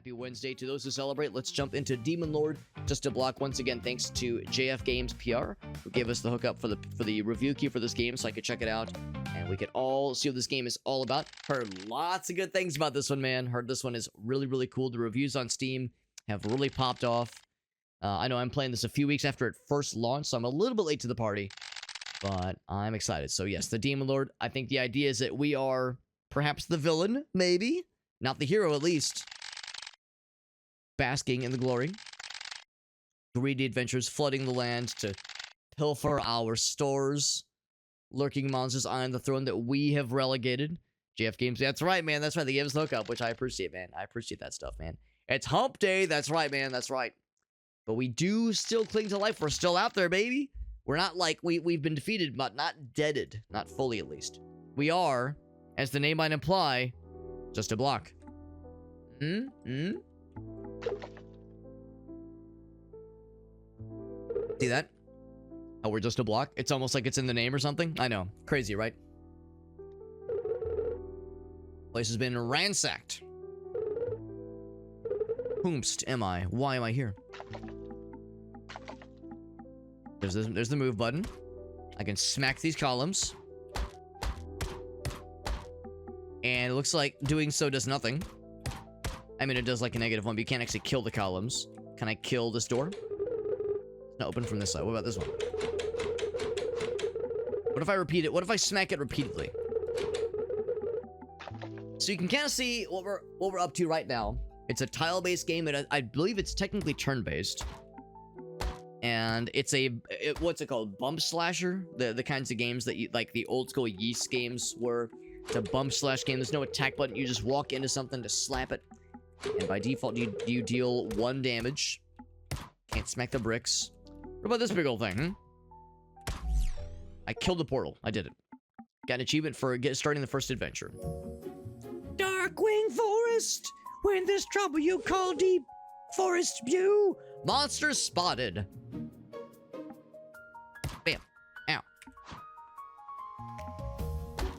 Happy Wednesday to those who celebrate. Let's jump into Demon Lord Just a Block once again. Thanks to JF Games PR who gave us the hookup for the review key for this game, so I could check it out and we could all see what this game is all about. Heard lots of good things about this one, man. Heard this one is really cool. The reviews on Steam have really popped off. I know I'm playing this a few weeks after it first launched, so I'm a little bit late to the party, but I'm excited. So yes, the Demon Lord. I think the idea is that we are perhaps the villain, maybe not the hero, at least. Basking in the glory. Greedy adventures flooding the land to pilfer our stores. Lurking monsters eyeing the throne that we have relegated. JF Games, that's right, man. That's right. They gave us the hookup, which I appreciate, man. I appreciate that stuff, man. It's hump day. That's right, man. That's right. But we do still cling to life. We're still out there, baby. We're not like we've been defeated, but not deaded. Not fully, at least. We are, as the name might imply, just a block. See that? Oh, we're just a block? It's almost like it's in the name or something? I know. Crazy, right? Place has been ransacked. Whomst am I? Why am I here? There's the move button. I can smack these columns. And it looks like doing so does nothing. I mean, it does like a -1, but you can't actually kill the columns. Can I kill this door? It's not open from this side. What about this one? What if I repeat it? What if I smack it repeatedly? So you can kind of see what we're up to right now. It's a tile-based game, and I believe it's technically turn-based. And it's what's it called? Bump slasher? The kinds of games that you, like the old school Yeast games were. It's a bump slash game. There's no attack button. You just walk into something to slap it. And by default, you deal 1 damage. Can't smack the bricks. What about this big old thing, I killed the portal. I did it. Got an achievement for starting the first adventure. Darkwing Forest! When there's trouble you call deep. Forest view! Monsters spotted. Bam. Ow.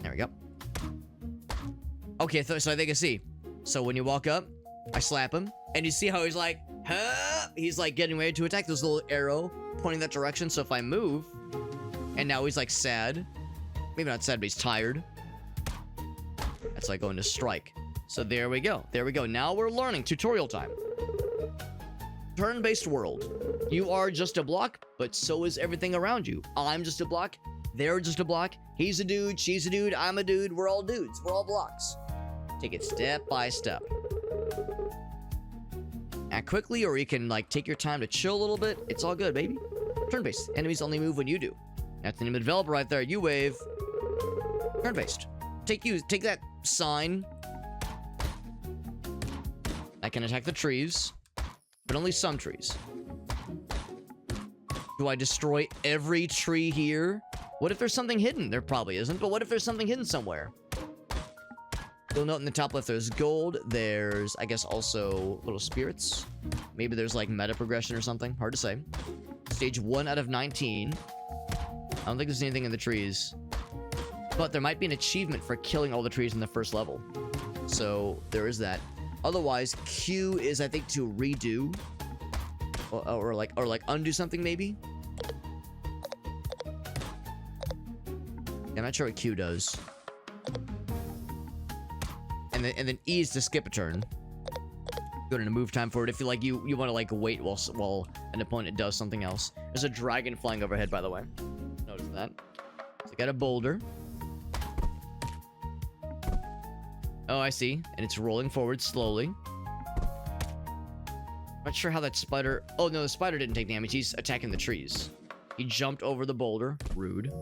There we go. Okay, so I think I see. So when you walk up, I slap him, and you see how he's like, huh? He's like getting ready to attack. There's a little arrow pointing that direction, so if I move, and now he's like sad. Maybe not sad, but he's tired. That's like going to strike. So there we go. There we go. Now we're learning. Tutorial time. Turn-based world. You are just a block, but so is everything around you. I'm just a block. They're just a block. He's a dude. She's a dude. I'm a dude. We're all dudes. We're all blocks. Take it step by step. Act quickly, or you can like take your time to chill a little bit. It's all good, baby. Turn-based. Enemies only move when you do. That's the name of the developer right there. You wave. Turn-based. Take that sign. I can attack the trees, but only some trees. Do I destroy every tree here? What if there's something hidden? There probably isn't, but what if there's something hidden somewhere? You'll note in the top left there's gold. There's, I guess, also little spirits. Maybe there's like meta progression or something. Hard to say. Stage 1 out of 19. I don't think there's anything in the trees. But there might be an achievement for killing all the trees in the first level. So there is that. Otherwise, Q is, I think, to redo. Or like undo something, maybe? I'm not sure what Q does. And then E is to skip a turn. Go to move time forward if you like. You want to like wait while an opponent does something else. There's a dragon flying overhead, by the way. Notice that. So I got a boulder. Oh, I see. And it's rolling forward slowly. Not sure how that spider... Oh, no, the spider didn't take damage. He's attacking the trees. He jumped over the boulder. Rude.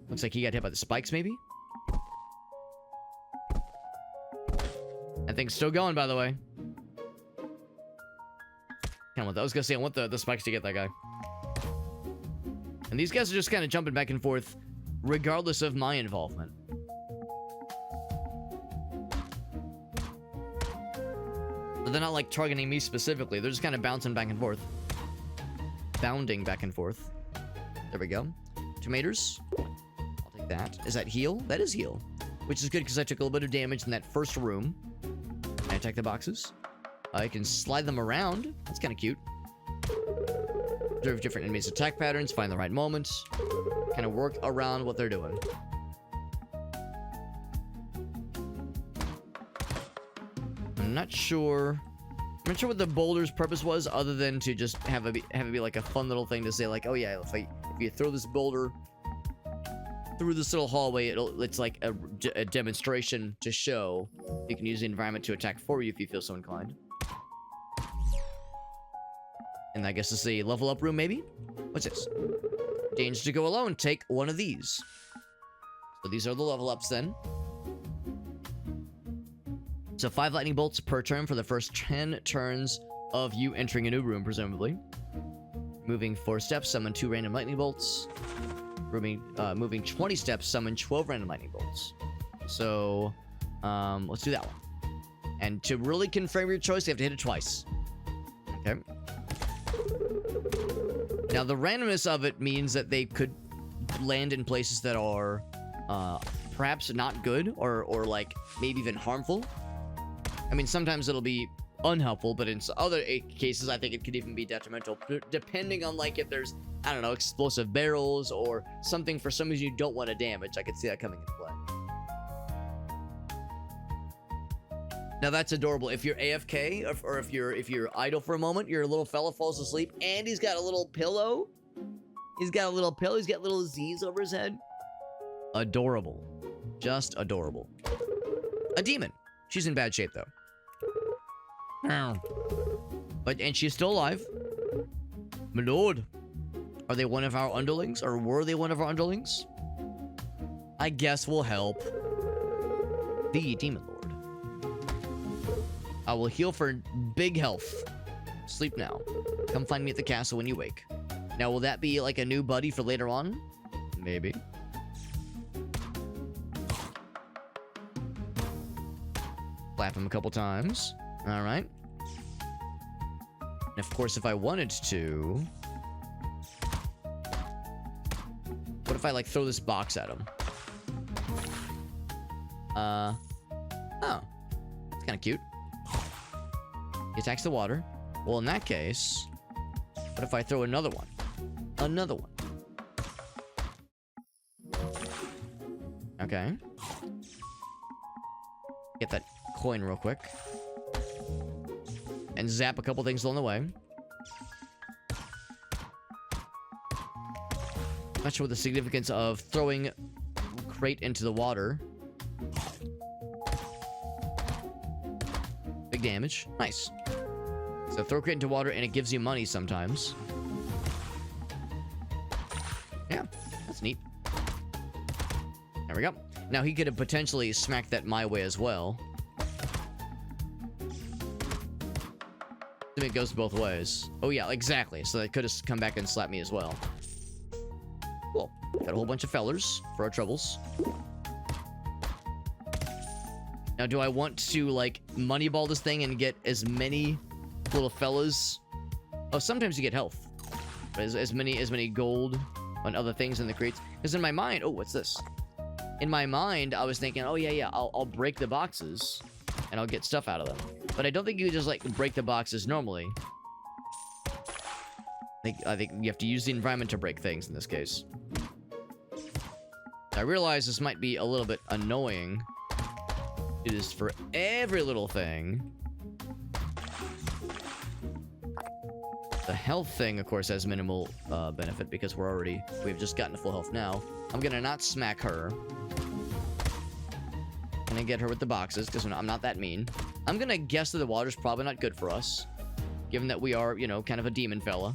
Looks like he got hit by the spikes, maybe? That thing's still going, by the way. I was gonna say, I want the spikes to get that guy. And these guys are just kind of jumping back and forth, regardless of my involvement. But they're not, like, targeting me specifically. They're just kind of bouncing back and forth. Bounding back and forth. There we go. Tomatoes. I'll take that. Is that heal? That is heal. Which is good, because I took a little bit of damage in that first room. Can I attack the boxes? You can slide them around. That's kind of cute. Observe different enemies' attack patterns, find the right moments. Kind of work around what they're doing. I'm not sure what the boulder's purpose was, other than to just have it be like a fun little thing to say, like, oh yeah, if you throw this boulder through this little hallway, it's like a demonstration to show you can use the environment to attack for you if you feel so inclined. And I guess it's a level up room, maybe? What's this? Danger to go alone. Take one of these. So these are the level ups then. So 5 lightning bolts per turn for the first 10 turns of you entering a new room, presumably. Moving 4 steps, summon 2 random lightning bolts. Moving 20 steps, summon 12 random lightning bolts. So, let's do that one. And to really confirm your choice, you have to hit it twice. Okay. Now, the randomness of it means that they could land in places that are, perhaps not good, or like, maybe even harmful. I mean, sometimes it'll be unhelpful, but in other cases, I think it could even be detrimental, depending on, like, if there's, I don't know, explosive barrels or something for some reason you don't want to damage. I could see that coming into play. Now, that's adorable. If you're AFK, or if you're idle for a moment, your little fella falls asleep, and he's got a little pillow. He's got a little pillow. He's got little Z's over his head. Adorable. Just adorable. A demon. She's in bad shape, though. And she's still alive. My lord. Are they one of our underlings? Or were they one of our underlings? I guess we'll help the demon lord. I will heal for big health. Sleep now. Come find me at the castle when you wake. Now, will that be like a new buddy for later on? Maybe. Slap him a couple times. Alright. And of course, if I wanted to... What if I, like, throw this box at him? Oh. It's kind of cute. He attacks the water. Well, in that case... What if I throw another one? Another one. Okay. Get that coin real quick. And zap a couple things along the way. Not sure what the significance of throwing crate into the water. Big damage. Nice. So throw crate into water and it gives you money sometimes. Yeah, that's neat. There we go. Now he could have potentially smacked that my way as well. It goes both ways. Oh yeah, exactly. So they could have come back and slapped me as well. Cool. Got a whole bunch of fellers for our troubles. Now, do I want to, like, moneyball this thing and get as many little fellas? Oh, sometimes you get health. As many gold on other things in the crates. Because in my mind... Oh, what's this? In my mind, I was thinking, oh yeah, I'll break the boxes. And I'll get stuff out of them. But I don't think you can just, like, break the boxes normally. I think you have to use the environment to break things in this case. I realize this might be a little bit annoying. It is for every little thing. The health thing, of course, has minimal benefit because we've just gotten to full health now. I'm gonna not smack her. I'm gonna get her with the boxes because I'm not that mean. I'm gonna guess that the water's probably not good for us, given that we are, you know, kind of a demon fella.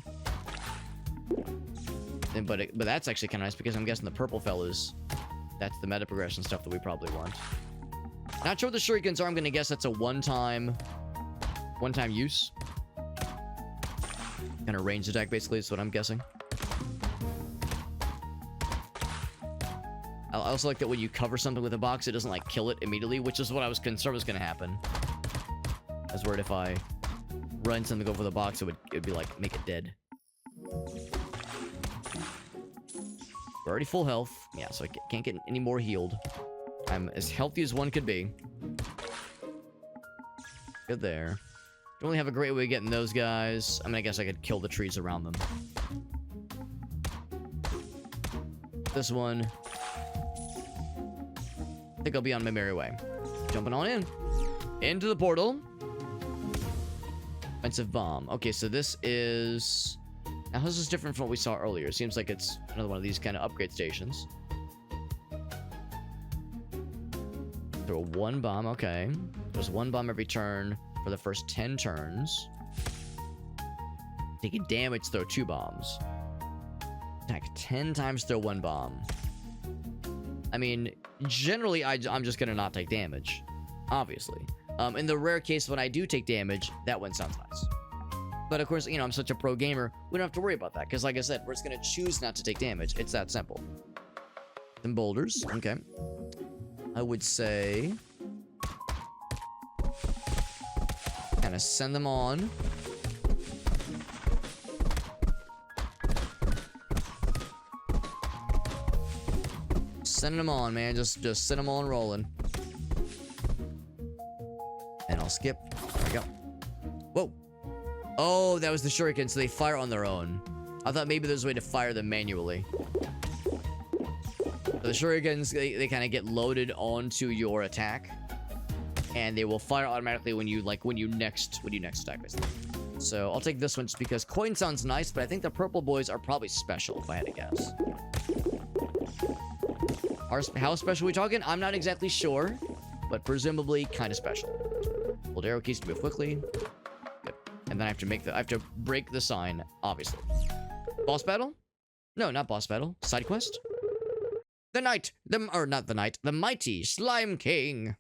But that's actually kind of nice because I'm guessing the purple fellas, that's the meta progression stuff that we probably want. Not sure what the shurikens are. I'm gonna guess that's a one-time use. Kind of ranged attack, basically, is what I'm guessing. I also like that when you cover something with a box, it doesn't, like, kill it immediately, which is what I was concerned was gonna happen. I was worried if I run something over the box, it'd be like, make it dead. We're already full health. Yeah, so I can't get any more healed. I'm as healthy as one could be. Good there. don't really have a great way of getting those guys. I mean, I guess I could kill the trees around them. This one. I think I'll be on my merry way. Jumping on in. Into the portal. Offensive bomb. Okay, so this is... Now, this is different from what we saw earlier. It seems like it's another one of these kind of upgrade stations. Throw one bomb, okay. There's one bomb every turn for the first 10 turns. Taking damage, throw 2 bombs. Attack 10 times, throw 1 bomb. I mean, generally, I'm just gonna not take damage. Obviously. In the rare case when I do take damage, that one sounds nice. But of course, you know, I'm such a pro gamer, we don't have to worry about that. Because like I said, we're just gonna choose not to take damage. It's that simple. Some boulders, okay. I would say... kind of send them on. Send them on, man. Just send them on rolling. And I'll skip. There we go. Whoa. Oh, that was the shuriken, so they fire on their own. I thought maybe there's a way to fire them manually. So the shurikens, they kind of get loaded onto your attack. And they will fire automatically when you next attack, basically. So I'll take this one just because coin sounds nice, but I think the purple boys are probably special, if I had to guess. How special are we talking? I'm not exactly sure, but presumably kind of special. Hold arrow keys to move quickly. Yep. And then I have to break the sign, obviously. Boss battle? No, not boss battle. Side quest? The mighty Slime King.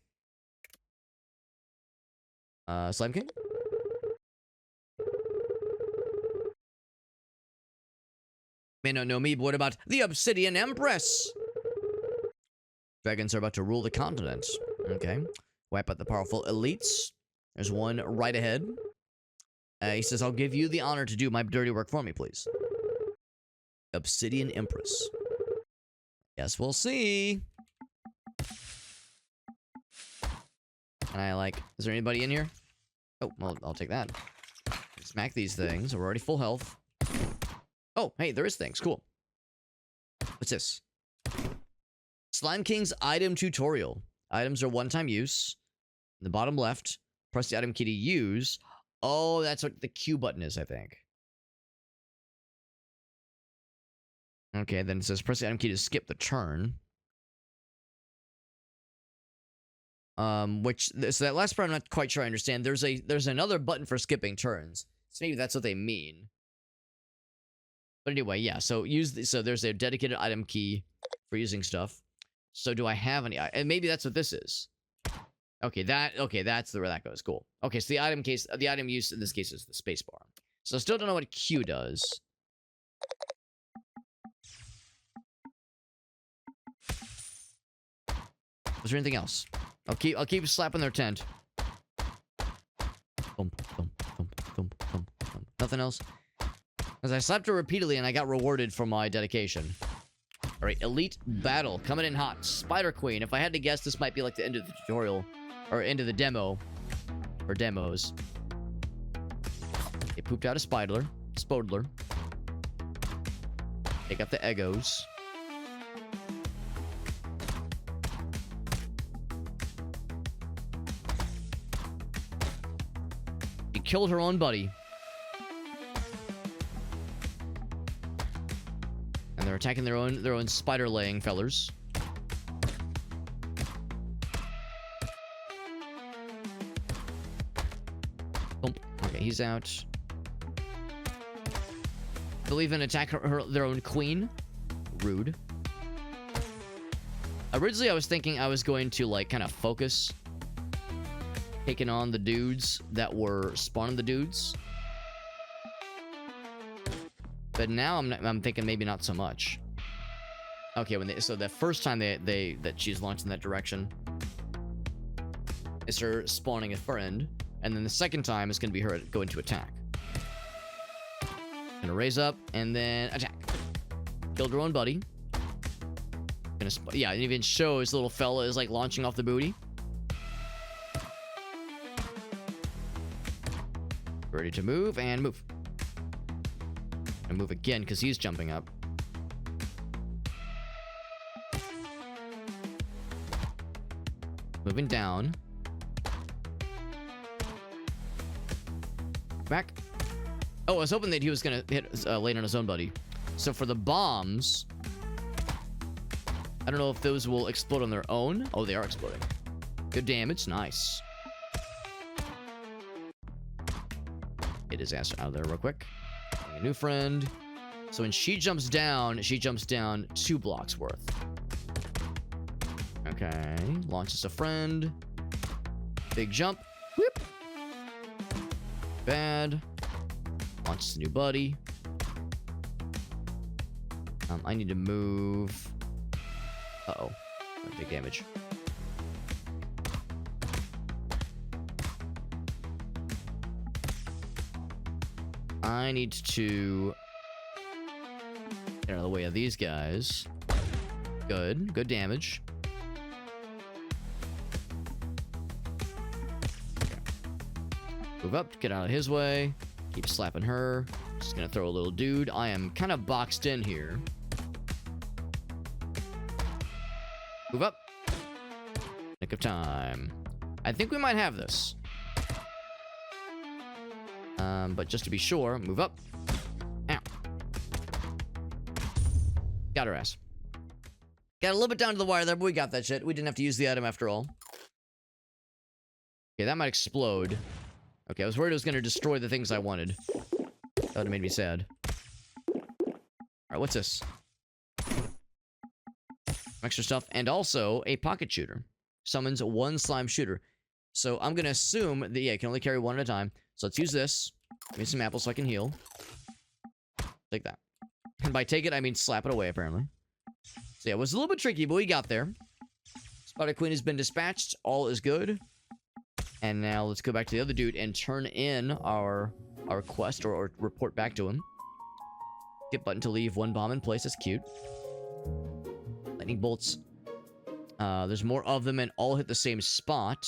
Slime King? May not know me, but what about the Obsidian Empress? Dragons are about to rule the continent. Okay. Wipe out the powerful elites. There's one right ahead. He says, I'll give you the honor to do my dirty work for me, please. Obsidian Empress. Guess we'll see. And is there anybody in here? Oh, well, I'll take that. Smack these things. We're already full health. Oh, hey, there is things. Cool. What's this? Slime King's item tutorial. Items are one-time use. In the bottom left, press the item key to use. Oh, that's what the Q button is, I think. Okay, then it says press the item key to skip the turn. So that last part I'm not quite sure I understand. There's another button for skipping turns. So maybe that's what they mean. But anyway, yeah, so there's a dedicated item key for using stuff. So do I have any? And maybe that's what this is. Okay, that's where that goes. Cool. Okay, so the item use in this case is the spacebar. So I still don't know what Q does. Was there anything else? I'll keep slapping their tent. Thump, thump, thump, thump, thump, thump. Nothing else? As I slapped her repeatedly and I got rewarded for my dedication. Alright, Elite Battle. Coming in hot. Spider Queen. If I had to guess, this might be like the end of the tutorial. Or end of the demo. Or demos. They pooped out a Spodler. Take out the Eggos. She killed her own buddy. And they're attacking their own spider-laying fellers. Boom. Okay, he's out. They'll even attack their own queen. Rude. Originally, I was thinking I was going to, like, kind of focus. Taking on the dudes that were spawning the dudes. But now I'm thinking maybe not so much. Okay, so the first time that she's launched in that direction is her spawning a friend, and then the second time is going to be her going to attack. Gonna raise up and then attack. Killed her own buddy. Yeah, it even shows little fella is like launching off the booty. Ready to move, and move. And move again, because he's jumping up. Moving down. Back. Oh, I was hoping that he was gonna hit land on his own buddy. So for the bombs, I don't know if those will explode on their own. Oh, they are exploding. Good damage, nice. Get his ass out of there real quick. A new friend. So when she jumps down 2 blocks worth. Okay, launches a friend. Big jump. Whoop. Bad. Launches a new buddy. I need to move. Uh-oh. Big damage. I need to get out of the way of these guys. Good. Good damage. Okay. Move up, get out of his way. Keep slapping her. Just gonna throw a little dude. I am kind of boxed in here. Move up. Nick of time. I think we might have this. But just to be sure, move up. Ow. Got her ass. Got a little bit down to the wire there, but we got that shit. We didn't have to use the item after all. Okay, that might explode. Okay, I was worried it was going to destroy the things I wanted. That would have made me sad. Alright, what's this? Extra stuff, and also a pocket shooter. Summons 1 slime shooter. So I'm going to assume that, yeah, it can only carry 1 at a time. So let's use this. Give me some apples so I can heal. Take that. And by take it, I mean slap it away, apparently. So yeah, it was a little bit tricky, but we got there. Spider Queen has been dispatched. All is good. And now let's go back to the other dude and turn in our quest or report back to him. Skip button to leave 1 bomb in place. That's cute. Lightning bolts. There's more of them and all hit the same spot.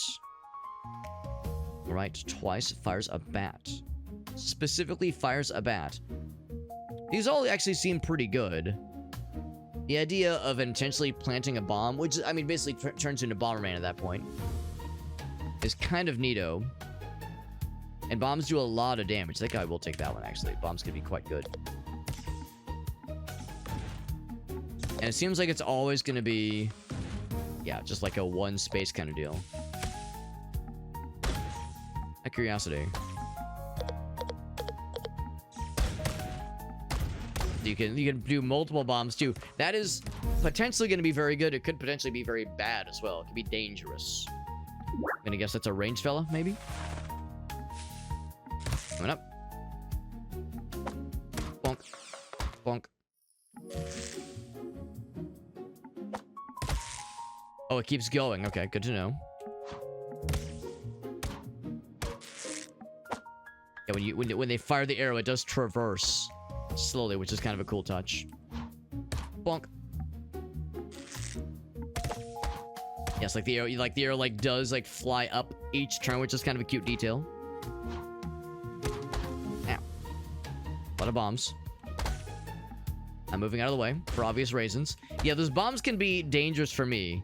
Right, twice fires a bat. Specifically fires a bat. These all actually seem pretty good. The idea of intentionally planting a bomb, which, I mean, basically turns into Bomberman at that point, is kind of neato. And bombs do a lot of damage. I think I will take that one, actually. Bombs can be quite good. And it seems like it's always going to be, yeah, just like a 1 space kind of deal. Out of curiosity. You can do multiple bombs too. That is potentially going to be very good. It could potentially be very bad as well. It could be dangerous. I'm gonna guess that's a ranged fella, maybe. Coming up. Bonk. Bonk. Oh, it keeps going. Okay, good to know. Yeah, when they fire the arrow, it does traverse slowly, which is kind of a cool touch. Bonk. Yes, like the arrow does fly up each turn, which is kind of a cute detail. Ow. A lot of bombs. I'm moving out of the way for obvious reasons. Yeah, those bombs can be dangerous for me.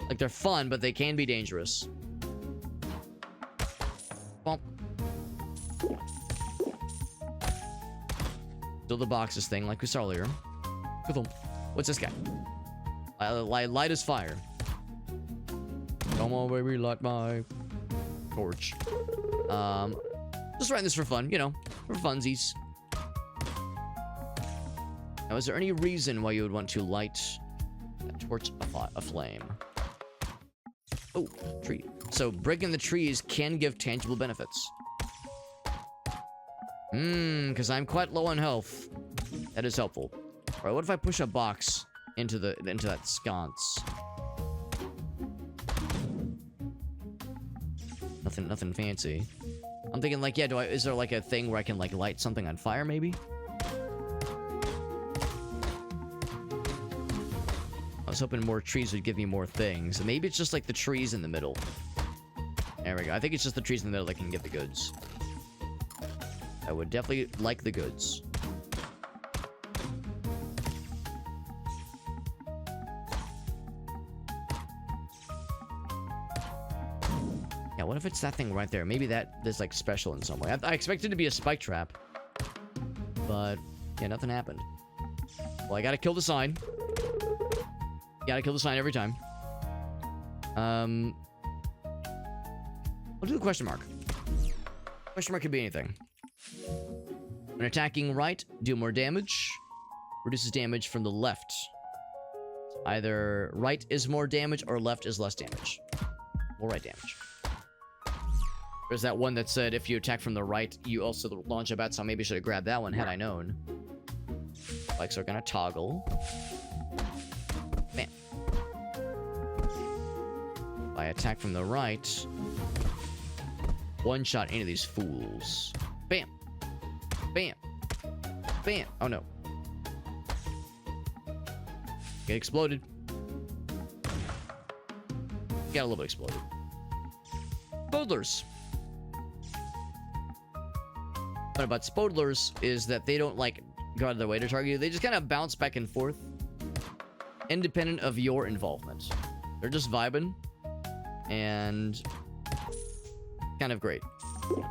Like, they're fun, but they can be dangerous. Bonk. Still the boxes thing, like we saw earlier. What's this guy? Light as fire. Come on, baby, light my torch. Just writing this for fun, you know, for funsies. Now, is there any reason why you would want to light that torch aflame? Oh, tree. So breaking the trees can give tangible benefits. Because I'm quite low on health. That is helpful. All right, what if I push a box into that sconce? Nothing fancy. I'm thinking like, yeah, is there like a thing where I can like light something on fire maybe? I was hoping more trees would give me more things. And maybe it's just like the trees in the middle. There we go. I think it's just the trees in the middle that can get the goods. I would definitely like the goods. Yeah, what if it's that thing right there? Maybe that is like special in some way. I expected it to be a spike trap. But, yeah, nothing happened. Well, I gotta kill the sign. Gotta kill the sign every time. We'll do the question mark. Question mark could be anything. When attacking right, do more damage. Reduces damage from the left. Either right is more damage or left is less damage. More right damage. There's that one that said if you attack from the right, you also launch a bat, so maybe I should have grabbed that one had I known. Spikes are gonna toggle. Bam. If I attack from the right, one shot any of these fools. Bam. Bam. Bam. Oh no. Get exploded. Got a little bit exploded. Spodlers. What about Spodlers is that they don't like go out of their way to target you. They just kind of bounce back and forth, independent of your involvement. They're just vibing, and kind of great.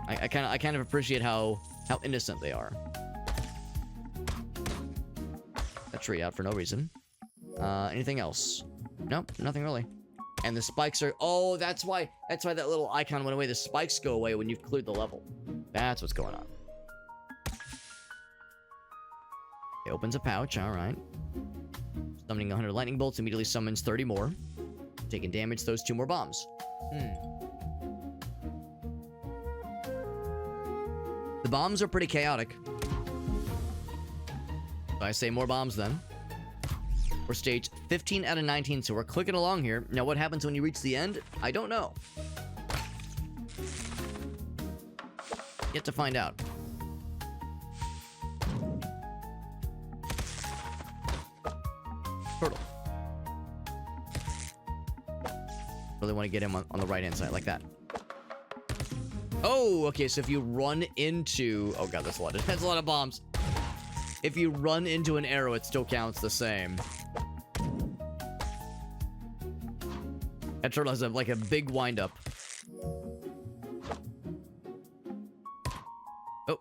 I kind of appreciate how innocent they are. A tree out for no reason. Anything else? Nope, nothing really. And the spikes are... Oh, that's why that little icon went away. The spikes go away when you've cleared the level. That's what's going on. It opens a pouch, alright. Summoning 100 lightning bolts immediately summons 30 more. Taking damage, those 2 more bombs. The bombs are pretty chaotic. So I say more bombs then. We're stage 15 out of 19, so we're clicking along here. Now what happens when you reach the end? I don't know. Yet to find out. Turtle. Really want to get him on the right hand side like that. Oh, okay, so if you run into... Oh god, that's a lot of bombs. If you run into an arrow, it still counts the same. That turtle has like a big wind-up. Oh.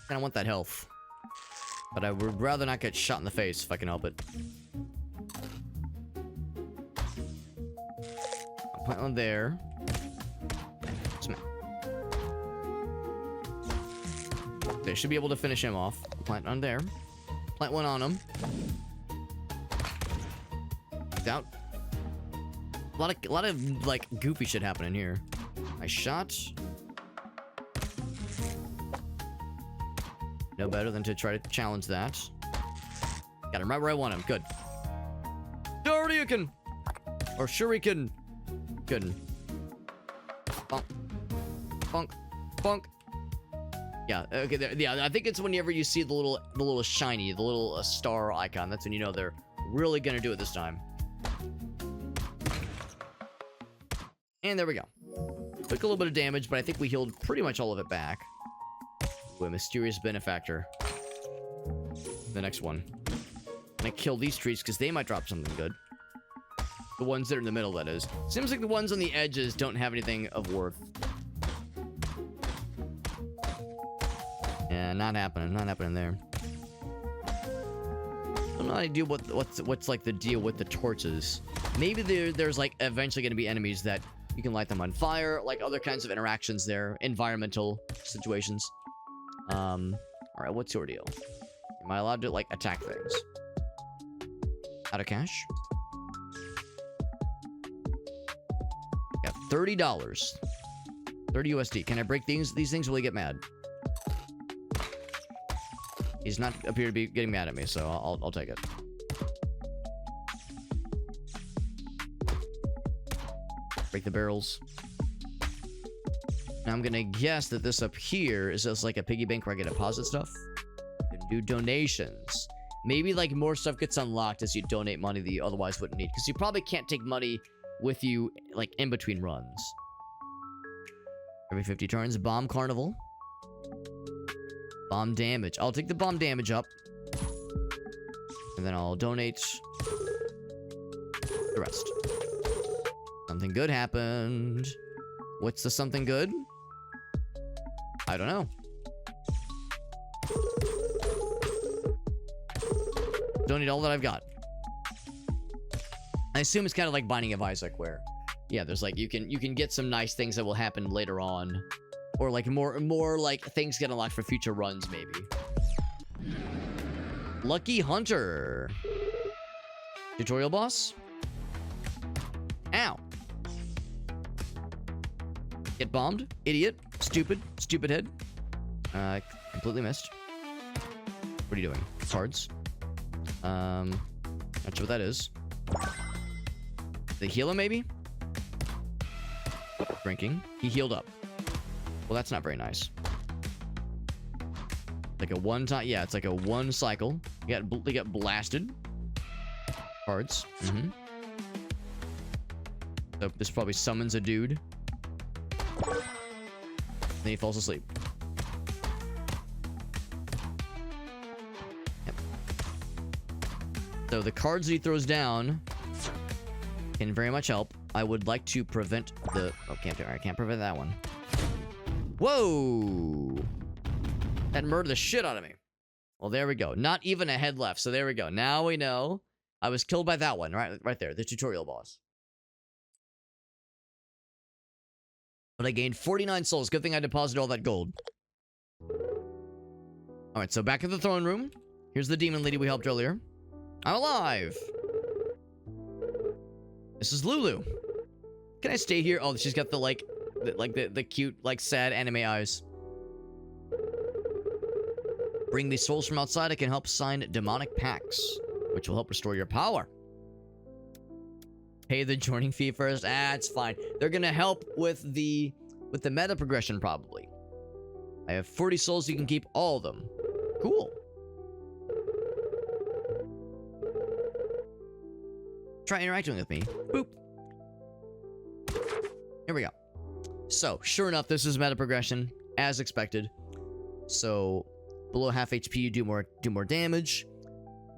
I don't want that health. But I would rather not get shot in the face if I can help it. I'll plant one there. Smack. They should be able to finish him off. Plant one there. Plant one on him. Out. A lot of like goofy shit happening here. I shot. No better than to try to challenge that. Got him right where I want him. Good. Shuriken! Or Shuriken. Good. Bonk. Bonk. Bonk. Yeah, okay, there, yeah, I think it's whenever you see the little shiny, the little star icon, that's when you know they're really gonna do it this time. And there we go. Took a little bit of damage, but I think we healed pretty much all of it back. Ooh, a mysterious benefactor. The next one. I'm gonna kill these trees because they might drop something good. The ones that are in the middle, that is. Seems like the ones on the edges don't have anything of worth. Yeah, not happening. Not happening there. I don't know how to deal with what's like the deal with the torches. Maybe there's like eventually going to be enemies that you can light them on fire, like other kinds of interactions there, environmental situations. All right, what's your deal? Am I allowed to like attack things? Out of cash? Got $30. 30 USD. Can I break these things? Will he get mad? He's not appear to be getting mad at me, so I'll take it. Break the barrels. Now I'm gonna guess that this up here is just like a piggy bank where I can deposit stuff. You can do donations. Maybe like more stuff gets unlocked as you donate money that you otherwise wouldn't need. Because you probably can't take money with you, like, in between runs. Every 50 turns, bomb carnival. Bomb damage. I'll take the bomb damage up. And then I'll donate the rest. Something good happened. What's the something good? I don't know. Donate all that I've got. I assume it's kind of like Binding of Isaac, where, yeah, there's like you can get some nice things that will happen later on, or like more like things get unlocked for future runs, maybe. Lucky Hunter. Tutorial boss. Ow. Get bombed, idiot, stupid head. Completely missed. What are you doing? Cards. Not sure what that is. They heal him, maybe? Drinking. He healed up. Well, that's not very nice. Like a one time. Yeah, it's like a one cycle. They got blasted. Cards. Mm-hmm. So this probably summons a dude. Then he falls asleep. Yep. So the cards that he throws down can very much help. I would like to prevent the... Oh, I can't prevent that one. Whoa! That murdered the shit out of me. Well, there we go. Not even a head left. So there we go. Now we know. I was killed by that one. Right there. The tutorial boss. But I gained 49 souls. Good thing I deposited all that gold. Alright, so back at the throne room. Here's the demon lady we helped earlier. I'm alive! This is Lulu. Can I stay here? Oh, she's got the cute, like, sad anime eyes. Bring these souls from outside. I can help sign demonic pacts, which will help restore your power. Pay the joining fee first. It's fine. They're gonna help with the meta progression, probably. I have 40 souls. You can keep all of them. Cool. Try interacting with me. Boop. Here we go. So, sure enough, this is meta progression, as expected. So, below half HP, you do more damage.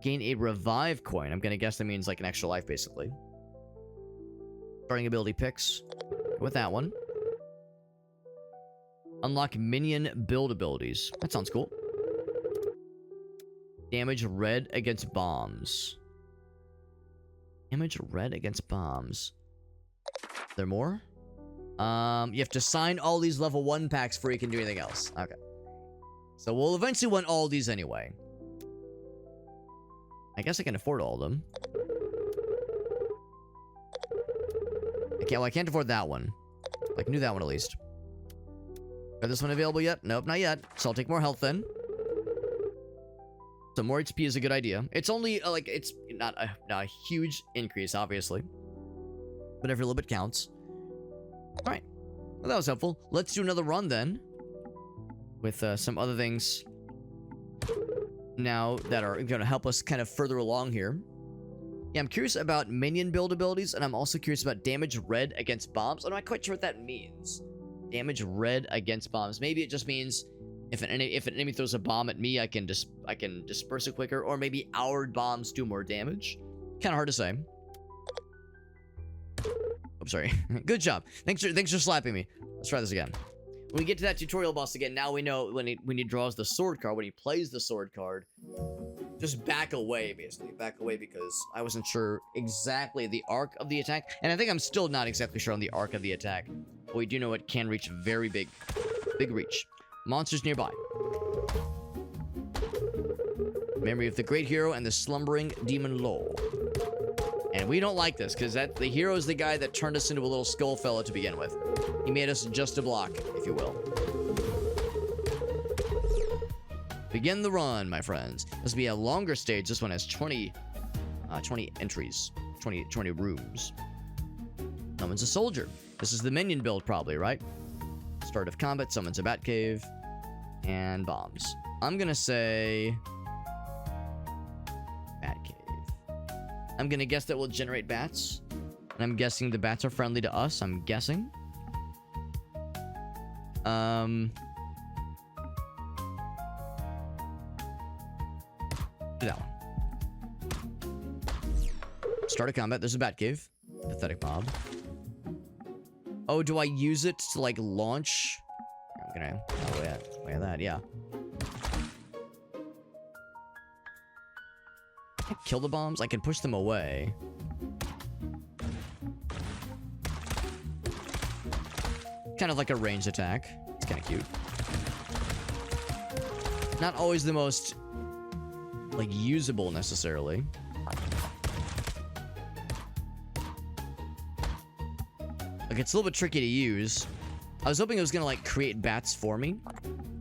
Gain a revive coin. I'm gonna guess that means like an extra life, basically. Starting ability picks. With that one. Unlock minion build abilities. That sounds cool. Damage red against bombs. Damage red against bombs. There more? You have to sign all these level 1 packs before you can do anything else. Okay. So we'll eventually want all these anyway. I guess I can afford all of them. Okay, well, I can't afford that one. I can do that one at least. Are this one available yet? Nope, not yet. So I'll take more health then. So more HP is a good idea. It's only, like, it's not a huge increase, obviously. But every little bit counts. Alright. Well, that was helpful. Let's do another run then. With some other things now that are going to help us kind of further along here. Yeah, I'm curious about minion build abilities, and I'm also curious about damage red against bombs. I'm not quite sure what that means. Damage red against bombs. Maybe it just means if an enemy throws a bomb at me, I can disperse it quicker, or maybe our bombs do more damage. Kind of hard to say. I'm sorry. Good job. Thanks for slapping me. Let's try this again. When we get to that tutorial boss again, now we know when he draws the sword card, when he plays the sword card, just back away, basically. Back away, because I wasn't sure exactly the arc of the attack. And I think I'm still not exactly sure on the arc of the attack. But we do know it can reach very big reach. Monsters nearby. Memory of the great hero and the slumbering demon Lol. And we don't like this, because the hero is the guy that turned us into a little skull fella to begin with. He made us just a block, if you will. Begin the run, my friends. This will be a longer stage. This one has 20 entries. 20 rooms. Summons a soldier. This is the minion build, probably, right? Start of combat, summons a bat cave. And bombs. I'm gonna say... bat cave. I'm gonna guess that will generate bats. And I'm guessing the bats are friendly to us. I'm guessing. Do that one. Start a combat. There's a bat cave. Pathetic mob. Oh, do I use it to, like, launch? I'm gonna... Oh, yeah. Way of that, yeah. Can I kill the bombs? I can push them away. Kind of like a ranged attack. It's kind of cute. Not always the most, like, usable necessarily. Like, it's a little bit tricky to use. I was hoping it was gonna, like, create bats for me.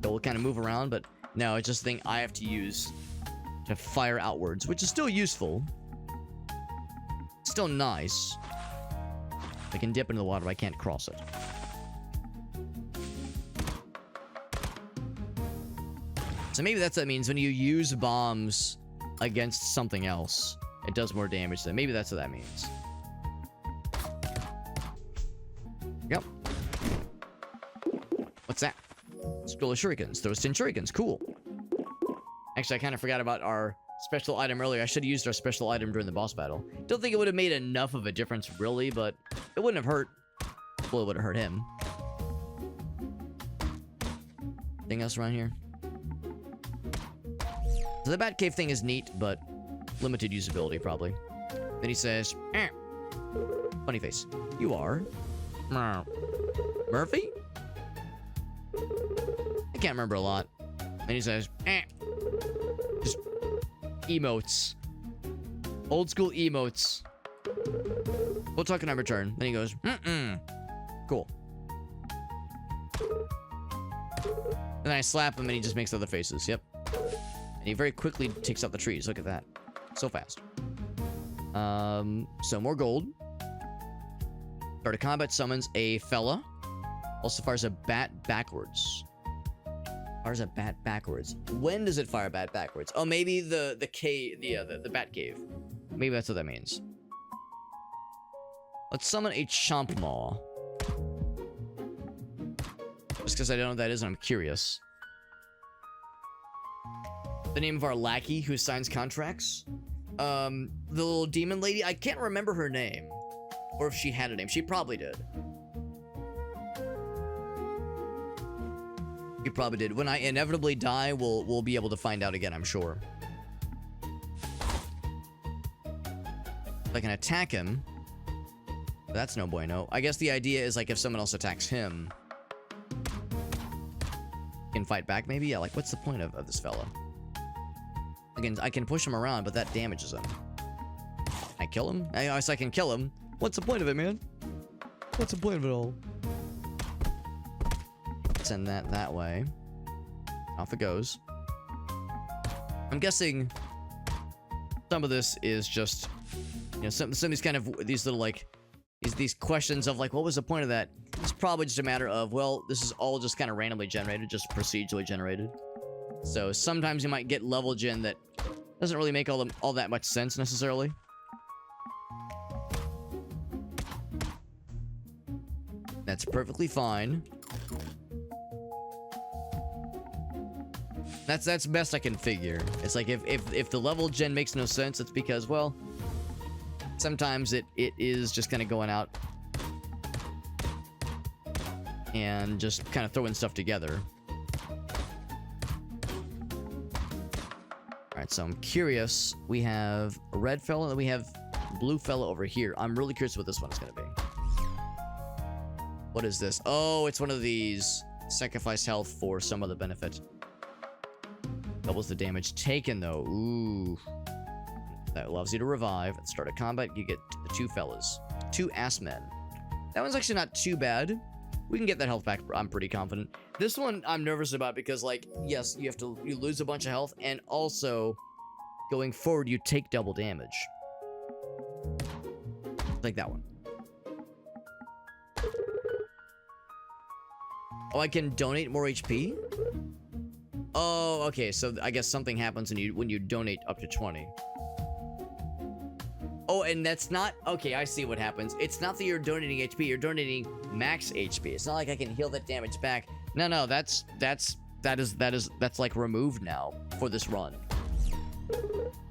That will kind of move around, but no, it's just a thing I have to use to fire outwards, which is still useful. Still nice. I can dip into the water, but I can't cross it. So maybe that's what that means when you use bombs against something else, it does more damage to them. Maybe that's what that means. Yep. What's that? Scroll of shurikens. Those 10 shurikens. Cool. Actually, I kind of forgot about our special item earlier. I should have used our special item during the boss battle. Don't think it would have made enough of a difference, really, but it wouldn't have hurt. Well, it would have hurt him. Anything else around here? So the Batcave thing is neat, but limited usability, probably. Then he says, eh. Funny face. You are? Murphy? I can't remember a lot. Then he says, eh. Just emotes. Old school emotes. We'll talk in our return. Then he goes, mm-mm. Cool. And then I slap him and he just makes other faces. Yep. And he very quickly takes out the trees. Look at that. So fast. So more gold. Start a combat summons a fella. Also fires a bat backwards. Fires a bat backwards. When does it fire a bat backwards? Oh, maybe the bat cave. Maybe that's what that means. Let's summon a chomp maw. Just because I don't know what that is and I'm curious. The name of our lackey who signs contracts. The little demon lady. I can't remember her name. Or if she had a name. She probably did. She probably did. When I inevitably die, we'll be able to find out again, I'm sure. I can attack him. That's no bueno. I guess the idea is, like, if someone else attacks him, can fight back, maybe? Yeah, like, what's the point of this fella? Again, I can push him around, but that damages him. I kill him? I guess I can kill him. What's the point of it, man? What's the point of it all? Send that way. Off it goes. I'm guessing some of this is just, you know, some of these kind of, these little, like, these questions of, like, what was the point of that? It's probably just a matter of, well, this is all just kind of randomly generated, just procedurally generated. So sometimes you might get level gen that doesn't really make all that much sense necessarily. That's perfectly fine. That's best I can figure. It's like if the level gen makes no sense, it's because, well, sometimes it is just kind of going out and just kind of throwing stuff together. Alright, so I'm curious. We have a red fella and we have a blue fella over here. I'm really curious what this one is going to be. What is this? Oh, it's one of these. Sacrifice health for some other benefit. Doubles the damage taken, though. Ooh. That allows you to revive. At start of combat, you get the two fellas. Two ass men. That one's actually not too bad. We can get that health back, I'm pretty confident. This one I'm nervous about because, like, yes, you lose a bunch of health, and also, going forward, you take double damage. Like that one. Oh, I can donate more HP? Oh, okay, so I guess something happens when you donate up to 20. Oh, and that's not... Okay, I see what happens. It's not that you're donating HP. You're donating max HP. It's not like I can heal that damage back. No, that's like removed now for this run.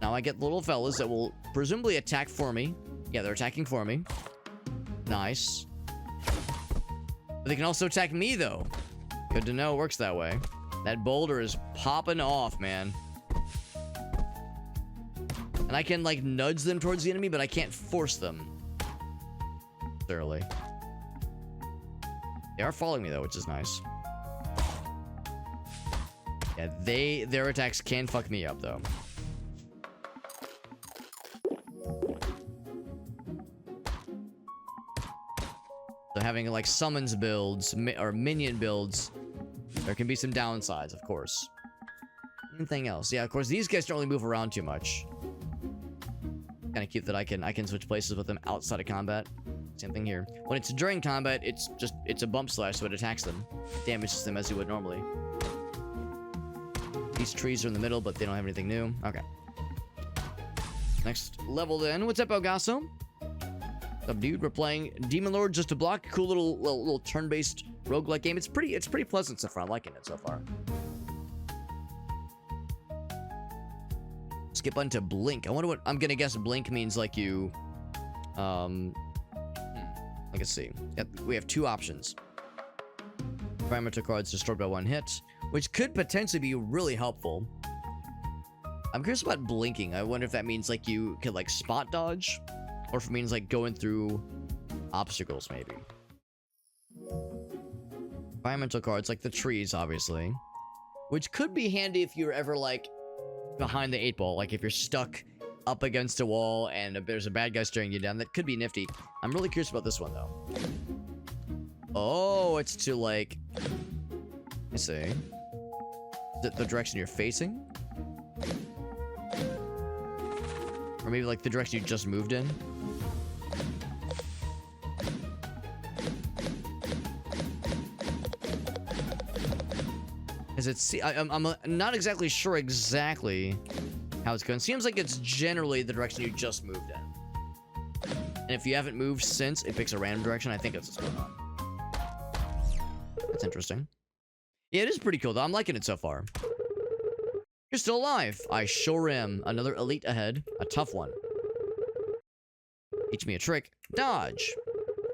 Now I get little fellas that will presumably attack for me. Yeah, they're attacking for me. Nice. But they can also attack me, though. Good to know it works that way. That boulder is popping off, man. And I can, like, nudge them towards the enemy, but I can't force them. Thoroughly. They are following me, though, which is nice. Yeah, their attacks can fuck me up, though. So having, like, summons builds, or minion builds, there can be some downsides, of course. Anything else? Yeah, of course, these guys don't really move around too much. Kind of cute that I can switch places with them outside of combat. Same thing here. When it's during combat, it's a bump slash, so it attacks them. Damages them as you would normally. These trees are in the middle, but they don't have anything new. Okay. Next level then. What's up, Elgaso? What's up, dude? We're playing Demon Lord just to block. Cool little turn-based roguelike game. It's pretty pleasant so far. I'm liking it so far. Skip button to blink. I wonder what... I'm gonna guess blink means like you... Let's see. Yep, we have two options. Environmental cards destroyed by one hit, which could potentially be really helpful. I'm curious about blinking. I wonder if that means like you could like spot dodge, or if it means like going through obstacles maybe. Environmental cards like the trees, obviously, which could be handy if you're ever like behind the 8-ball, like if you're stuck up against a wall and there's a bad guy staring you down. That could be nifty. I'm really curious about this one though. Oh, it's to like, I see, the direction you're facing, or maybe like the direction you just moved in. Is it? I'm not exactly sure exactly how it's going. Seems like it's generally the direction you just moved in. And if you haven't moved since, it picks a random direction. I think that's what's going on. That's interesting. Yeah, it is pretty cool, though. I'm liking it so far. You're still alive. I sure am. Another elite ahead. A tough one. Teach me a trick. Dodge.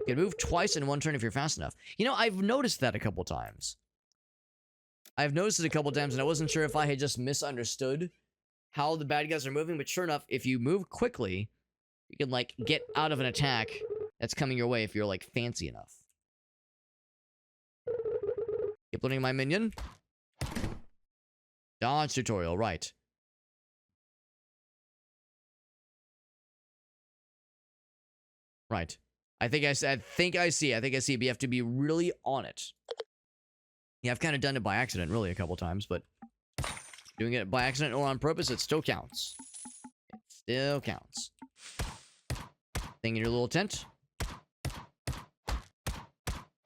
You can move twice in one turn if you're fast enough. You know, I've noticed that a couple times. I've noticed it a couple times, and I wasn't sure if I had just misunderstood how the bad guys are moving, but sure enough, if you move quickly, you can, like, get out of an attack that's coming your way if you're, like, fancy enough. Keep learning my minion. Dodge tutorial, right. Right. I think I see, but you have to be really on it. Yeah, I've kind of done it by accident, really, a couple times, but doing it by accident or on purpose, it still counts. It still counts. Thing in your little tent.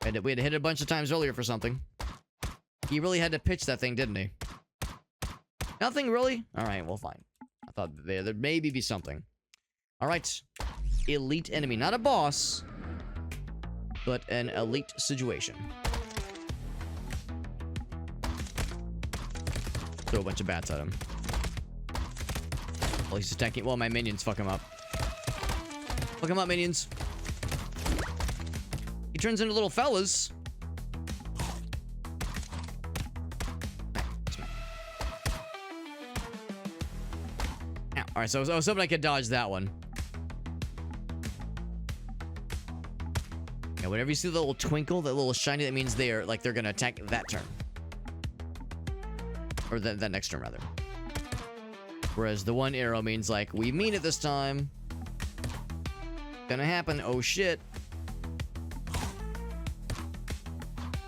We had to hit it a bunch of times earlier for something. He really had to pitch that thing, didn't he? Nothing, really? Alright, well, fine. I thought there'd maybe be something. Alright. Elite enemy. Not a boss, but an elite situation. Throw a bunch of bats at him. Well, he's attacking. Well, my minions fuck him up. Fuck him up, minions. He turns into little fellas. Alright, so I was hoping I could dodge that one. Yeah, whenever you see the little twinkle, that little shiny, that means they're gonna attack that turn. Or that next turn, rather. Whereas the one arrow means, like, we mean it this time. Gonna happen. Oh, shit.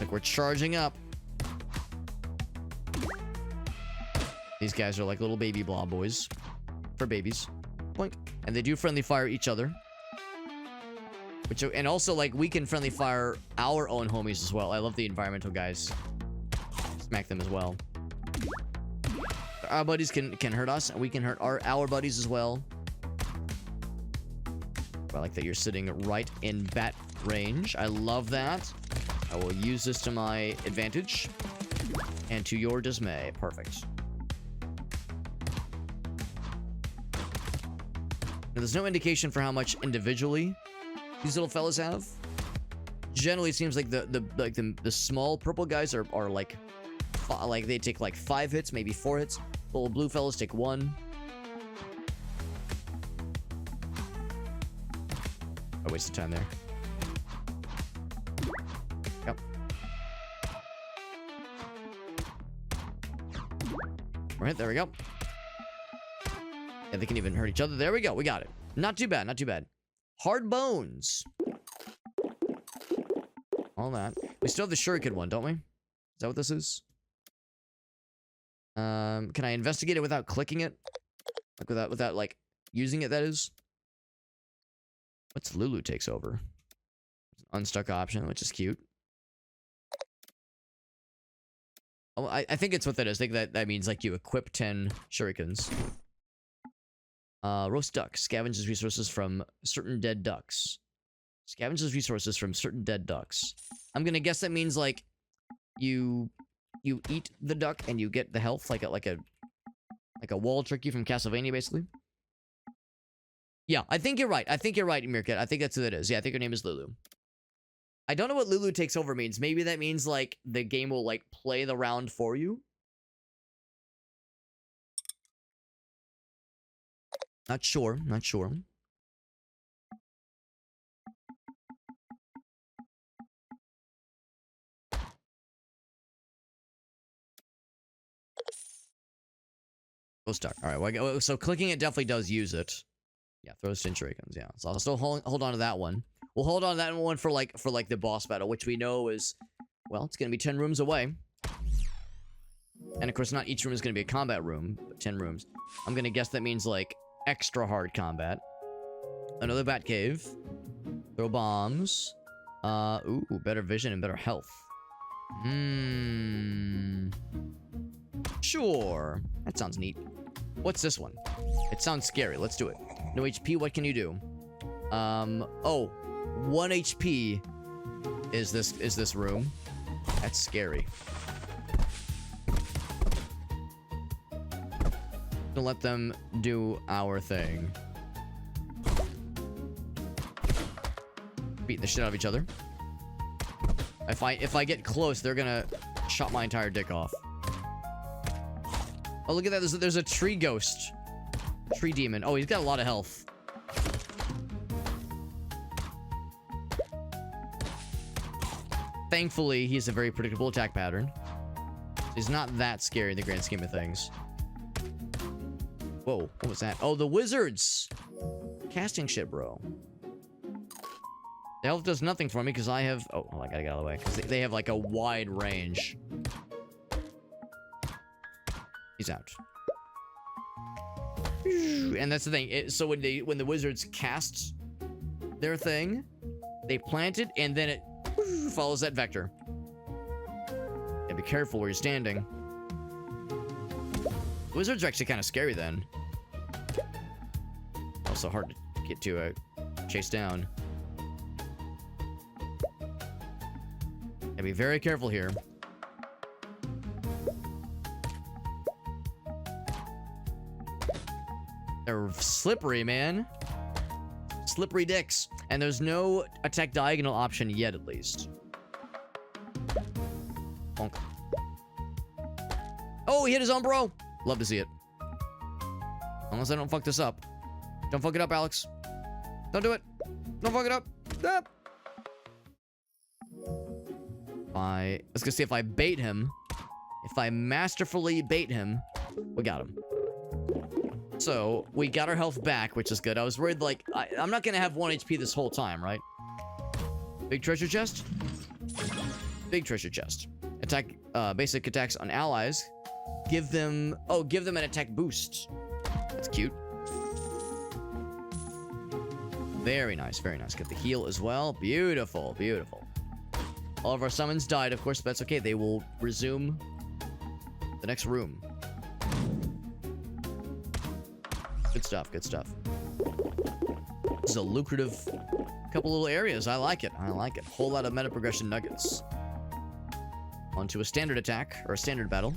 Like, we're charging up. These guys are like little baby blob boys. For babies. Boink. And they do friendly fire each other. And also, like, we can friendly fire our own homies as well. I love the environmental guys. Smack them as well. Our buddies can hurt us, and we can hurt our buddies as well. I like that you're sitting right in bat range. I love that. I will use this to my advantage. And to your dismay. Perfect. Now, there's no indication for how much individually these little fellas have. Generally, it seems like the small purple guys are like they take like 5 hits, maybe 4 hits. The little blue fellas take 1. I wasted time there. Yep. Alright, there we go. Yeah, they can even hurt each other. There we go. We got it. Not too bad. Not too bad. Hard bones. All that. We still have the shuriken one, don't we? Is that what this is? Can I investigate it without clicking it? Like without like using it, that is? What's Lulu takes over? Unstuck option, which is cute. Oh, I think it's what that is. I think that means like you equip 10 shurikens. Roast duck. Scavenges resources from certain dead ducks. Scavenges resources from certain dead ducks. I'm gonna guess that means like you eat the duck and you get the health like a wall turkey from Castlevania, basically. Yeah, I think you're right. I think you're right, Meerkat. I think that's who that is. Yeah, I think her name is Lulu. I don't know what Lulu takes over means. Maybe that means like the game will like play the round for you. Not sure. Not sure. Ghost duck. All right. Well, so clicking it definitely does use it. Yeah, throws 10 shurikens. Yeah. So I'll still hold on to that one. We'll hold on to that one for like the boss battle, which we know is, well, it's gonna be 10 rooms away. And of course, not each room is gonna be a combat room, but 10 rooms. I'm gonna guess that means like extra hard combat. Another bat cave. Throw bombs. Ooh, better vision and better health. Sure. That sounds neat. What's this one? It sounds scary. Let's do it. No HP, what can you do? Oh. 1 HP is this room. That's scary. To let them do our thing. Beating the shit out of each other. If I get close, they're gonna chop my entire dick off. Oh, look at that. There's a tree ghost. Tree demon. Oh, he's got a lot of health. Thankfully, he's a very predictable attack pattern. He's not that scary in the grand scheme of things. Whoa, what was that? Oh, the wizards! Casting shit, bro. The health does nothing for me because I have... Oh, I gotta get out of the way. Because they have like a wide range. He's out. And that's the thing. So when the wizards cast their thing, they plant it, and then it follows that vector. Yeah, be careful where you're standing. Wizards are actually kind of scary then. Also hard to get to chase down. Gotta be very careful here. They're slippery, man. Slippery dicks. And there's no attack diagonal option yet, at least. Bonk. Oh, he hit his own bro. Love to see it. Unless I don't fuck this up. Don't fuck it up, Alex. Don't do it. Don't fuck it up. Ah. Let's go see if I bait him. If I masterfully bait him, we got him. So, we got our health back, which is good. I was worried, like, I'm not gonna have 1 HP this whole time, right? Big treasure chest? Big treasure chest. Attack, basic attacks on allies. Give them an attack boost. That's cute. Very nice, very nice. Get the heal as well. Beautiful, beautiful. All of our summons died, of course, but that's okay. They will resume the next room. Good stuff, good stuff. This is a lucrative couple little areas. I like it. I like it. Whole lot of meta progression nuggets. Onto a standard attack, or a standard battle.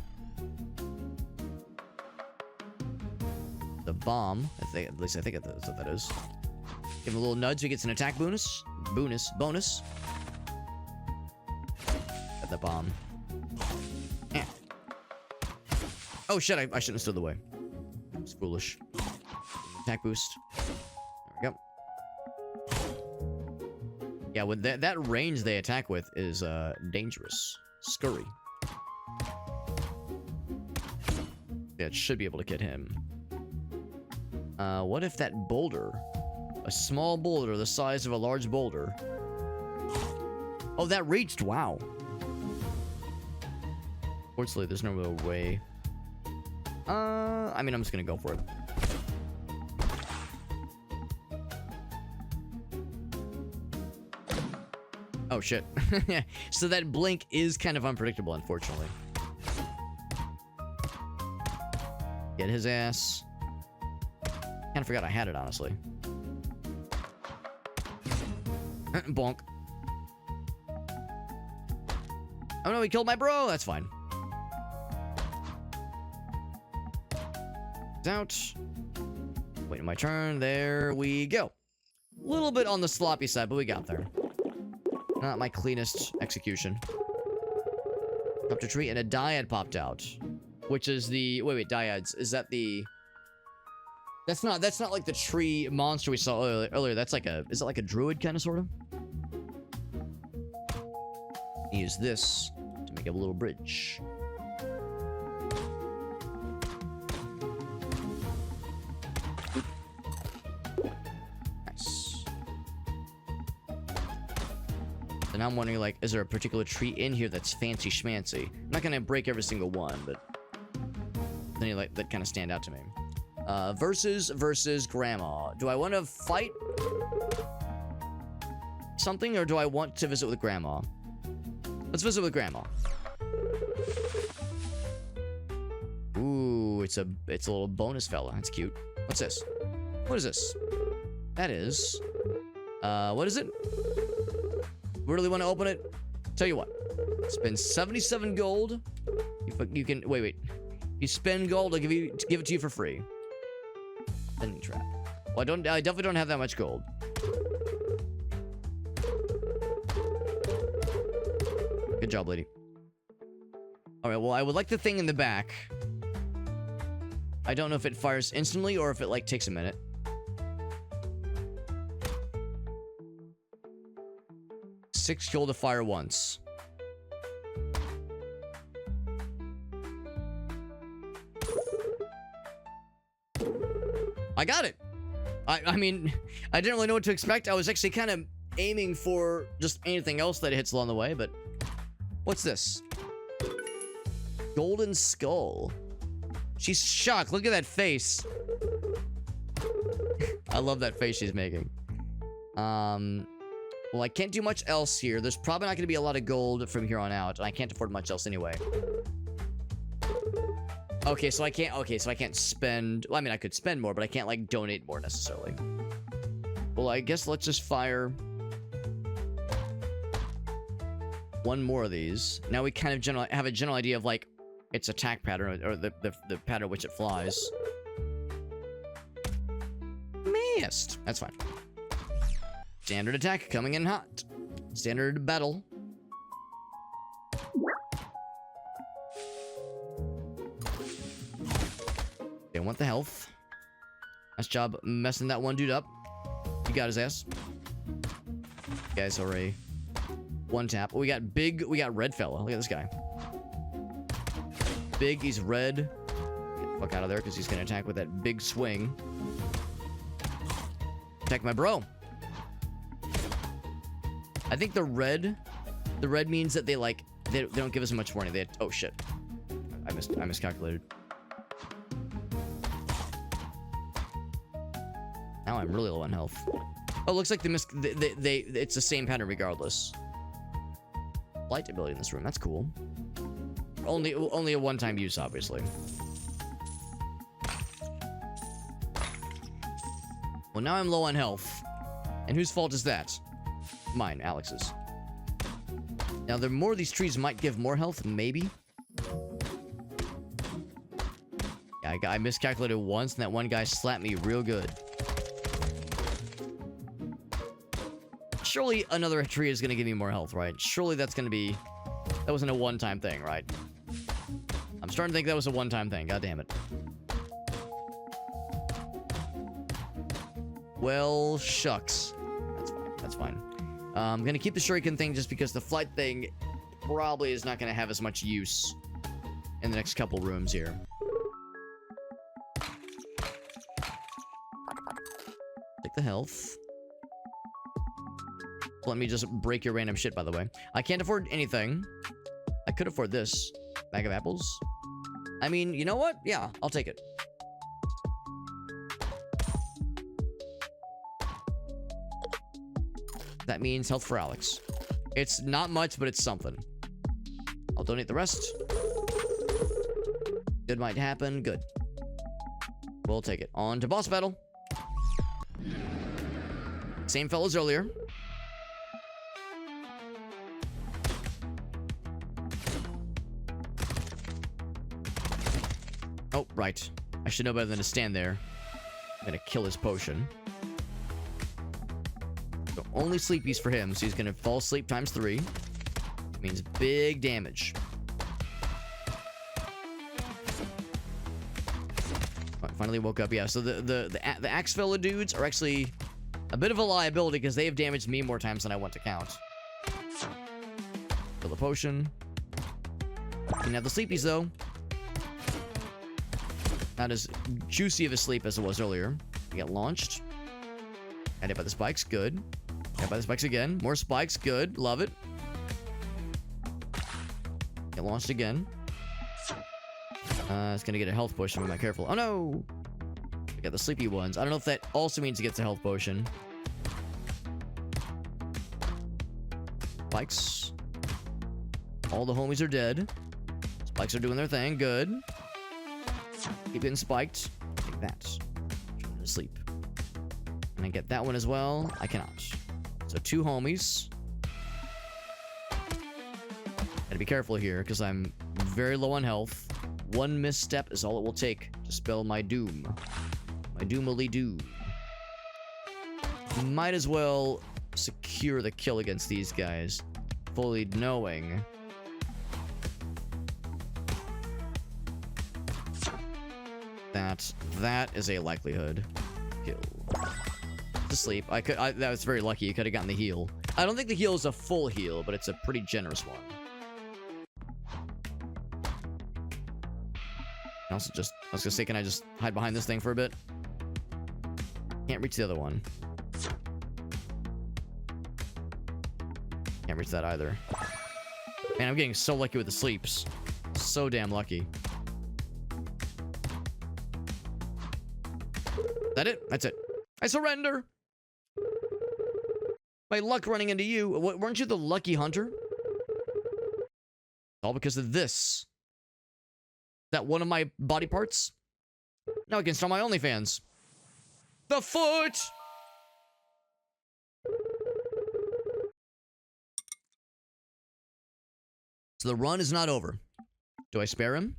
The bomb, at least I think that's what that is. Give him a little nudge, he gets an attack bonus. Bonus. At the bomb. Eh. Oh shit, I shouldn't have stood the way. It's foolish. Attack boost. There we go. Yeah, with that range they attack with is dangerous. Scurry. Yeah, it should be able to get him. What if that boulder, a small boulder the size of a large boulder. Oh, that reached. Wow. Fortunately, there's no real way. I mean, I'm just gonna go for it. Oh shit. So that blink is kind of unpredictable, unfortunately. Get his ass. Kind of forgot I had it, honestly. Bonk. Oh no, he killed my bro. That's fine. It's out. Waiting my turn. There we go. A little bit on the sloppy side, but we got there. Not my cleanest execution. Up to tree and a dyad popped out. Which is the... Wait, dyads. Is that the... That's not like the tree monster we saw earlier. That's like a... Is it like a druid kind of, sort of? Use this to make a little bridge. Nice. And I'm wondering, like, is there a particular tree in here that's fancy schmancy? I'm not gonna break every single one, but any like that kind of stand out to me. Versus grandma. Do I want to fight something, or do I want to visit with grandma? Let's visit with grandma. Ooh, it's a little bonus fella. That's cute. What's this? What is this? That is... what is it? Really want to open it? Tell you what. Spend 77 gold. You can... Wait. You spend gold, I'll give it to you for free. Spending trap. Well, I definitely don't have that much gold. Good job, lady. Alright, well, I would like the thing in the back. I don't know if it fires instantly or if it, like, takes a minute. $6 gold to fire once. I got it. I mean, I didn't really know what to expect. I was actually kind of aiming for just anything else that hits along the way, but... What's this? Golden skull. She's shocked. Look at that face. I love that face she's making. Well, I can't do much else here. There's probably not going to be a lot of gold from here on out, and I can't afford much else anyway. Okay, so I can't spend... Well, I mean, I could spend more, but I can't, like, donate more necessarily. Well, I guess let's just fire... one more of these. Now we kind of have a general idea of, like, its attack pattern, or the pattern which it flies. Missed. That's fine. Standard attack coming in hot. Standard battle. They want the health. Nice job messing that one dude up. You got his ass. You guys are a one tap. We got red fella. Look at this guy. Big, he's red. Get the fuck out of there because he's gonna attack with that big swing. Attack my bro. I think the red means that they don't give us much warning. Oh shit. I miscalculated. Now I'm really low on health. Oh, looks like it's the same pattern regardless. Light ability in this room. That's cool. Only a one-time use, obviously. Well, now I'm low on health. And whose fault is that? Mine, Alex's. Now, the more of these trees might give more health, maybe. Yeah, I miscalculated once, and that one guy slapped me real good. Surely another tree is going to give me more health, right? Surely that's going to be... That wasn't a one-time thing, right? I'm starting to think that was a one-time thing. God damn it. Well, shucks. That's fine. That's fine. I'm going to keep the shuriken thing just because the flight thing probably is not going to have as much use in the next couple rooms here. Take the health. Let me just break your random shit, by the way. I can't afford anything. I could afford this. Bag of apples. I mean, you know what? Yeah, I'll take it. That means health for Alex. It's not much, but it's something. I'll donate the rest. Good might happen. Good. We'll take it. On to boss battle. Same fellow as earlier. Oh, right. I should know better than to stand there. I'm gonna kill his potion. So only sleepies for him, so he's gonna fall asleep times 3. Means big damage. Finally woke up. Yeah, so the axe fellow dudes are actually a bit of a liability because they have damaged me more times than I want to count. Fill the potion. You can have the sleepies though. Not as juicy of a sleep as it was earlier. We get launched. Got hit by the spikes. Good. Got hit by the spikes again. More spikes. Good. Love it. Get launched again. It's gonna get a health potion if I'm not careful. Oh no! I got the sleepy ones. I don't know if that also means it gets a health potion. Spikes. All the homies are dead. Spikes are doing their thing. Good. Keep getting spiked. Take that. Trying to sleep. Can I get that one as well? I cannot. So 2 homies. Gotta be careful here because I'm very low on health. One misstep is all it will take to spell my doom. My doomily doom. Might as well secure the kill against these guys, fully knowing that is a likelihood kill. To sleep. That was very lucky. You could have gotten the heal. I don't think the heal is a full heal, but it's a pretty generous one. Also just, I was gonna say, can I just hide behind this thing for a bit? Can't reach the other one. Can't reach that either. Man, I'm getting so lucky with the sleeps. So damn lucky. Is that it? That's it. I surrender! My luck running into you. Weren't you the lucky hunter? All because of this. That one of my body parts? Now I can start my OnlyFans. The foot! So the run is not over. Do I spare him?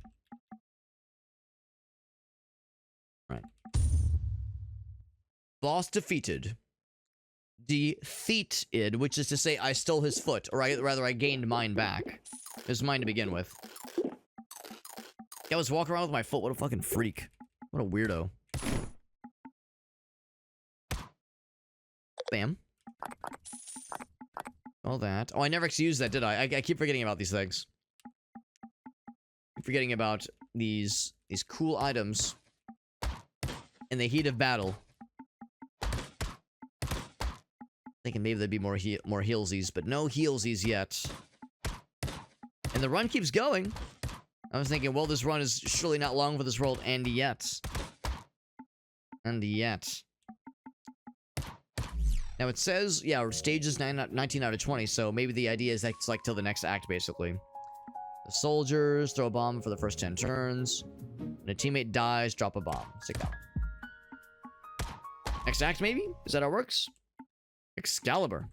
Right. Boss defeated. Defeated, which is to say I stole his foot, or rather I gained mine back. It was mine to begin with. I was walking around with my foot. What a fucking freak. What a weirdo. Bam. All that. Oh, I never actually used that, did I? I keep forgetting about these things. I'm forgetting about these cool items in the heat of battle. Thinking maybe there'd be more healsies, but no healsies yet. And the run keeps going. I was thinking, well, this run is surely not long for this world, and yet. And yet. Now it says, yeah, stages 19 out of 20, so maybe the idea is that it's like till the next act, basically. The soldiers throw a bomb for the first 10 turns. When a teammate dies, drop a bomb. Sick out. Next act, maybe? Is that how it works? Excalibur.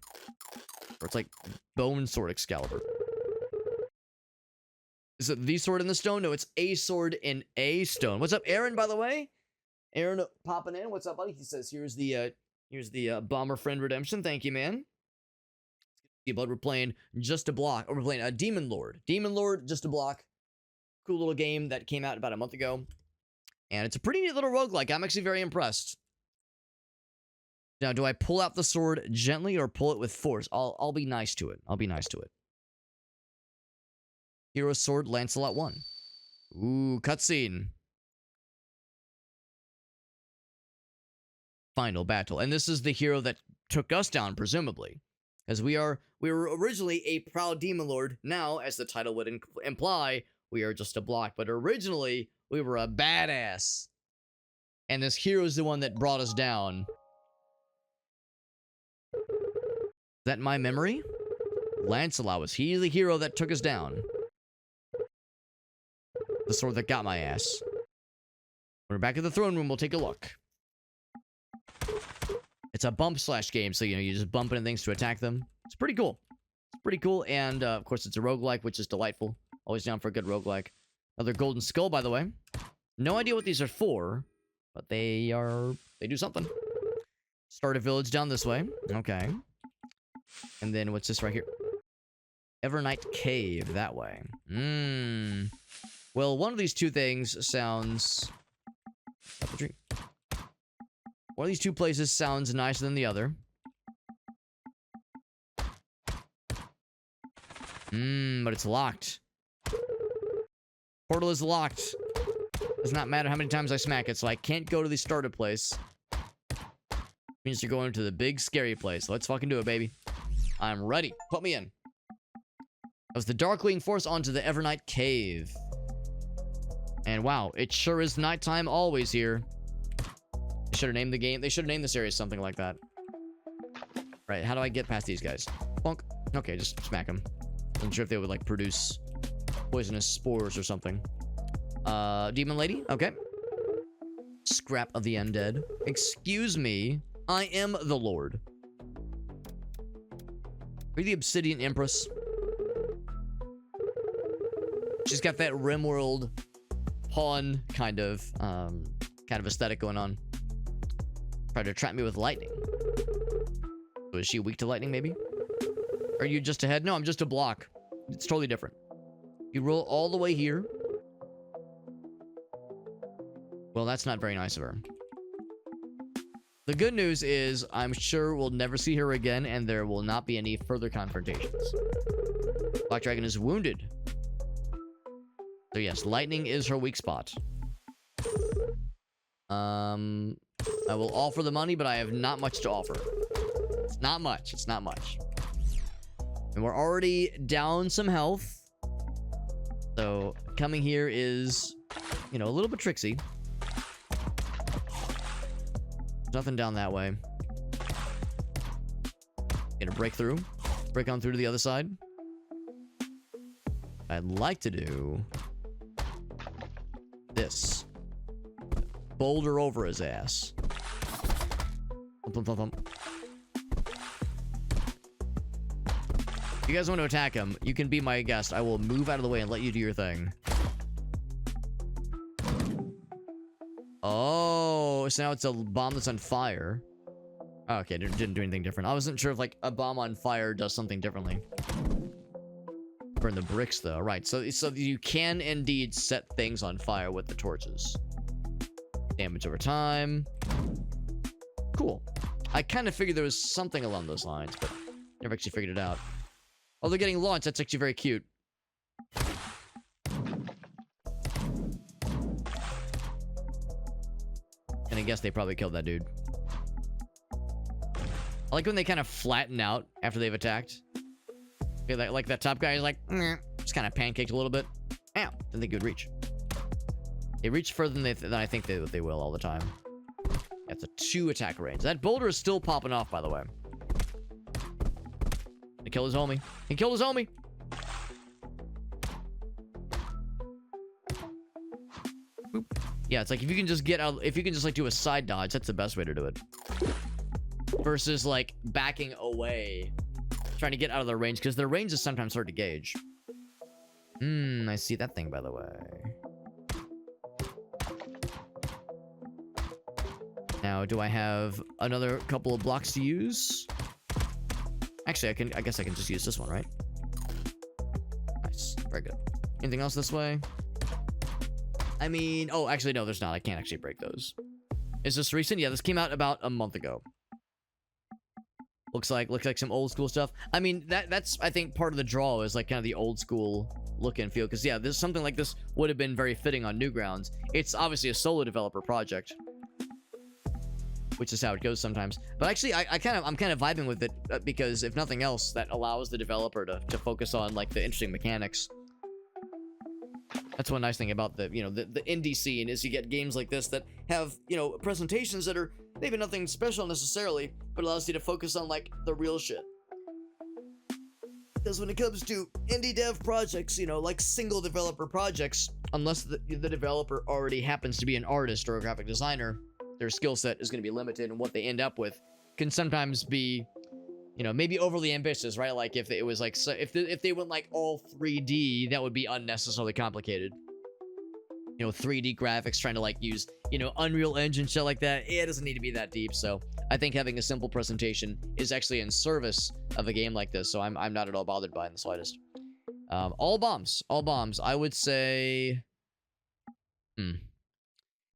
Or it's like bone sword Excalibur. Is it the sword in the stone? No, it's a sword in a stone. What's up, Aaron, by the way? Aaron popping in. What's up, buddy? He says, here's the Bomber Friend Redemption. Thank you, man. See, bud, we're playing Just a Block. Or we're playing a Demon Lord. Demon Lord, Just a Block. Cool little game that came out about a month ago. And it's a pretty neat little roguelike. I'm actually very impressed. Now, do I pull out the sword gently or pull it with force? I'll be nice to it. I'll be nice to it. Hero Sword, Lancelot 1. Ooh, cutscene. Final battle. And this is the hero that took us down, presumably. As we were originally a proud demon lord. Now, as the title would imply, we are just a block. But originally, we were a badass. And this hero is the one that brought us down. Is that my memory? Lancelot was he the hero that took us down. The sword that got my ass. When we're back at the throne room, we'll take a look. It's a bump slash game, so you just bump into things to attack them. It's pretty cool. It's pretty cool, and of course it's a roguelike, which is delightful. Always down for a good roguelike. Another golden skull, by the way. No idea what these are for, but they do something. Start a village down this way. Okay. And then what's this right here? Evernight Cave, that way. Well, one of these two things sounds... One of these two places sounds nicer than the other. But it's locked. Portal is locked. Does not matter how many times I smack it, so I can't go to the starter place. Means you're going to the big scary place. Let's fucking do it, baby. I'm ready. Put me in. That was the Darkwing Forest onto the Evernight Cave. And wow, it sure is nighttime always here. They should have named the game. They should have named this area something like that. Right, how do I get past these guys? Bonk. Okay, just smack them. I'm sure if they would like produce poisonous spores or something. Demon lady? Okay. Scrap of the undead. Excuse me. I am the Lord. Are you the Obsidian Empress? She's got that RimWorld pawn kind of aesthetic going on. Try to trap me with lightning. So is she weak to lightning, maybe? Are you just ahead? No, I'm just a block. It's totally different. You roll all the way here. Well, that's not very nice of her. The good news is, I'm sure we'll never see her again, and there will not be any further confrontations. Black Dragon is wounded. So yes, lightning is her weak spot. I will offer the money, but I have not much to offer. It's not much. It's not much. And we're already down some health. So coming here is, a little bit tricksy. Nothing down that way. Gonna break through. Break on through to the other side. I'd like to do this. Boulder over his ass. Thump, thump, thump, thump. If you guys want to attack him, you can be my guest. I will move out of the way and let you do your thing. Oh, so now it's a bomb that's on fire. Oh, okay, it didn't do anything different. I wasn't sure if, like, a bomb on fire does something differently. Burn the bricks, though. Right, so you can indeed set things on fire with the torches. Damage over time. Cool. I kind of figured there was something along those lines, but never actually figured it out. Oh, they're getting launched. That's actually very cute. And I guess they probably killed that dude. I like when they kind of flatten out after they've attacked. Okay, like that top guy is like, just kind of pancaked a little bit. Ow, didn't think it would reach. They reach further than I think they will all the time. That's a 2 attack range. That boulder is still popping off, by the way. He killed his homie. He killed his homie. Boop. Yeah, it's like if you can just get out, if you can just like do a side dodge, that's the best way to do it. versus like backing away, trying to get out of their range, because their range is sometimes hard to gauge. I see that thing, by the way. Now, do I have another couple of blocks to use? Actually, I guess I can just use this one, right? Nice. Very good. Anything else this way? I mean, oh, actually, no, there's not. I can't actually break those. Is this recent? Yeah, this came out about a month ago. Looks like some old school stuff. I mean, that's I think part of the draw is like kind of the old school look and feel, because yeah, this something like this would have been very fitting on Newgrounds. It's obviously a solo developer project, which is how it goes sometimes. But actually, I'm kind of vibing with it because if nothing else, that allows the developer to focus on like the interesting mechanics. That's one nice thing about the the indie scene, is you get games like this that have presentations that are maybe nothing special necessarily, but allows you to focus on like the real shit. Because when it comes to indie dev projects, like single developer projects, unless the developer already happens to be an artist or a graphic designer, their skill set is going to be limited, and what they end up with can sometimes be, maybe overly ambitious, right? Like if it was like, so if they went like all 3D, that would be unnecessarily complicated. 3D graphics, trying to like use, Unreal Engine, shit like that. It doesn't need to be that deep. So I think having a simple presentation is actually in service of a game like this. So I'm not at all bothered by it in the slightest. All bombs. I would say,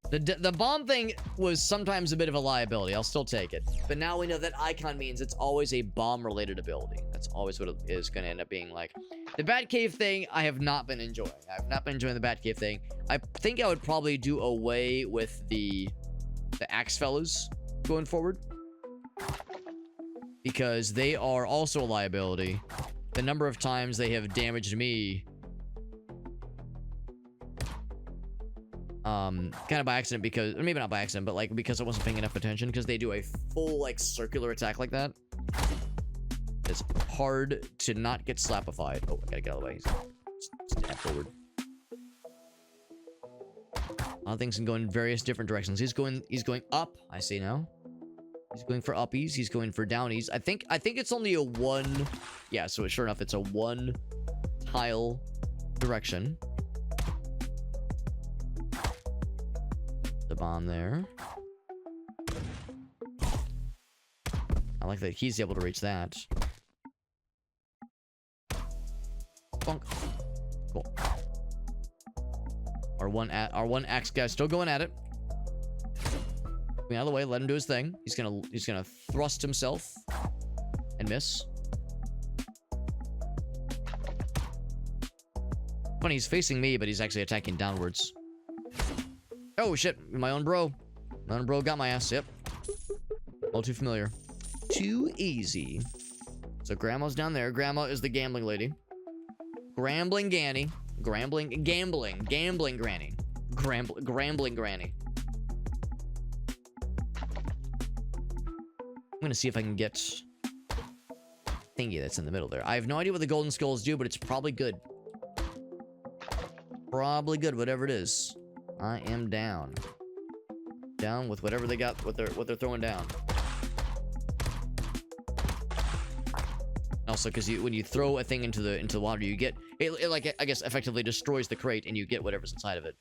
The bomb thing was sometimes a bit of a liability. I'll still take it. But now we know that icon means it's always a bomb-related ability. That's always what it is going to end up being like. The Batcave thing, I have not been enjoying. I have not been enjoying the Batcave thing. I think I would probably do away with the Axe Fellows going forward, because they are also a liability. The number of times they have damaged me, kind of by accident, because, or maybe not by accident, but like because I wasn't paying enough attention, because they do a full like circular attack like that. It's hard to not get slapified. Oh, I gotta get out of the way. Step forward. A lot of things can go in various different directions. He's going up. I see now. He's going for uppies. He's going for downies. I think it's only a one. Yeah, so sure enough, it's a one tile direction. The bomb there. I like that he's able to reach that. Bonk. Cool. Our one axe guy's still going at it. Get out of the way, let him do his thing. He's gonna thrust himself and miss. Funny, he's facing me, but he's actually attacking downwards. Oh shit, my own bro. My own bro got my ass. Yep. All too familiar. Too easy. So Grandma's down there. Grandma is the gambling lady. Grambling Granny. Grambling Granny. Grambling Granny. I'm gonna see if I can get thingy that's in the middle there. I have no idea what the golden skulls do, but it's probably good. Probably good, whatever it is. I am down. Down with whatever they got, what they're throwing down. Also, because when you throw a thing into the water, you get it like, I guess, effectively destroys the crate, and you get whatever's inside of it.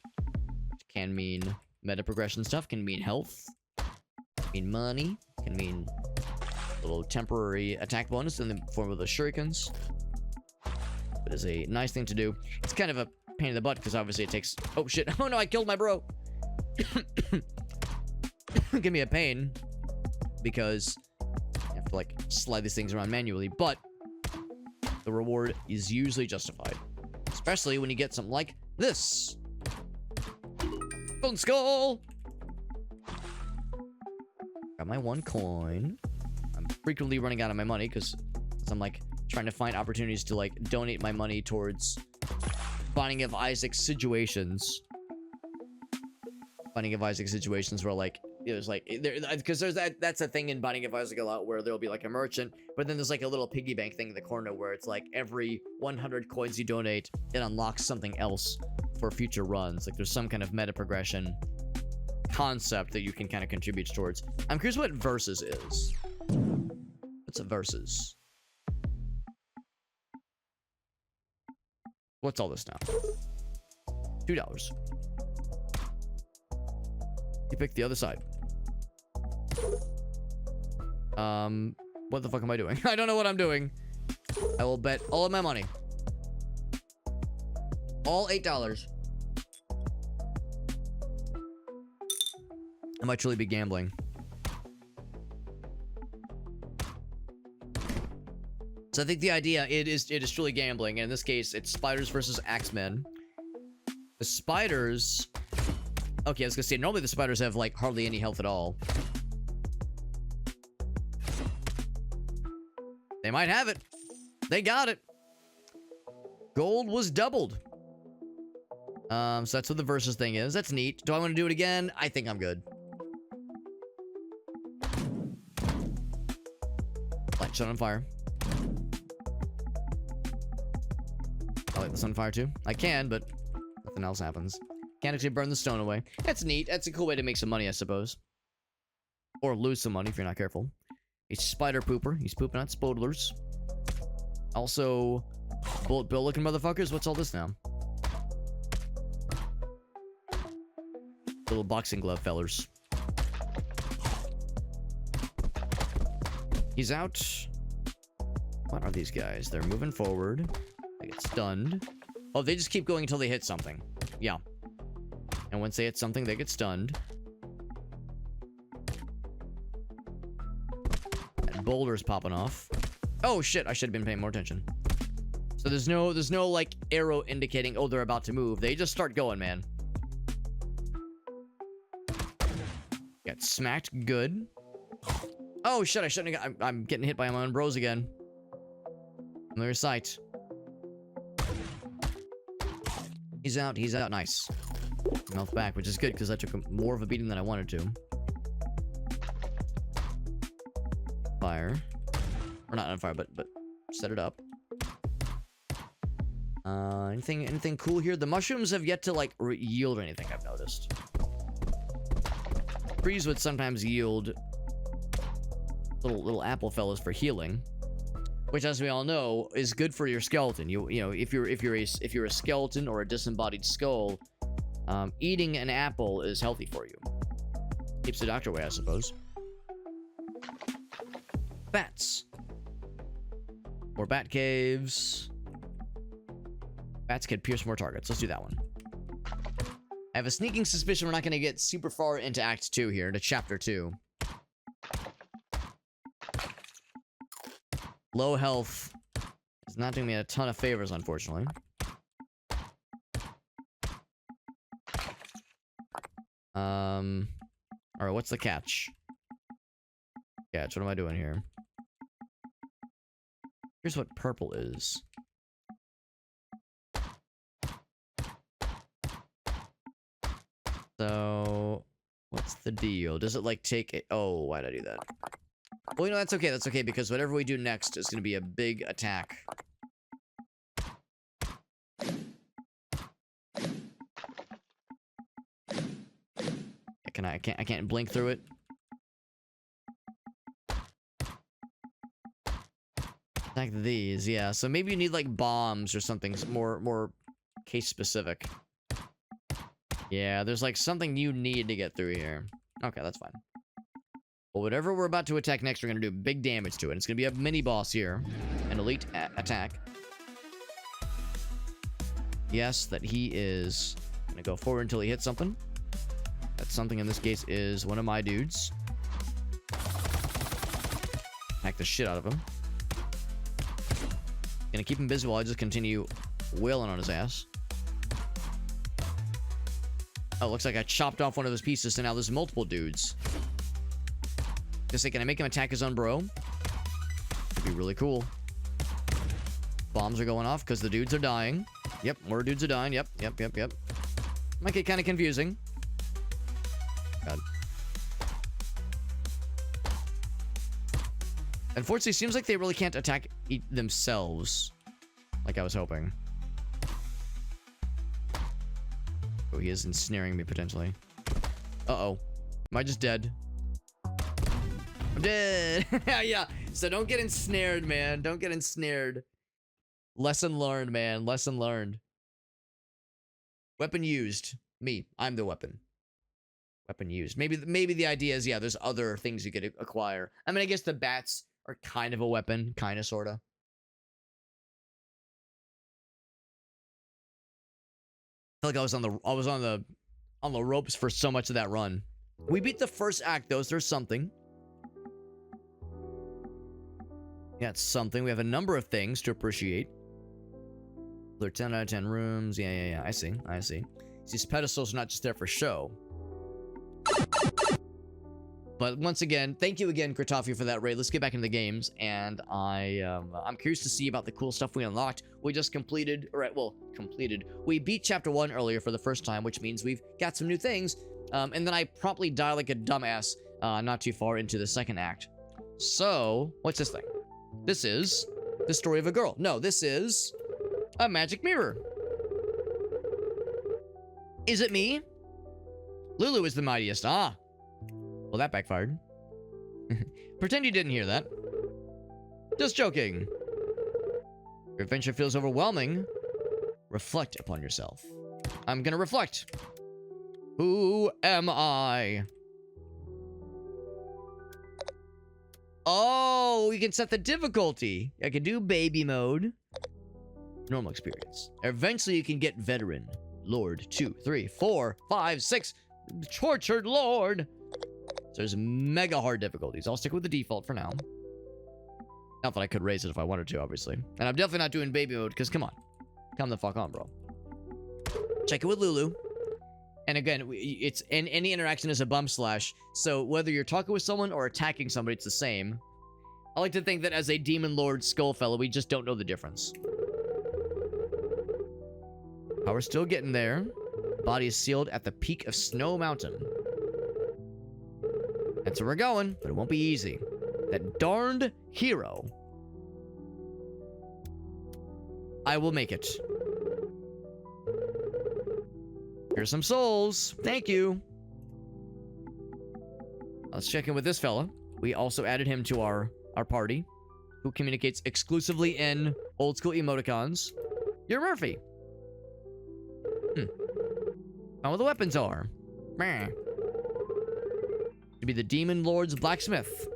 Which can mean meta progression stuff, can mean health, can mean money, can mean a little temporary attack bonus in the form of the shurikens. It is a nice thing to do. It's kind of a pain in the butt, because obviously it takes... Oh shit, oh no, I killed my bro. Give me a pain, because you have to like slide these things around manually, but the reward is usually justified, especially when you get something like this. Golden skull. Got my one coin. I'm frequently running out of my money because I'm like trying to find opportunities to like donate my money towards Binding of Isaac situations. Binding of Isaac situations where like there's like because there's that's a thing in Binding of Isaac a lot, where there'll be like a merchant, but then there's like a little piggy bank thing in the corner where it's like every 100 coins you donate, it unlocks something else for future runs. Like there's some kind of meta progression concept that you can kind of contribute towards. I'm curious what Versus is. What's a versus? What's all this now? $2. You pick the other side. What the fuck am I doing? I don't know what I'm doing. I will bet all of my money. All $8. I might truly be gambling. So I think the idea, it is truly gambling. And in this case, it's spiders versus axemen. The spiders... Okay, I was gonna say, normally the spiders have, like, hardly any health at all. They might have it. They got it. Gold was doubled. So that's what the versus thing is. That's neat. Do I want to do it again? I think I'm good. Light shut on fire. I light this on fire too. I can, but nothing else happens. Can't actually burn the stone away. That's neat. That's a cool way to make some money, I suppose. Or lose some money if you're not careful. A spider pooper. He's pooping out spodlers. Also, bullet bill looking motherfuckers. What's all this now? Little boxing glove fellers. He's out. What are these guys? They're moving forward. They get stunned. Oh, they just keep going until they hit something. Yeah. And once they hit something, they get stunned. That boulder's popping off. Oh shit, I should have been paying more attention. So there's no like arrow indicating, oh, they're about to move. They just start going, man. Got smacked good. Oh shit, I shouldn't have got, I'm getting hit by my own bros again. On their sight. He's out, nice. Health back, which is good because I took more of a beating than I wanted to. Fire. Or not on fire, but set it up. Anything cool here? The mushrooms have yet to like yield anything, I've noticed. Trees would sometimes yield little apple fellas for healing, which, as we all know, is good for your skeleton. You know, if you're a skeleton or a disembodied skull, eating an apple is healthy for you. Keeps the doctor away, I suppose. Bats. More bat caves. Bats can pierce more targets. Let's do that one. I have a sneaking suspicion we're not going to get super far into Act 2 here, into Chapter 2. Low health is not doing me a ton of favors, unfortunately. Alright, what's the catch? Catch, what am I doing here? Here's what purple is. So, what's the deal? Does it, like, take it? Oh, why'd I do that? Well, you know, that's okay. That's okay, because whatever we do next is going to be a big attack. I can't blink through it. Attack these, yeah. So maybe you need, like, bombs or something more case specific. Yeah, there's, like, something you need to get through here. Okay, that's fine. Well, whatever we're about to attack next, we're going to do big damage to it. It's going to be a mini-boss here. An elite attack. Yes, that he is going to go forward until he hits something. That something in this case is one of my dudes. Hack the shit out of him. Gonna keep him busy while I just continue wailing on his ass. Oh, looks like I chopped off one of his pieces, so now there's multiple dudes. Just say, can I make him attack his own bro? That'd be really cool. Bombs are going off because the dudes are dying. Yep, more dudes are dying. Yep. Might get kind of confusing. God. Unfortunately, it seems like they really can't attack themselves like I was hoping. Oh, he is ensnaring me potentially. Uh-oh. Am I just dead? I'm dead. Yeah. So don't get ensnared, man. Don't get ensnared. Lesson learned, man. Lesson learned. Weapon used. Me. I'm the weapon. Weapon used. Maybe the idea is, yeah, there's other things you could acquire. I mean, I guess the bats are kind of a weapon. Kind of, sort of. I feel like I was on the ropes for so much of that run. We beat the first act, though, so there's something. Yeah, it's something. We have a number of things to appreciate. There are 10 out of 10 rooms. Yeah. I see. These pedestals are not just there for show. But once again, thank you again, Kritofi, for that raid. Let's get back into the games, and I'm curious to see about the cool stuff we unlocked. We just completed. We beat Chapter 1 earlier for the first time, which means we've got some new things. And then I promptly die like a dumbass not too far into the second act. So, what's this thing? This is the story of a girl. No, this is a magic mirror. Is it me? Lulu is the mightiest. Ah. Well, that backfired. Pretend you didn't hear that. Just joking. Your adventure feels overwhelming. Reflect upon yourself. I'm gonna reflect. Who am I? Oh, we can set the difficulty. I can do baby mode. Normal experience. Eventually you can get veteran. Lord, 2, 3, 4, 5, 6. Tortured Lord. So there's mega hard difficulties. I'll stick with the default for now. Not that I could raise it if I wanted to, obviously. And I'm definitely not doing baby mode, because come on. Come the fuck on, bro. Check it with Lulu. And again, any interaction is a bump slash. So whether you're talking with someone or attacking somebody, it's the same. I like to think that as a Demon Lord Skullfellow, we just don't know the difference. We're still getting there. Body is sealed at the peak of Snow Mountain. That's where we're going, but it won't be easy. That darned hero. I will make it. Here's some souls. Thank you. Let's check in with this fella. We also added him to our party, who communicates exclusively in old school emoticons. You're Murphy. How all the weapons are. Meh. To be the Demon Lord's blacksmith.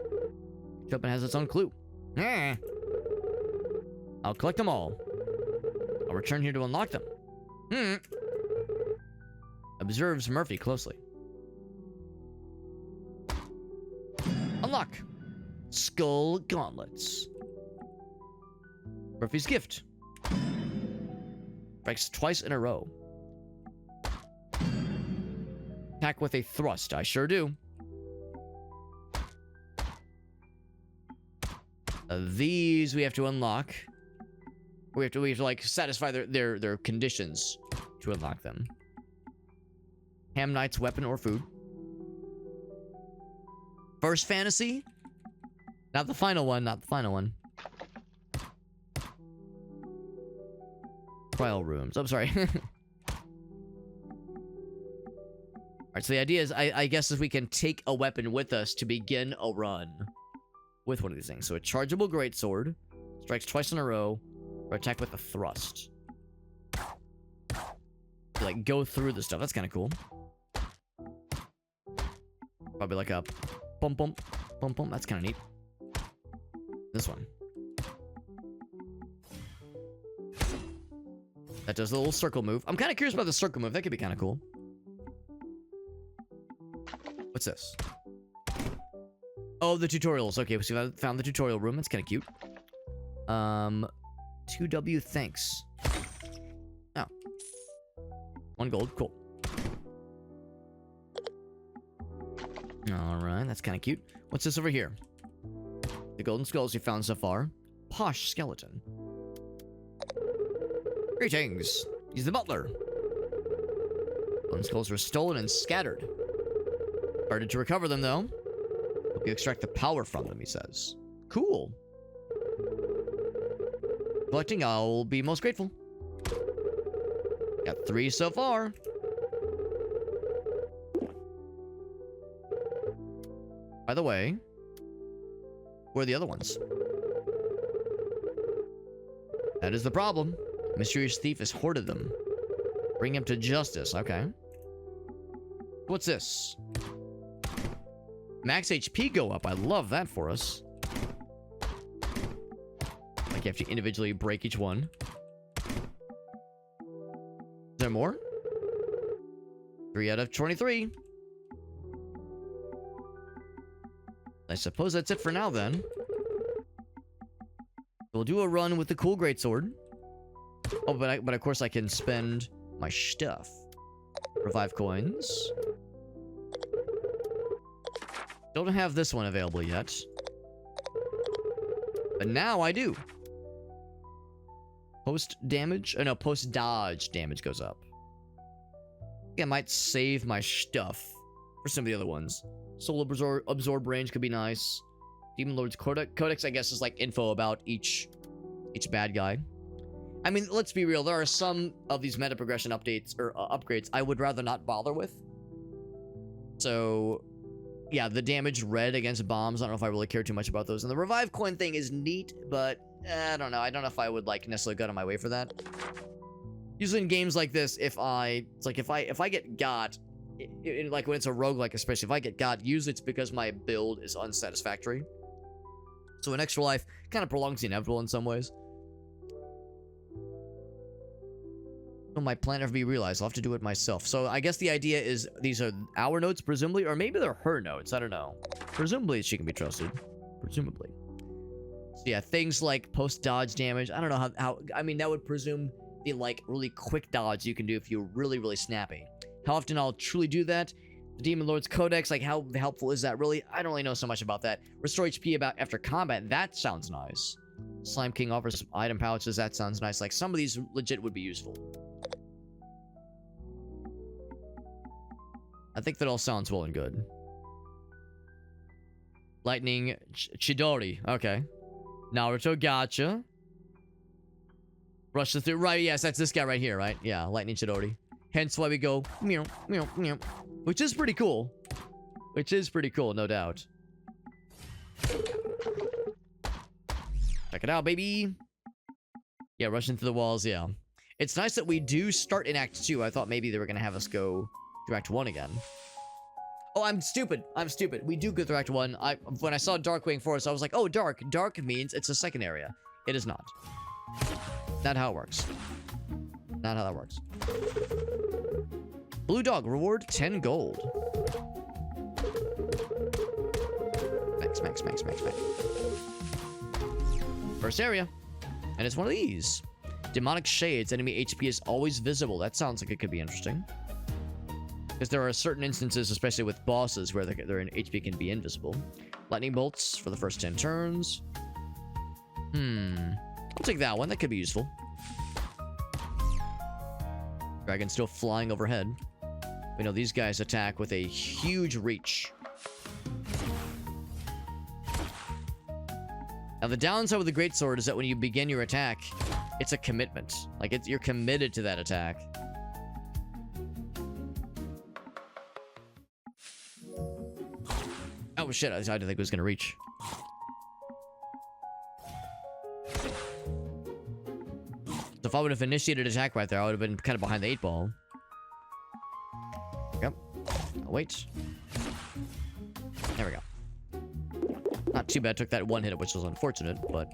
Each weapon has its own clue. Meh. I'll collect them all. I'll return here to unlock them. Observes Murphy closely. Unlock. Skull gauntlets. Murphy's gift. Strikes twice in a row. Attack with a thrust. I sure do. These we have to unlock. We have to like satisfy their conditions to unlock them. Ham Knight's weapon or food. First fantasy? Not the final one, not the final one. Trial rooms. I'm sorry. Alright, so the idea is, I guess, if we can take a weapon with us to begin a run with one of these things. So a chargeable greatsword, strikes twice in a row, or attack with a thrust. Like, go through the stuff. That's kind of cool. Probably like a bump, bump, bump, bump. That's kind of neat. This one. That does a little circle move. I'm kind of curious about the circle move. That could be kind of cool. What's this? Oh, the tutorials. Okay, so I found the tutorial room. That's kind of cute. 2W, thanks. Oh. 1 gold. Cool. Alright, that's kind of cute. What's this over here? The golden skulls you found so far. Posh skeleton. Greetings. He's the butler. Golden skulls were stolen and scattered. Started to recover them, though. Hope you extract the power from them, he says. Cool. Collecting, I'll be most grateful. Got 3 so far. By the way, Where are the other ones? That is the problem. Mysterious thief has hoarded them. Bring him to justice. Okay. What's this? Max HP go up. I love that for us. Like you have to individually break each one. Is there more? 3 out of 23. I suppose that's it for now then. We'll do a run with the cool greatsword. Oh, but of course I can spend my stuff. Revive coins. Don't have this one available yet. But now I do. Post damage? Oh no, post dodge damage goes up. I think I might save my stuff for some of the other ones. Soul absorb range could be nice. Demon Lord's Codex, I guess, is like info about each bad guy. I mean, let's be real. There are some of these meta progression updates or upgrades I would rather not bother with. So, yeah, the damage red against bombs. I don't know if I really care too much about those. And the revive coin thing is neat, but I don't know. I don't know if I would like necessarily go out of my way for that. Usually in games like this, if I get got, like when it's a roguelike especially, if I get got, usually it's because my build is unsatisfactory. So an extra life kind of prolongs the inevitable in some ways. Will my plan ever be realized? I'll have to do it myself. So I guess the idea is these are our notes, presumably, or maybe they're her notes. I don't know. Presumably she can be trusted. Presumably. So yeah, things like post-dodge damage. I don't know how... I mean, that would presume the, like, really quick dodge you can do if you're really, really snappy. How often I'll truly do that? The Demon Lord's Codex, like, how helpful is that really? I don't really know so much about that. Restore HP after combat. That sounds nice. Slime King offers item pouches. That sounds nice. Like, some of these legit would be useful. I think that all sounds well and good. Lightning Chidori. Okay. Naruto, gotcha. Rush through. Right, yes, that's this guy right here, right? Yeah, Lightning Chidori. Hence why we go meow, meow, meow. Which is pretty cool. Which is pretty cool, no doubt. Check it out, baby. Yeah, rushing through the walls, yeah. It's nice that we do start in Act 2. I thought maybe they were going to have us go through Act 1 again. Oh, I'm stupid. I'm stupid. We do go through Act 1. When I saw Darkwing Forest, I was like, oh, dark. Dark means it's a second area. It is not. Not how it works. Not how that works. Blue dog, reward 10 gold. Max. First area. And it's one of these. Demonic Shades. Enemy HP is always visible. That sounds like it could be interesting. Because there are certain instances, especially with bosses, where their HP can be invisible. Lightning bolts for the first 10 turns. I'll take that one. That could be useful. Dragon still flying overhead. We know these guys attack with a huge reach. Now, the downside with the greatsword is that when you begin your attack, it's a commitment. Like, you're committed to that attack. Oh, shit. I didn't think it was going to reach. So if I would have initiated attack right there, I would have been kind of behind the 8 ball. Yep. Oh, wait. There we go. Not too bad. Took that one hit, which was unfortunate, but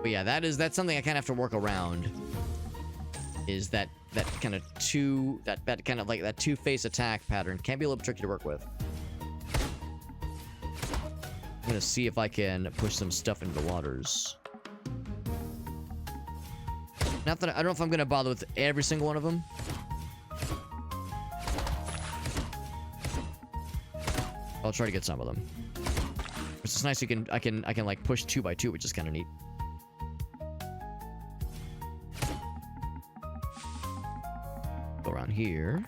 yeah, that's something I kind of have to work around. Is that kind of that two-face attack pattern can be a little tricky to work with. I'm gonna see if I can push some stuff into the waters. Not that I don't know if I'm gonna bother with every single one of them. I'll try to get some of them. It's nice I can like push 2 by 2, which is kind of neat. Go around here.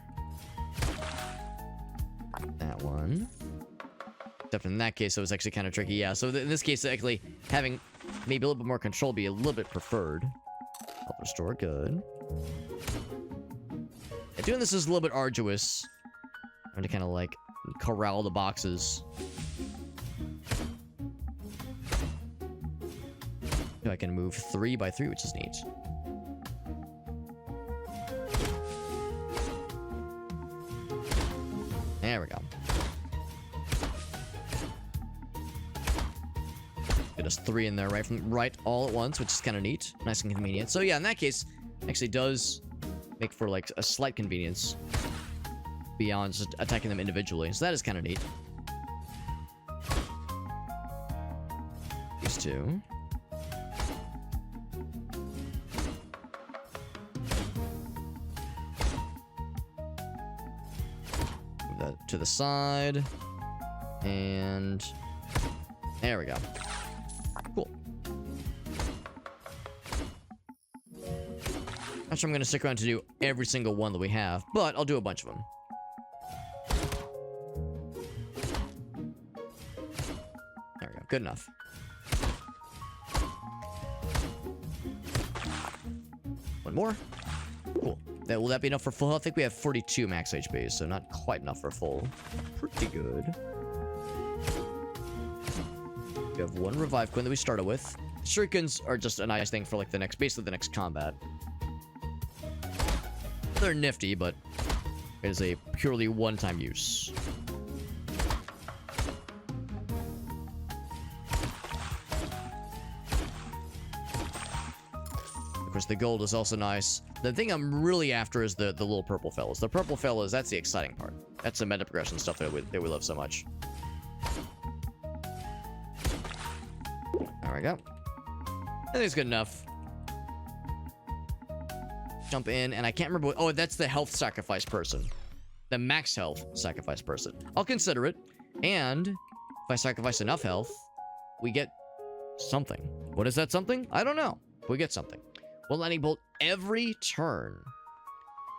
That one. Except in that case, it was actually kind of tricky. Yeah, so in this case, actually having maybe a little bit more control be a little bit preferred. Help restore, good. Yeah, doing this is a little bit arduous. I'm to kind of like corral the boxes. I can move 3 by 3, which is neat. There we go. Get us 3 in there right all at once, which is kind of neat. Nice and convenient. So yeah, in that case, actually does make for like a slight convenience beyond just attacking them individually. So that is kind of neat. These 2. To the side, and there we go. Cool. Not sure I'm gonna stick around to do every single one that we have, but I'll do a bunch of them. There we go. Good enough. One more. Cool. Will that be enough for full health? I think we have 42 max HP, so not quite enough for full. Pretty good. We have 1 revive coin that we started with. Shurikens are just a nice thing for like the next, basically the next combat. They're nifty, but it is a purely one-time use. Of course, the gold is also nice. The thing I'm really after is the little purple fellas. The purple fellas, that's the exciting part. That's the meta progression stuff that we love so much. There we go. I think it's good enough. Jump in, and I can't remember what... Oh, that's the health sacrifice person. The max health sacrifice person. I'll consider it. And if I sacrifice enough health, we get something. What is that something? I don't know. We get something. Well, lightning bolt every turn.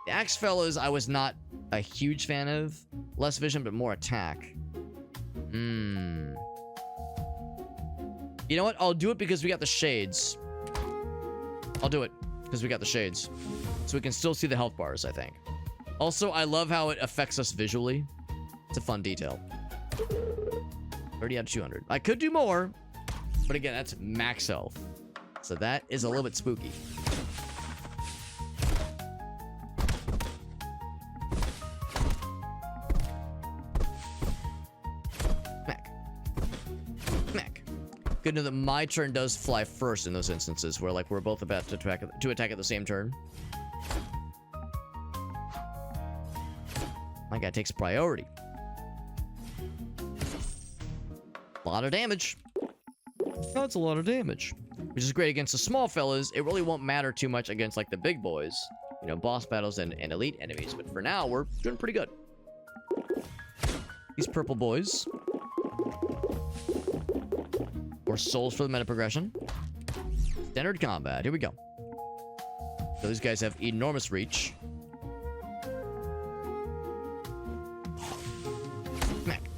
The axe fellas, I was not a huge fan of. Less vision, but more attack. You know what? I'll do it because we got the shades. I'll do it because we got the shades. So we can still see the health bars, I think. Also, I love how it affects us visually. It's a fun detail. 30 out of 200. I could do more, but again, that's max health. So that is a little bit spooky. Good to know that my turn does fly first in those instances where like we're both about to attack at the same turn. My guy takes priority. A lot of damage. That's a lot of damage. Which is great against the small fellas. It really won't matter too much against like the big boys. You know, boss battles and elite enemies. But for now, we're doing pretty good. These purple boys. More souls for the meta progression. Standard combat. Here we go. Those guys have enormous reach. Smack.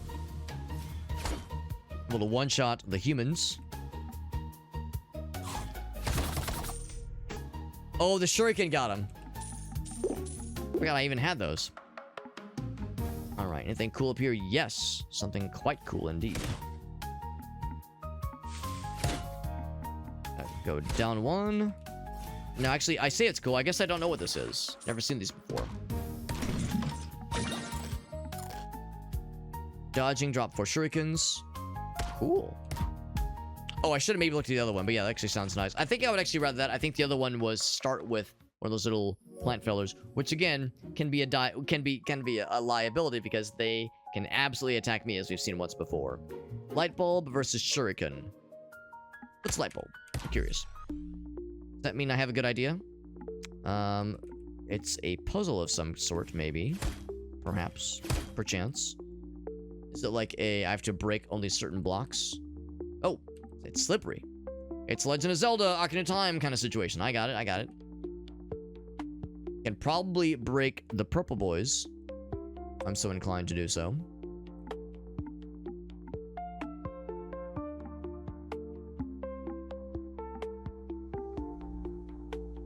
Able to one-shot the humans. Oh, the shuriken got him. Forgot I even had those. Alright, anything cool up here? Yes. Something quite cool indeed. Go down 1. No, actually, I say it's cool. I guess I don't know what this is. Never seen these before. Dodging, drop 4 shurikens. Cool. Oh, I should have maybe looked at the other one, but yeah, that actually sounds nice. I think I would actually rather that. I think the other one was start with one of those little plant fellers, which again can be a liability because they can absolutely attack me, as we've seen once before. Light bulb versus shuriken. What's light bulb? I'm curious. Does that mean I have a good idea? It's a puzzle of some sort, maybe. Perhaps. Perchance. Is it like I have to break only certain blocks? Oh, it's slippery. It's Legend of Zelda, Ocarina of Time kind of situation. I got it. Can probably break the purple boys. I'm so inclined to do so.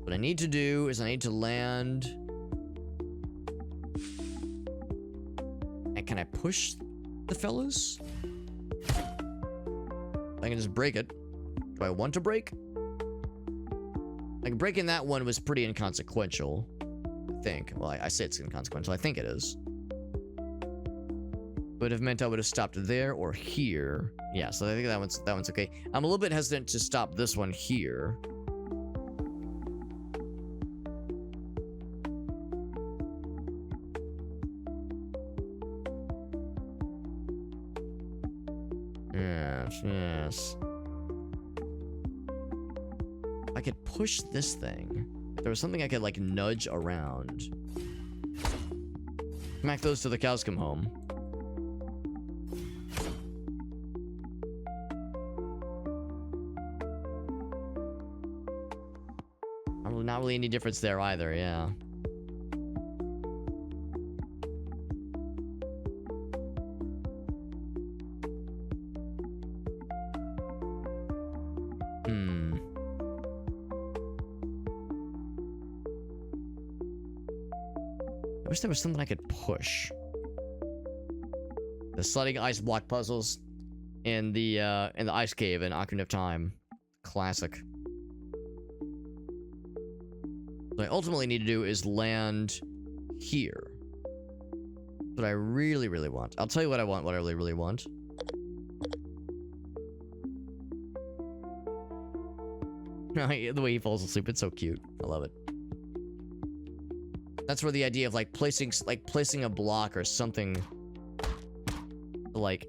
What I need to do is I need to land. And can I push the fellas? I can just break it. Do I want to break? Like, breaking that one was pretty inconsequential, I think. Well, I say it's inconsequential. I think it is. Would have meant I would have stopped there or here. Yeah, so I think that one's okay. I'm a little bit hesitant to stop this one here. Yes. I could push this thing. If there was something I could, like, nudge around. Smack those till the cows come home. Not really any difference there either, yeah. I wish there was something I could push. The sliding ice block puzzles in the ice cave in Ocarina of Time. Classic. What I ultimately need to do is land here. What I really, really want. I'll tell you what I want, what I really, really want. The way he falls asleep, it's so cute. I love it. That's where the idea of like placing a block or something to like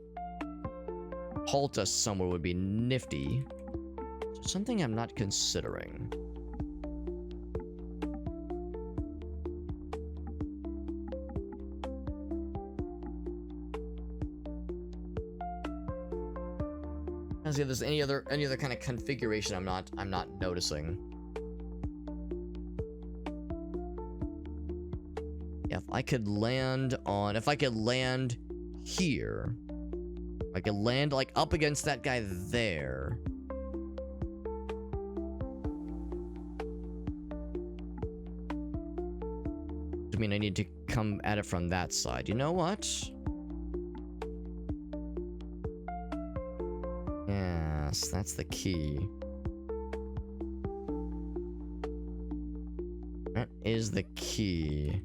halt us somewhere would be nifty. Something I'm not considering. Let's see if there's any other kind of configuration I'm not noticing. Yeah, if I could land here. I could land like up against that guy there. I mean, I need to come at it from that side. You know what? Yes, that's the key. That is the key.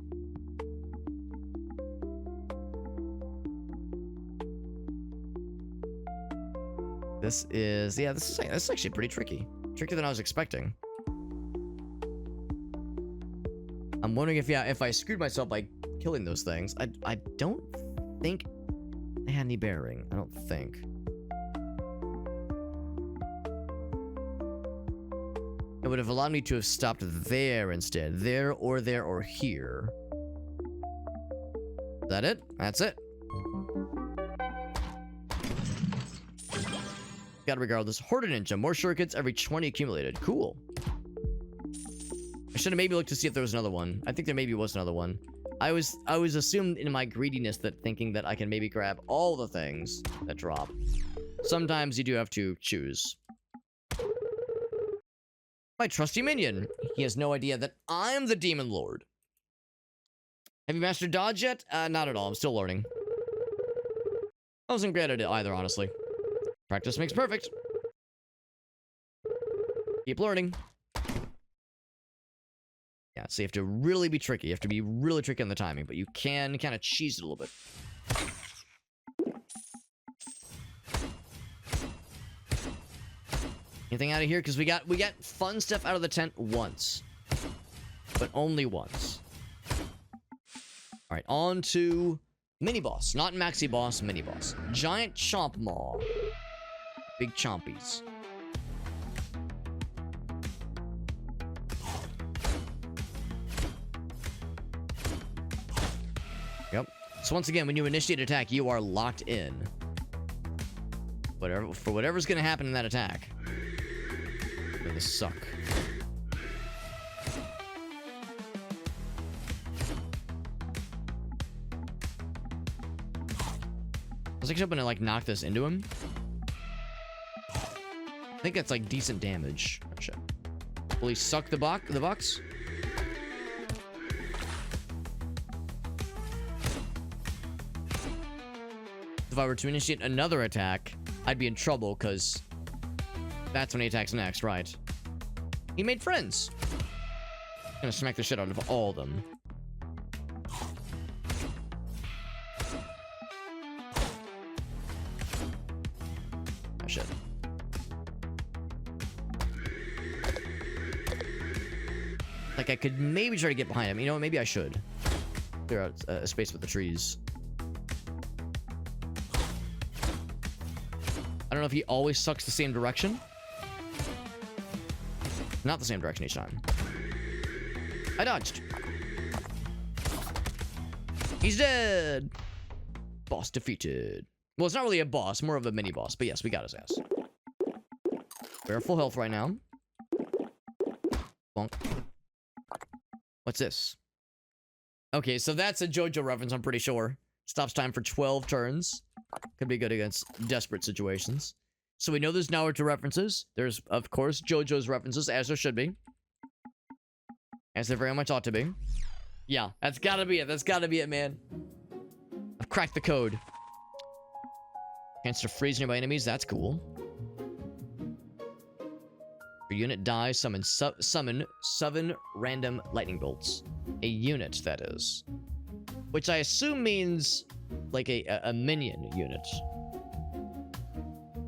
This is actually pretty tricky. Trickier than I was expecting. I'm wondering if I screwed myself by killing those things. I don't think they had any bearing. I don't think. It would have allowed me to have stopped there instead. There or here. Is that it? That's it. Gotta regard this. Horde Ninja. More shurikens every 20 accumulated. Cool. I should have maybe looked to see if there was another one. I think there maybe was another one. I was assumed in my greediness that thinking that I can maybe grab all the things that drop. Sometimes you do have to choose. My trusty minion. He has no idea that I'm the Demon Lord. Have you mastered dodge yet? Not at all. I'm still learning. I wasn't great at it either, honestly. Practice makes perfect. Keep learning. Yeah, so you have to really be tricky. You have to be really tricky on the timing, but you can kind of cheese it a little bit. Anything out of here? Because we got fun stuff out of the tent once. But only once. Alright, on to mini boss. Not maxi boss, mini boss. Giant chomp maw. Big chompies. Yep. So once again, when you initiate an attack, you are locked in. Whatever's gonna happen in that attack. Gonna suck. I was actually hoping to like knock this into him. I think that's like decent damage. Oh, shit. Will he suck the box? If I were to initiate another attack, I'd be in trouble, because that's when he attacks next, right? He made friends. Gonna smack the shit out of all of them. Oh, shit. Like, I could maybe try to get behind him. You know what? Maybe I should. Clear out a space with the trees. I don't know if he always sucks the same direction. Not the same direction each time. I dodged. He's dead. Boss defeated. Well, it's not really a boss, more of a mini boss. But yes, we got his ass. We're at full health right now. Bonk. What's this? Okay, so that's a JoJo reference, I'm pretty sure. Stops time for 12 turns. Could be good against desperate situations. So we know there's Naruto references. There's, of course, JoJo's references, as there should be. As there very much ought to be. Yeah, that's gotta be it. That's gotta be it, man. I've cracked the code. Chance to freeze nearby enemies. That's cool. Your unit dies. Summon 7 random lightning bolts. A unit, that is. Which I assume means like a minion unit.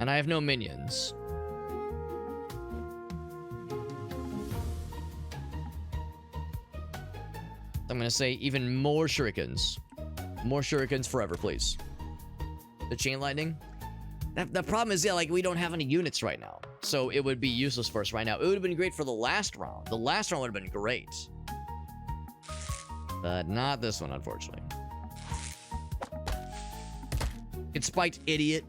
And I have no minions. I'm gonna say even more shurikens. More shurikens forever, please. The chain lightning. The problem is, yeah, like, we don't have any units right now. So it would be useless for us right now. It would have been great for the last round. The last round would have been great. But not this one, unfortunately. Get spiked, idiot.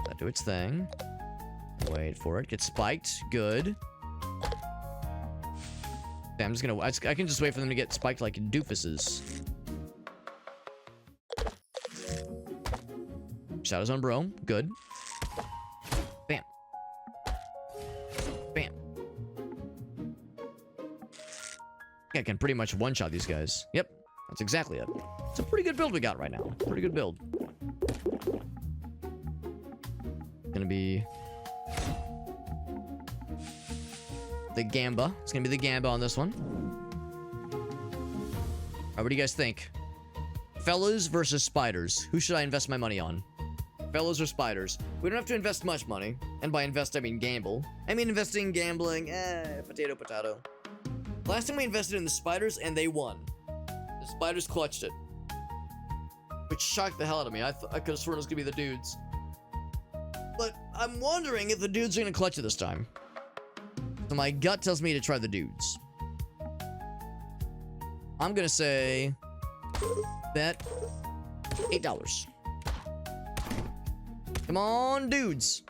That do its thing. Wait for it. Get spiked. Good. Okay, I'm just gonna... I can just wait for them to get spiked like doofuses. Shadow Zone, bro. Good. Bam. Bam. I can pretty much one-shot these guys. Yep. That's exactly it. It's a pretty good build we got right now. Pretty good build. Gonna be... the Gamba. It's gonna be the Gamba on this one. Alright, what do you guys think? Fellas versus spiders. Who should I invest my money on? Fellas or spiders? We don't have to invest much money. And by invest, I mean gamble. I mean investing, gambling, potato, potato. Last time we invested in the spiders, and they won. The spiders clutched it. Which shocked the hell out of me. I could have sworn it was gonna be the dudes. But I'm wondering if the dudes are gonna clutch it this time. So my gut tells me to try the dudes. I'm gonna say... bet $8. Come on, dudes.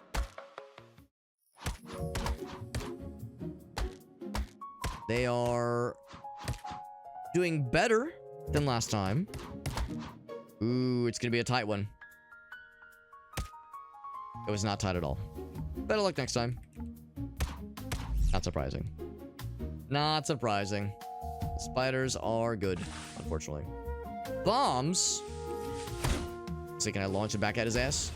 They are doing better than last time. Ooh, it's gonna be a tight one. It was not tight at all. Better luck next time. Not surprising. Not surprising. Spiders are good, unfortunately. Bombs? So can I launch it back at his ass?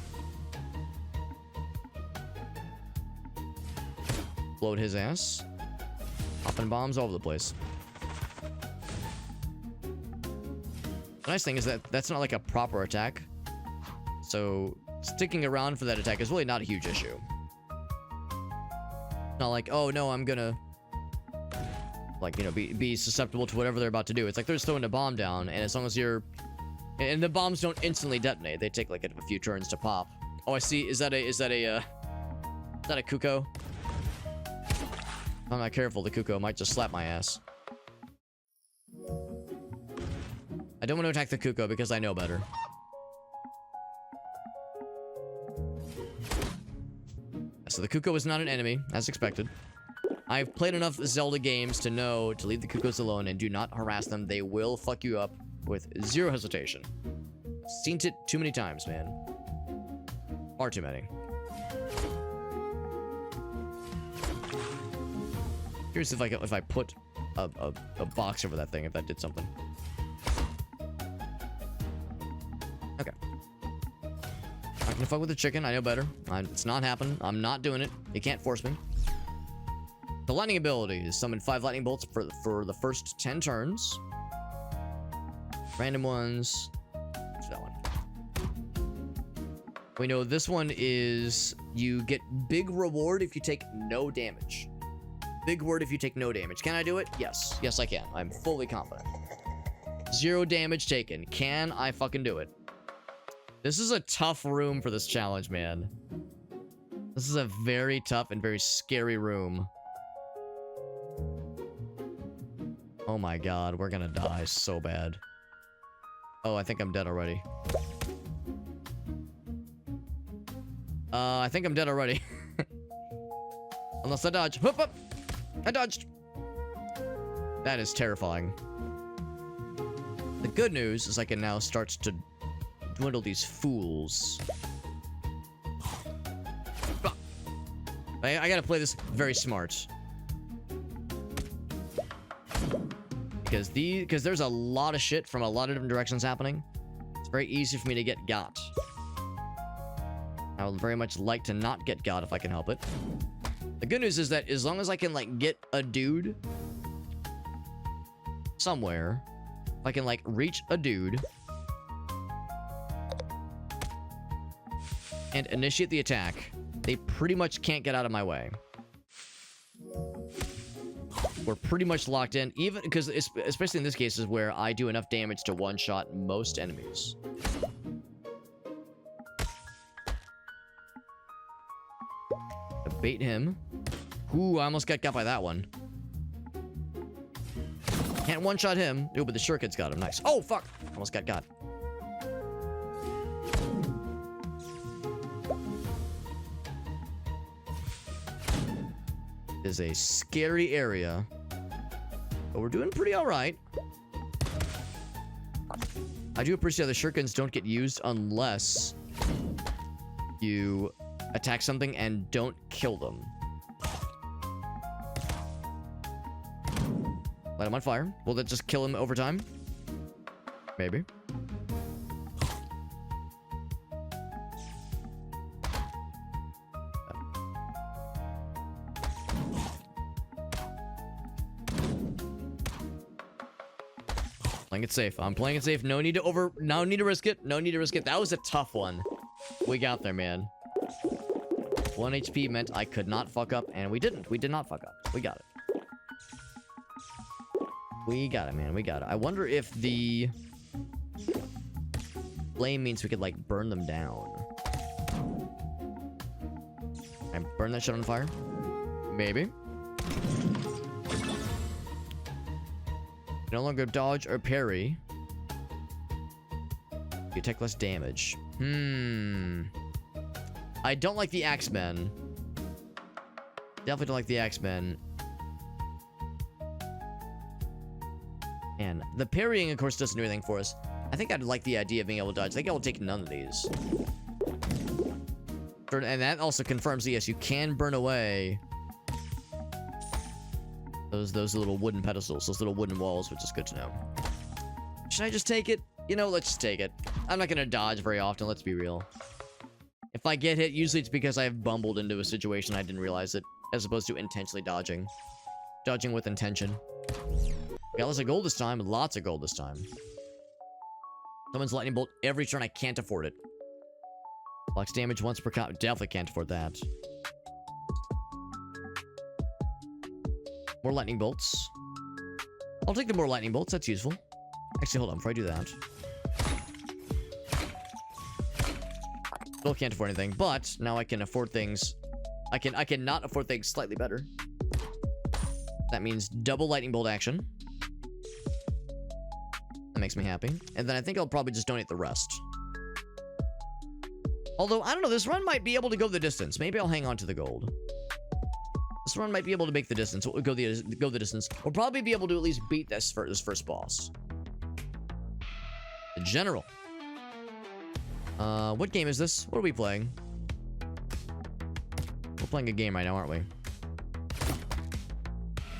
Float his ass. Popping bombs all over the place. The nice thing is that that's not like a proper attack. So sticking around for that attack is really not a huge issue. It's not like, oh no, I'm gonna... like, you know, be susceptible to whatever they're about to do. It's like they're just throwing a bomb down, and as long as you're... and the bombs don't instantly detonate. They take like a few turns to pop. Oh, I see. Is that a Kuko? If I'm not careful, the Kuko might just slap my ass. I don't want to attack the Kuko because I know better. So the Kuko is not an enemy, as expected. I've played enough Zelda games to know to leave the Kukos alone and do not harass them. They will fuck you up with zero hesitation. Seen it too many times, man. Far too many. Curious if I put a box over that thing, if that did something. gonna fuck with the chicken. I know better. It's not happening. I'm not doing it. You can't force me. The lightning ability is summon 5 lightning bolts for the first 10 turns. Random ones. What's that one? We know this one is you get big reward if you take no damage. Big word if you take no damage. Can I do it? Yes. Yes, I can. I'm fully confident. 0 damage taken. Can I fucking do it? This is a tough room for this challenge, man. This is a very tough and very scary room. Oh my god, we're gonna die so bad. Oh, I think I'm dead already. I think I'm dead already. Unless I dodge. Whoop, whoop. I dodged. That is terrifying. The good news is I can now start to dwindle these fools. I gotta play this very smart. Because there's a lot of shit from a lot of different directions happening. It's very easy for me to get got. I would very much like to not get got if I can help it. The good news is that as long as I can, like, get a dude somewhere, if I can, like, reach a dude and initiate the attack, they pretty much can't get out of my way. We're pretty much locked in, even because, especially in this case, is where I do enough damage to one-shot most enemies. Bait him. Ooh, I almost got by that one. Can't one-shot him. Ooh, but the shurikens got him. Nice. Oh, fuck! Almost got. This is a scary area. But we're doing pretty alright. I do appreciate the shurikens don't get used unless you attack something and don't kill them. Light him on fire. Will that just kill him over time? Maybe. Playing it safe. I'm playing it safe. No need to risk it. No need to risk it. That was a tough one. We got there, man. 1 HP meant I could not fuck up, and we didn't. We did not fuck up. We got it. We got it, man. We got it. I wonder if the flame means we could, like, burn them down. Can I burn that shit on fire? Maybe. No longer dodge or parry. You take less damage. I don't like the Axemen. Definitely don't like the Axemen. And the parrying, of course, doesn't do anything for us. I think I'd like the idea of being able to dodge. I think I will take none of these. And that also confirms that, yes, you can burn away those little wooden pedestals, those little wooden walls, which is good to know. Should I just take it? You know, let's just take it. I'm not gonna dodge very often, let's be real. If I get hit, usually it's because I have bumbled into a situation I didn't realize it, as opposed to intentionally dodging. Dodging with intention. Got lots of gold this time, lots of gold this time. Someone's lightning bolt every turn, I can't afford it. Blocks damage once per count, definitely can't afford that. More lightning bolts. I'll take the more lightning bolts, that's useful. Actually, hold on, before I do that. Still can't afford anything, but now I can afford things. I cannot afford things slightly better. That means double lightning bolt action. That makes me happy. And then I think I'll probably just donate the rest. Although, I don't know, this run might be able to go the distance. Maybe I'll hang on to the gold. This run might be able to make the distance. Go the distance. We'll probably be able to at least beat this first boss. The General. What game is this? What are we playing? We're playing a game right now, aren't we?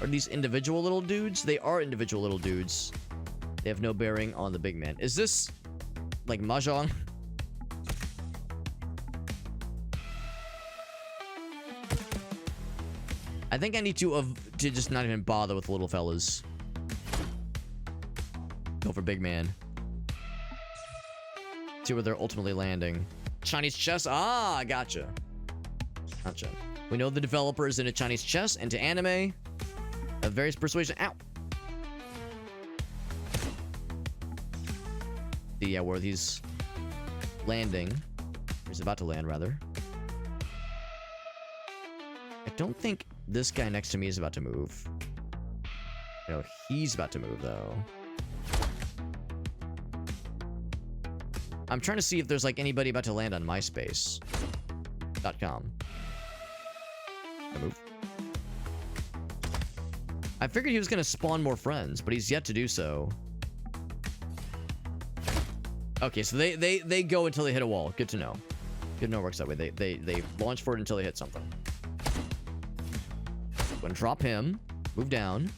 Are these individual little dudes? They are individual little dudes. They have no bearing on the big man. Is this like Mahjong? I think I need to just not even bother with little fellas. Go for big man. See where they're ultimately landing. Chinese chess. Ah, gotcha. Gotcha. We know the developers into Chinese chess, into anime, of various persuasion. Ow. See, yeah, where he's landing. Or he's about to land, rather. I don't think this guy next to me is about to move. No, he's about to move, though. I'm trying to see if there's, like, anybody about to land on myspace.com. Move. I figured he was going to spawn more friends, but he's yet to do so. Okay, so they go until they hit a wall. Good to know. Good to know it works that way. They launch for it until they hit something. Gonna drop him. Move down.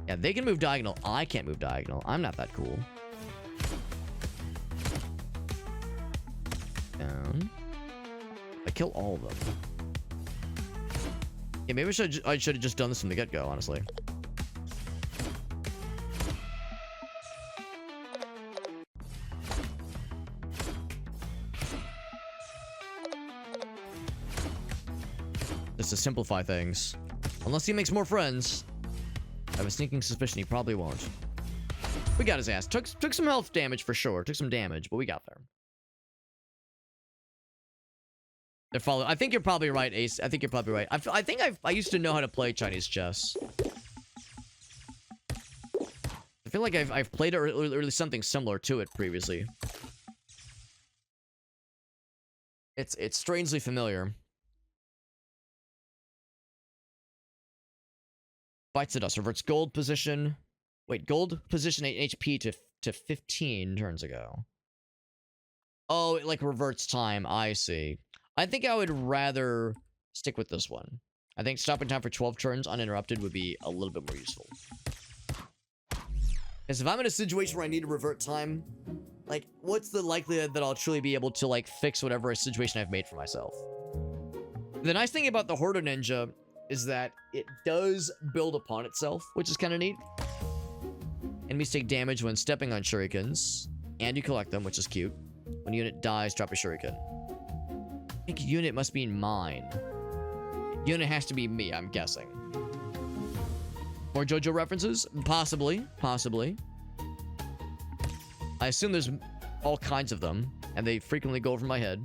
Yeah, they can move diagonal. I can't move diagonal. I'm not that cool. Down. I kill all of them. Yeah, maybe I should have just done this from the get-go, honestly. Just to simplify things. Unless he makes more friends. I have a sneaking suspicion he probably won't. We got his ass. Took some health damage for sure. Took some damage, but we got there. They're following. I think you're probably right, Ace. I think you're probably right. I think I used to know how to play Chinese chess. I feel like I've played it or something similar to it previously. It's strangely familiar. Bites at us. Reverts gold position. Wait, gold position 8 HP to 15 turns ago. Oh, it like reverts time. I see. I think I would rather stick with this one. I think stopping time for 12 turns uninterrupted would be a little bit more useful. Because if I'm in a situation where I need to revert time, like, what's the likelihood that I'll truly be able to, like, fix whatever situation I've made for myself? The nice thing about the Hordo Ninja is that it does build upon itself, which is kind of neat. Enemies take damage when stepping on shurikens, and you collect them, which is cute. When a unit dies, drop a shuriken. I think unit must mean mine. Unit has to be me, I'm guessing. More JoJo references? Possibly. Possibly. I assume there's all kinds of them, and they frequently go over my head.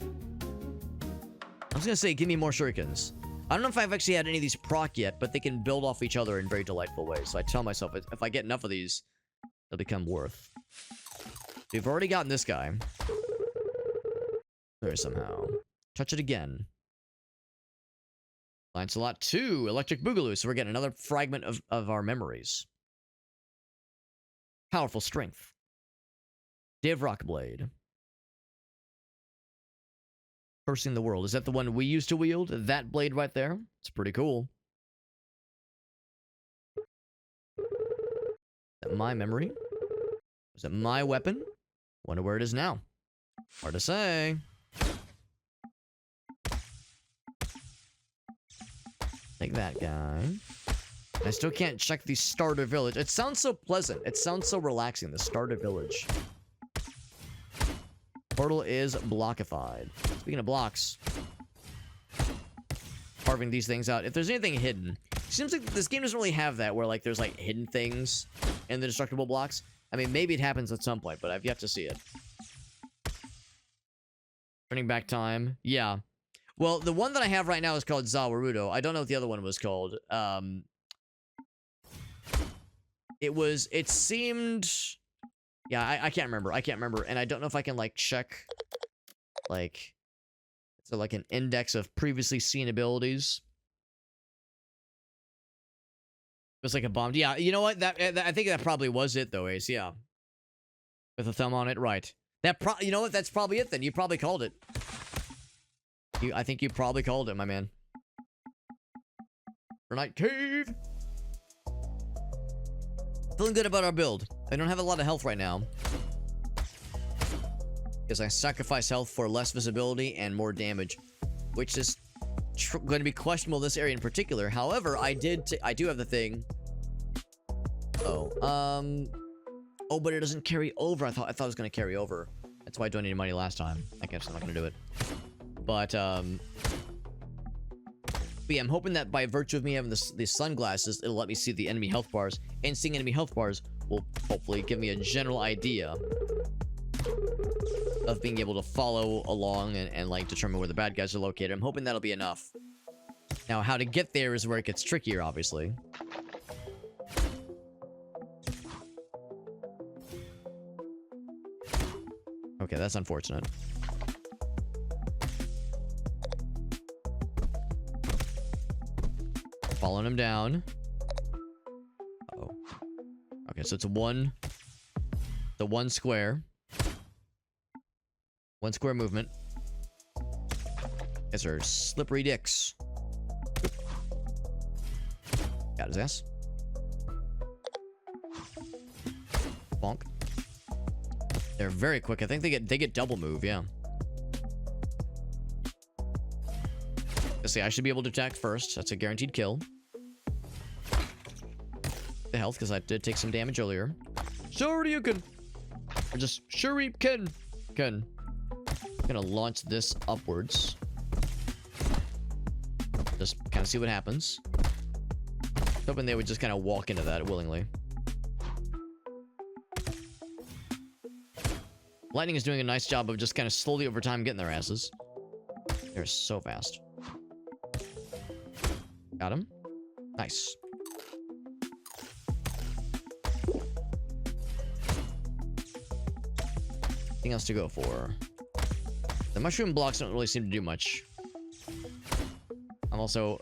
I was gonna say, give me more shurikens. I don't know if I've actually had any of these proc yet, but they can build off each other in very delightful ways. So I tell myself, if I get enough of these, they'll become worth. We've already gotten this guy. There somehow. Touch it again. Lancelot 2, Electric Boogaloo. So we're getting another fragment of our memories. Powerful strength. Div Rockblade. Cursing the world. Is that the one we used to wield? That blade right there? It's pretty cool. Is that my memory? Is it my weapon? Wonder where it is now. Hard to say. Take that guy. I still can't check the starter village. It sounds so pleasant. It sounds so relaxing, the starter village. Portal is blockified. Speaking of blocks, carving these things out. If there's anything hidden, seems like this game doesn't really have that, where like there's like hidden things in the destructible blocks. I mean, maybe it happens at some point, but I've yet to see it. Turning back time, yeah. Well, the one that I have right now is called Zawarudo. I don't know what the other one was called. It seemed. Yeah, I can't remember. I can't remember. And I don't know if I can, like, check, like, so like an index of previously seen abilities. It was like a bomb. Yeah, you know what? I think that probably was it, though, Ace. Yeah. With a thumb on it, right. You know what? That's probably it, then. You probably called it. I think you probably called it, my man. Evernight Cave! Feeling good about our build. I don't have a lot of health right now. is I sacrifice health for less visibility and more damage, which is going to be questionable in this area in particular. However, I do have the thing. Oh, but it doesn't carry over. I thought it was going to carry over. That's why I donated money last time. I guess I'm not going to do it. But yeah, I'm hoping that by virtue of me having these sunglasses, it'll let me see the enemy health bars, and seeing enemy health bars will hopefully give me a general idea of being able to follow along and like determine where the bad guys are located. I'm hoping that'll be enough. Now, how to get there is where it gets trickier, obviously. Okay, that's unfortunate. Following him down. Uh-oh. Okay, so it's the one square. One square movement. Guys are slippery dicks. Got his ass. Bonk. They're very quick. I think they get double move, yeah. Let's see, I should be able to attack first. That's a guaranteed kill. The health, because I did take some damage earlier. Shoryuken! Or just Shuriken! I'm gonna launch this upwards. Just kind of see what happens. Hoping they would just kind of walk into that willingly. Lightning is doing a nice job of just kind of slowly over time getting their asses. They're so fast. Got him. Nice. Anything else to go for? The mushroom blocks don't really seem to do much. I'm also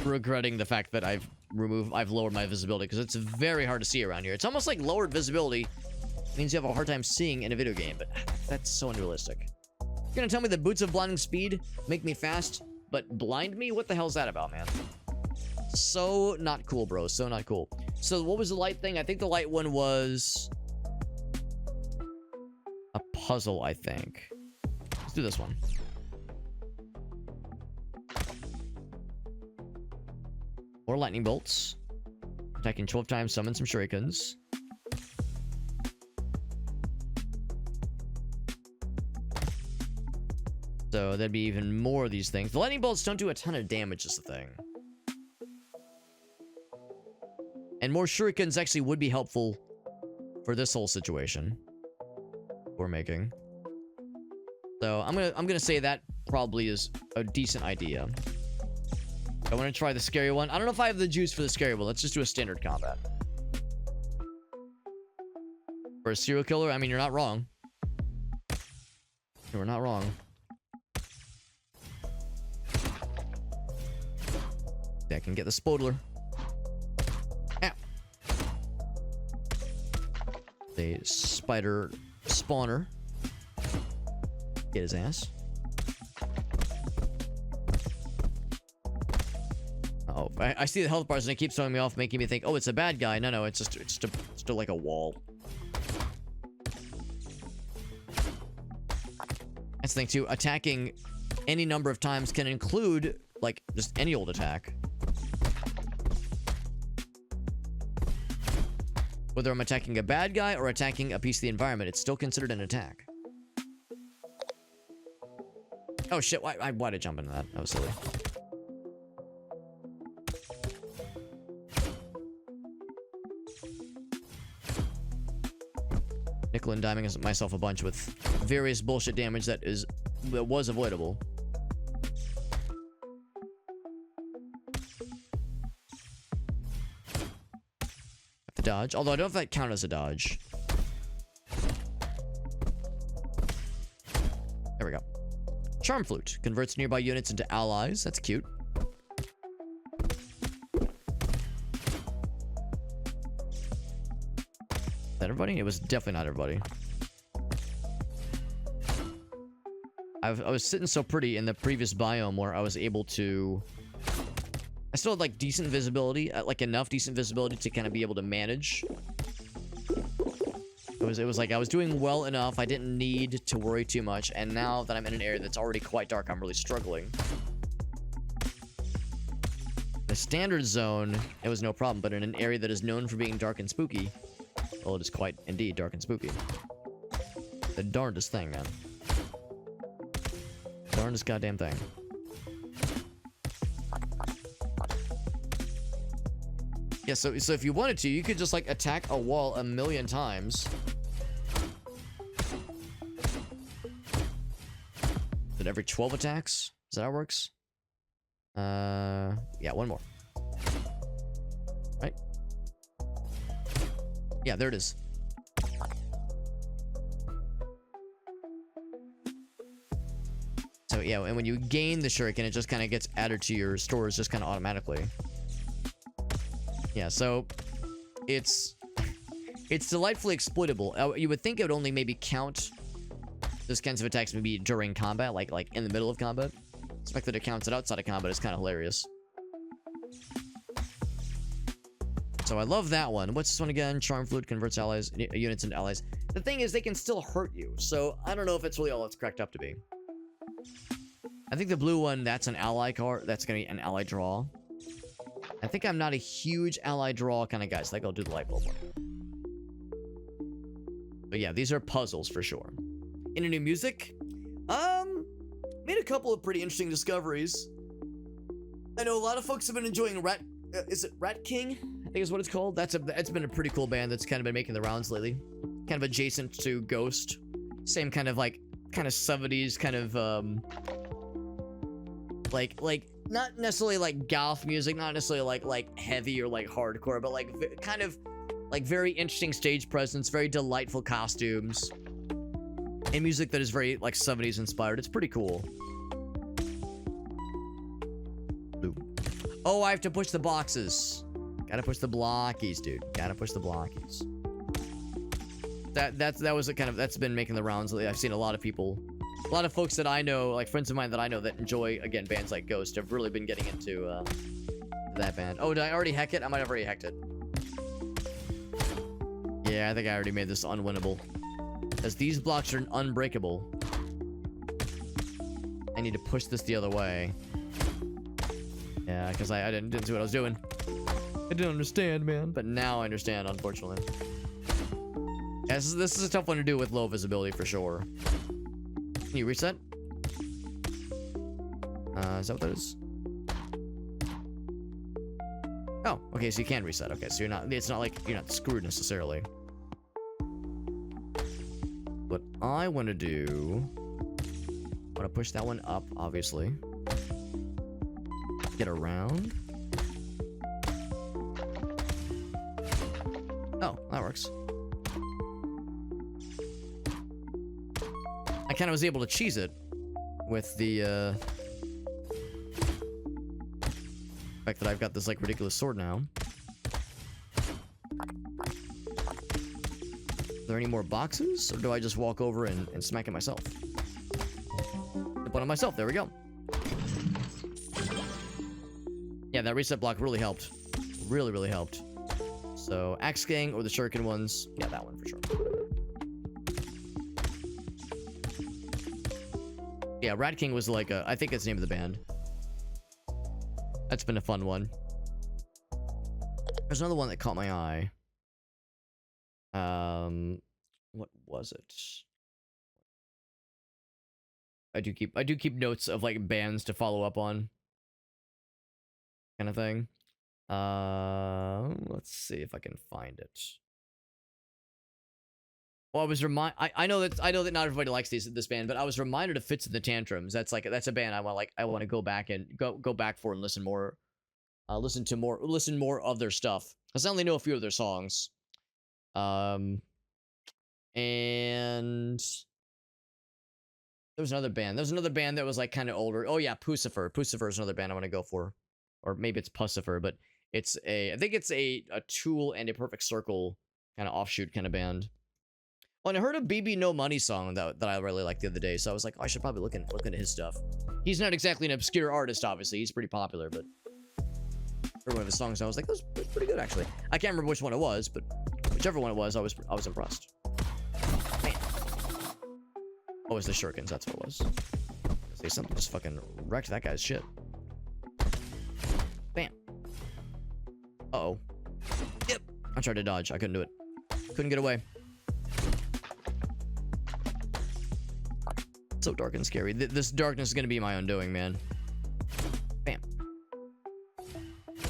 regretting the fact that I've lowered my visibility, because it's very hard to see around here. It's almost like lowered visibility means you have a hard time seeing in a video game, but that's so unrealistic. You're gonna tell me that boots of blinding speed make me fast, but blind me? What the hell's that about, man? So not cool, bro. So not cool. So what was the light thing? I think the light one was a puzzle, I think. Let's do this one. More lightning bolts. Attacking 12 times, summon some shurikens. So there'd be even more of these things. The lightning bolts don't do a ton of damage, is the thing. And more shurikens actually would be helpful for this whole situation we're making. So I'm gonna say that probably is a decent idea. I want to try the scary one. I don't know if I have the juice for the scary one. Let's just do a standard combat. For a serial killer, I mean, you're not wrong. You're not wrong. I can get the Spodler. Ow. The spider spawner. Get his ass. Oh, I see the health bars and it keeps throwing me off, making me think, oh, it's a bad guy. No, it's just like a wall. That's the thing too. Attacking any number of times can include like just any old attack. Whether I'm attacking a bad guy or attacking a piece of the environment, it's still considered an attack. Oh shit, why'd I jump into that? That was silly. Nickel and diming myself a bunch with various bullshit damage that was avoidable. The dodge, although I don't know if that counts as a dodge. There we go. Charm Flute converts nearby units into allies. That's cute. Is that everybody? It was definitely not everybody. I was sitting so pretty in the previous biome where I was able to... I still had like decent visibility, like enough decent visibility to kind of be able to manage It was like I was doing well enough. I didn't need to worry too much. And now that I'm in an area that's already quite dark, I'm really struggling. The standard zone, it was no problem. But in an area that is known for being dark and spooky, well, it is quite indeed dark and spooky. The darndest thing, man. Darndest goddamn thing. Yeah, so if you wanted to, you could just like attack a wall a million times. Is it every 12 attacks? Is that how it works? Yeah, one more. Right? Yeah, there it is. So yeah, and when you gain the shuriken, it just kind of gets added to your stores just kind of automatically. Yeah, so it's delightfully exploitable. You would think it would only maybe count those kinds of attacks maybe during combat, like in the middle of combat. The fact that it counts it outside of combat is kind of hilarious. So I love that one. What's this one again? Charm Fluid converts units into allies. The thing is, they can still hurt you, so I don't know if it's really all it's cracked up to be. I think the blue one, that's an ally card. That's gonna be an ally draw. I think I'm not a huge ally draw kind of guy, so I think I'll do the light bulb one. But yeah, these are puzzles for sure. In a new music, made a couple of pretty interesting discoveries. I know a lot of folks have been enjoying is it Rat King? I think is what it's called. It's been a pretty cool band that's kind of been making the rounds lately. Kind of adjacent to Ghost. Same kind of like, kind of 70s kind of, like not necessarily like goth music, not necessarily like heavy or like hardcore, but like kind of like very interesting stage presence, very delightful costumes, and music that is very like 70s inspired. It's pretty cool. Oh, I have to push the boxes. Gotta push the blockies, dude. Gotta push the blockies. That was a kind of, that's been making the rounds lately. I've seen a lot of people, a lot of folks that I know, like friends of mine that I know that enjoy, again, bands like Ghost, have really been getting into that band. Oh, did I already hack it? I might have already hacked it. Yeah, I think I already made this unwinnable. As these blocks are unbreakable. I need to push this the other way. Yeah, because I didn't see what I was doing. I didn't understand, man. But now I understand, unfortunately. Yeah, this is a tough one to do with low visibility for sure. Can you reset? Is that what that is? Oh, okay, so you can reset. Okay, so it's not like you're not screwed necessarily. What I want to do, I want to push that one up, obviously. Get around. Oh, that works. I kind of was able to cheese it with the fact that I've got this like ridiculous sword now. Are there any more boxes, or do I just walk over and smack it myself? Hit one on myself. There we go. Yeah, that reset block really helped. Really, really helped. So, Axe Gang or the Shuriken ones. Yeah, that one for sure. Yeah, Rat King was like I think that's the name of the band. That's been a fun one. There's another one that caught my eye. What was it? I do keep notes of like bands to follow up on. Kind of thing. Let's see if I can find it. Well, I know that not everybody likes this band, but I was reminded of Fits in the Tantrums. That's a band I want to go back and go back for and listen more. Listen more of their stuff. Cuz I only know a few of their songs. And there was another band. There was another band that was like kind of older. Oh yeah, Pucifer. Pucifer is another band I want to go for. Or maybe it's Pucifer, but I think it's a Tool and a Perfect Circle kind of offshoot kind of band. Oh, and I heard a BB No Money song that I really liked the other day, so I was like, oh, I should probably look into his stuff. He's not exactly an obscure artist, obviously. He's pretty popular, but for one of his songs, I was like, that was pretty good, actually. I can't remember which one it was, but whichever one it was, I was impressed. Oh, it's the shurikens. That's what it was. Say something just fucking wrecked that guy's shit. Bam. Uh-oh. Yep. I tried to dodge. I couldn't do it. Couldn't get away. It's so dark and scary. This darkness is gonna be my undoing, man. Bam.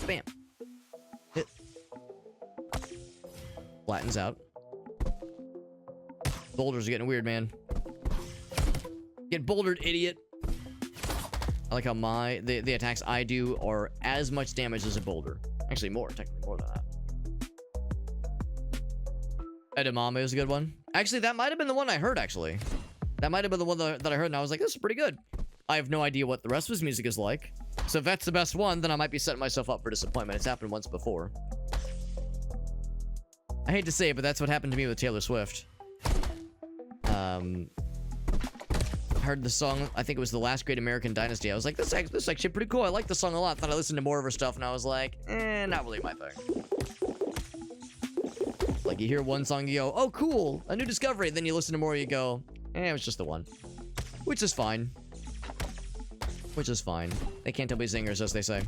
Bam. Hit. Flattens out. Boulders are getting weird, man. Get bouldered, idiot. I like how the attacks I do are as much damage as a boulder. Actually, technically more than that. Edamame is a good one. Actually, that might have been the one I heard, actually. That might have been the one that I heard, and I was like, this is pretty good. I have no idea what the rest of his music is like. So if that's the best one, then I might be setting myself up for disappointment. It's happened once before. I hate to say it, but that's what happened to me with Taylor Swift. I heard the song, I think it was The Last Great American Dynasty. I was like, this is actually pretty cool. I like the song a lot. Thought I listened to more of her stuff, and I was like, not really my thing. Like, you hear one song, you go, oh, cool, a new discovery. Then you listen to more, you go, it was just the one. Which is fine. Which is fine. They can't tell me zingers, as they say.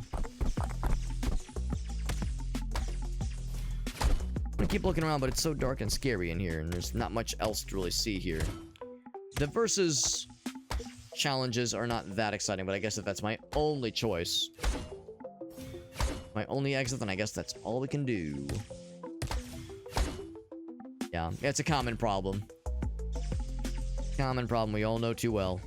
I'm gonna keep looking around, but it's so dark and scary in here, and there's not much else to really see here. The versus challenges are not that exciting, but I guess if that's my only choice, my only exit, then I guess that's all we can do. Yeah, it's a common problem. Common problem we all know too well.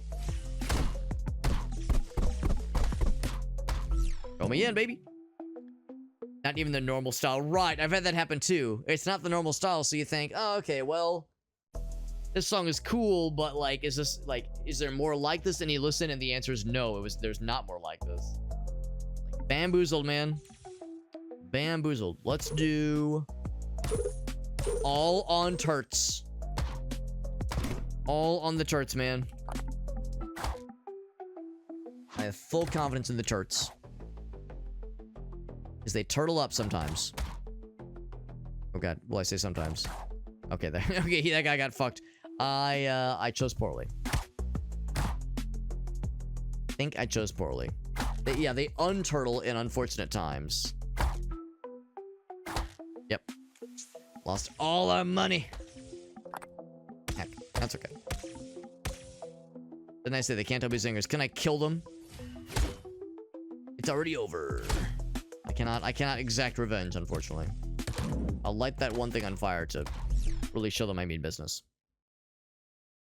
Throw me in, baby. Not even the normal style. Right, I've had that happen too. It's not the normal style, so you think, oh, okay, well, this song is cool, but like, is there more like this? And you listen, and the answer is no. There's not more like this. Like, bamboozled, man. Bamboozled. Let's do all on turts. All on the turts, man. I have full confidence in the turts. Because they turtle up sometimes. Oh god, will I say sometimes? Okay, okay, that guy got fucked. I chose poorly. I think I chose poorly. Yeah, they unturtle in unfortunate times. Yep. Lost all our money. Heck, that's okay. Didn't I say they can't tell me zingers? Can I kill them? It's already over. I cannot exact revenge, unfortunately. I'll light that one thing on fire to really show them I mean business.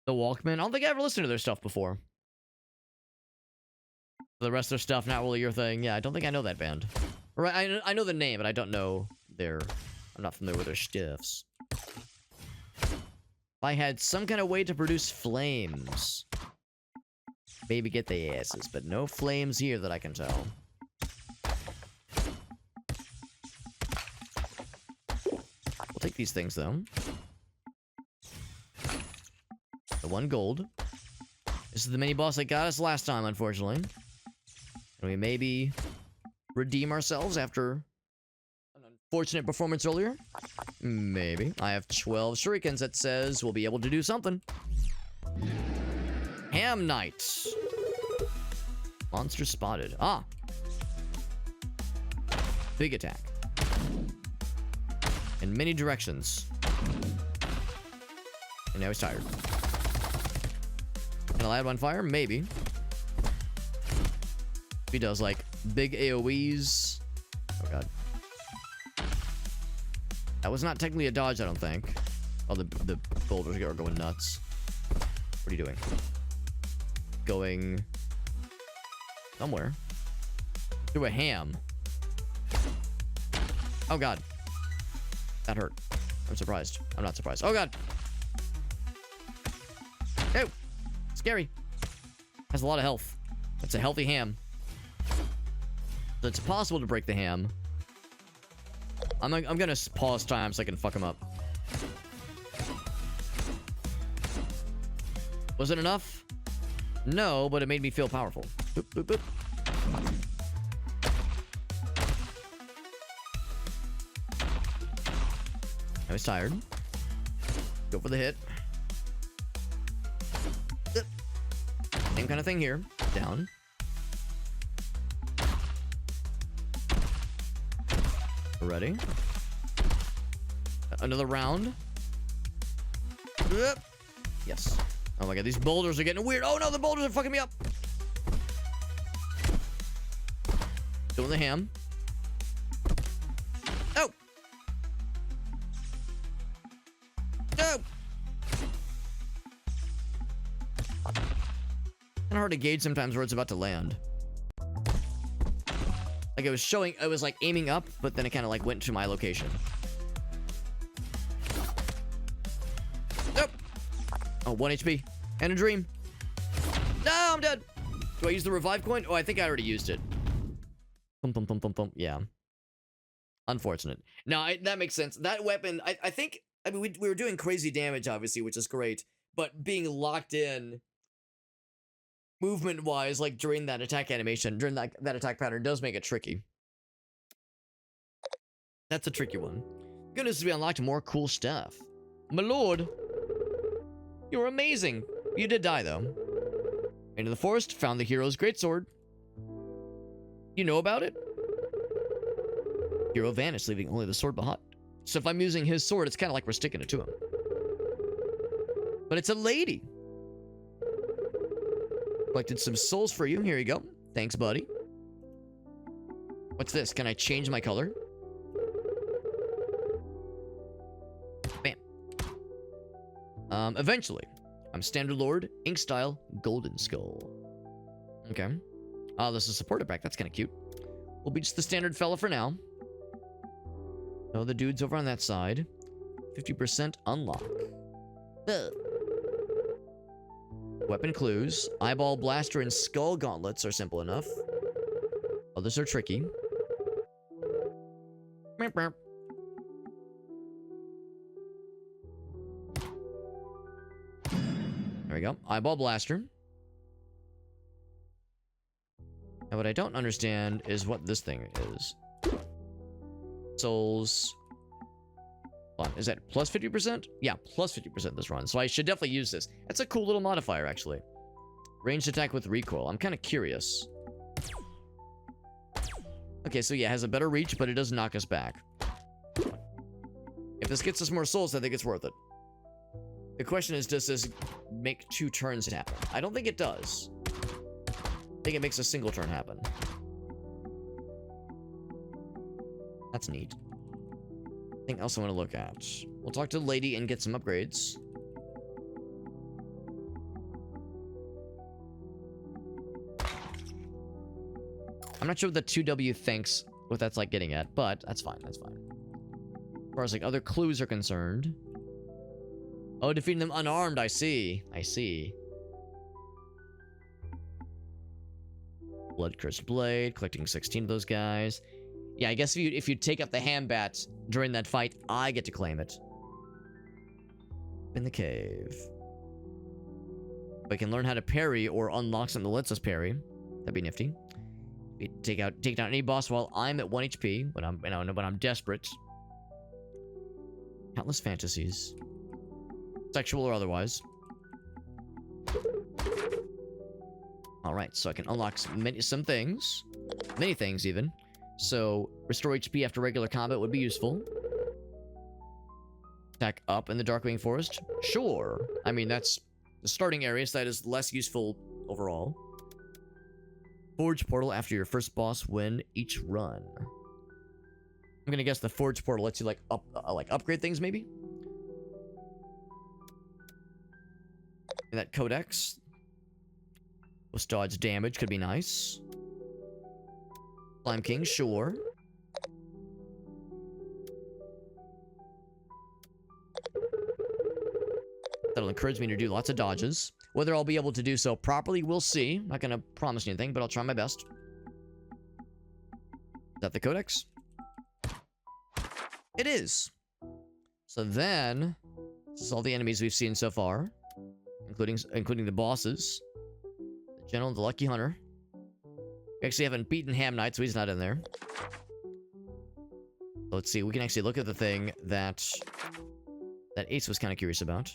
The Walkmen. I don't think I ever listened to their stuff before. The rest of their stuff, not really your thing. Yeah, I don't think I know that band. Right, I know the name, but I don't know I'm not familiar with their stiffs. If I had some kind of way to produce flames, maybe get the asses, but no flames here that I can tell. We'll take these things, though. The 1 gold. This is the mini-boss that got us last time, unfortunately. And we maybe redeem ourselves after an unfortunate performance earlier. Maybe. I have 12 shurikens that says we'll be able to do something. Ham Knight. Monster spotted. Ah. Big attack. In many directions. And now he's tired. Can I light on fire? Maybe. He does like big AoEs. Oh god. That was not technically a dodge, I don't think. Oh, the boulders are going nuts. What are you doing? Going somewhere. Through a ham. Oh god. That hurt. I'm surprised. I'm not surprised. Oh god. Oh. Scary. Has a lot of health. That's a healthy ham. So it's possible to break the ham. I'm gonna pause time so I can fuck him up. Was it enough? No, but it made me feel powerful. Boop, boop, boop. I was tired. Go for the hit. same kind of thing here. Down. Ready? Another round. Yes. Oh my god, these boulders are getting weird. Oh no, the boulders are fucking me up. Doing the ham. Oh. No. Kind of hard to gauge sometimes where it's about to land. Like it was showing, I was like aiming up, but then it kind of like went to my location. Nope. Oh, 1 HP. And a dream. No, I'm dead. Do I use the revive coin? Oh, I think I already used it. Pum, pum, pum, pum, pum. Yeah. Unfortunate. No, that makes sense. That weapon, I think, I mean, we were doing crazy damage, obviously, which is great. But being locked in movement-wise, like during that attack animation, during that attack pattern, does make it tricky. That's a tricky one. Good news is we unlocked more cool stuff. My lord, you're amazing. You did die, though. Into the forest, found the hero's greatsword. You know about it? Hero vanished, leaving only the sword behind. So if I'm using his sword, it's kind of like we're sticking it to him. But it's a lady. Collected some souls for you. Here you go. Thanks, buddy. What's this? Can I change my color? Bam. Eventually. I'm Standard Lord, Ink Style, Golden Skull. Okay. Oh, this is a supporter pack. That's kind of cute. We'll be just the standard fella for now. No, the dude's over on that side. 50% unlock. Ugh. Weapon clues. Eyeball blaster and skull gauntlets are simple enough. Others are tricky. There we go. Eyeball blaster. Now what I don't understand is what this thing is. Souls. Hold on, is that plus 50%? Yeah, plus 50% this run. So I should definitely use this. That's a cool little modifier, actually. Ranged attack with recoil. I'm kind of curious. Okay, so yeah, it has a better reach, but it does knock us back. If this gets us more souls, I think it's worth it. The question is, does this make 2 turns happen? I don't think it does. I think it makes a single turn happen. That's neat. Anything else I want to look at? We'll talk to the lady and get some upgrades. I'm not sure what the 2W thinks, what that's like getting at, but that's fine, that's fine. As far as like other clues are concerned. Oh, defeating them unarmed, I see. I see. Blood-cursed blade, collecting 16 of those guys. Yeah, I guess if you take up the Hambat during that fight, I get to claim it. In the cave. If I can learn how to parry or unlock something that lets us parry, that'd be nifty. We take down any boss while I'm at 1 HP when I'm desperate. Countless fantasies, sexual or otherwise. All right, so I can unlock some things, many things even. So, restore HP after regular combat would be useful. Attack up in the Darkwing Forest? Sure. I mean, that's the starting area, so that is less useful overall. Forge portal after your first boss win each run. I'm gonna guess the Forge portal lets you, like, upgrade things, maybe? And that codex. Plus dodge damage could be nice. Slime King, sure. That'll encourage me to do lots of dodges. Whether I'll be able to do so properly, we'll see. Not gonna promise anything, but I'll try my best. Is that the codex? It is. So then, this is all the enemies we've seen so far, including the bosses, the general, the lucky hunter. We actually haven't beaten Ham Knight, so he's not in there. Let's see, we can actually look at the thing that Ace was kind of curious about.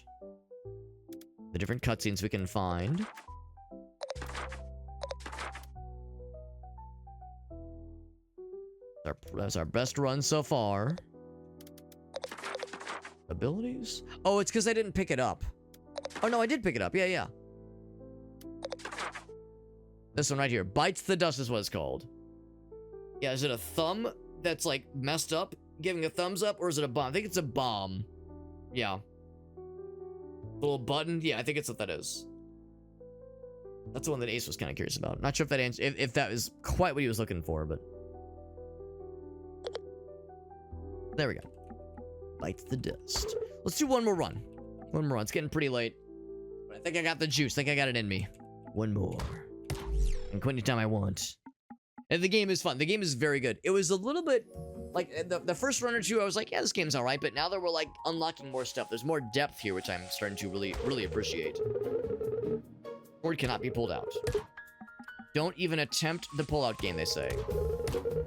The different cutscenes we can find. That's our best run so far. Abilities? Oh, it's because I didn't pick it up. Oh, no, I did pick it up. Yeah, yeah. This one right here. Bites the dust is what it's called. Yeah, is it a thumb that's, like, messed up, giving a thumbs up, or is it a bomb? I think it's a bomb. Yeah. Little button? Yeah, I think it's what that is. That's the one that Ace was kind of curious about. Not sure if that if that was quite what he was looking for, but... There we go. Bites the dust. Let's do one more run. One more run. It's getting pretty late. But I think I got the juice. I think I got it in me. One more. And quit anytime I want. And the game is fun. The game is very good. It was a little bit... Like, the first run or two, I was like, yeah, this game's alright. But now that we're, like, unlocking more stuff, there's more depth here, which I'm starting to really appreciate. Sword cannot be pulled out. Don't even attempt the pull-out game, they say.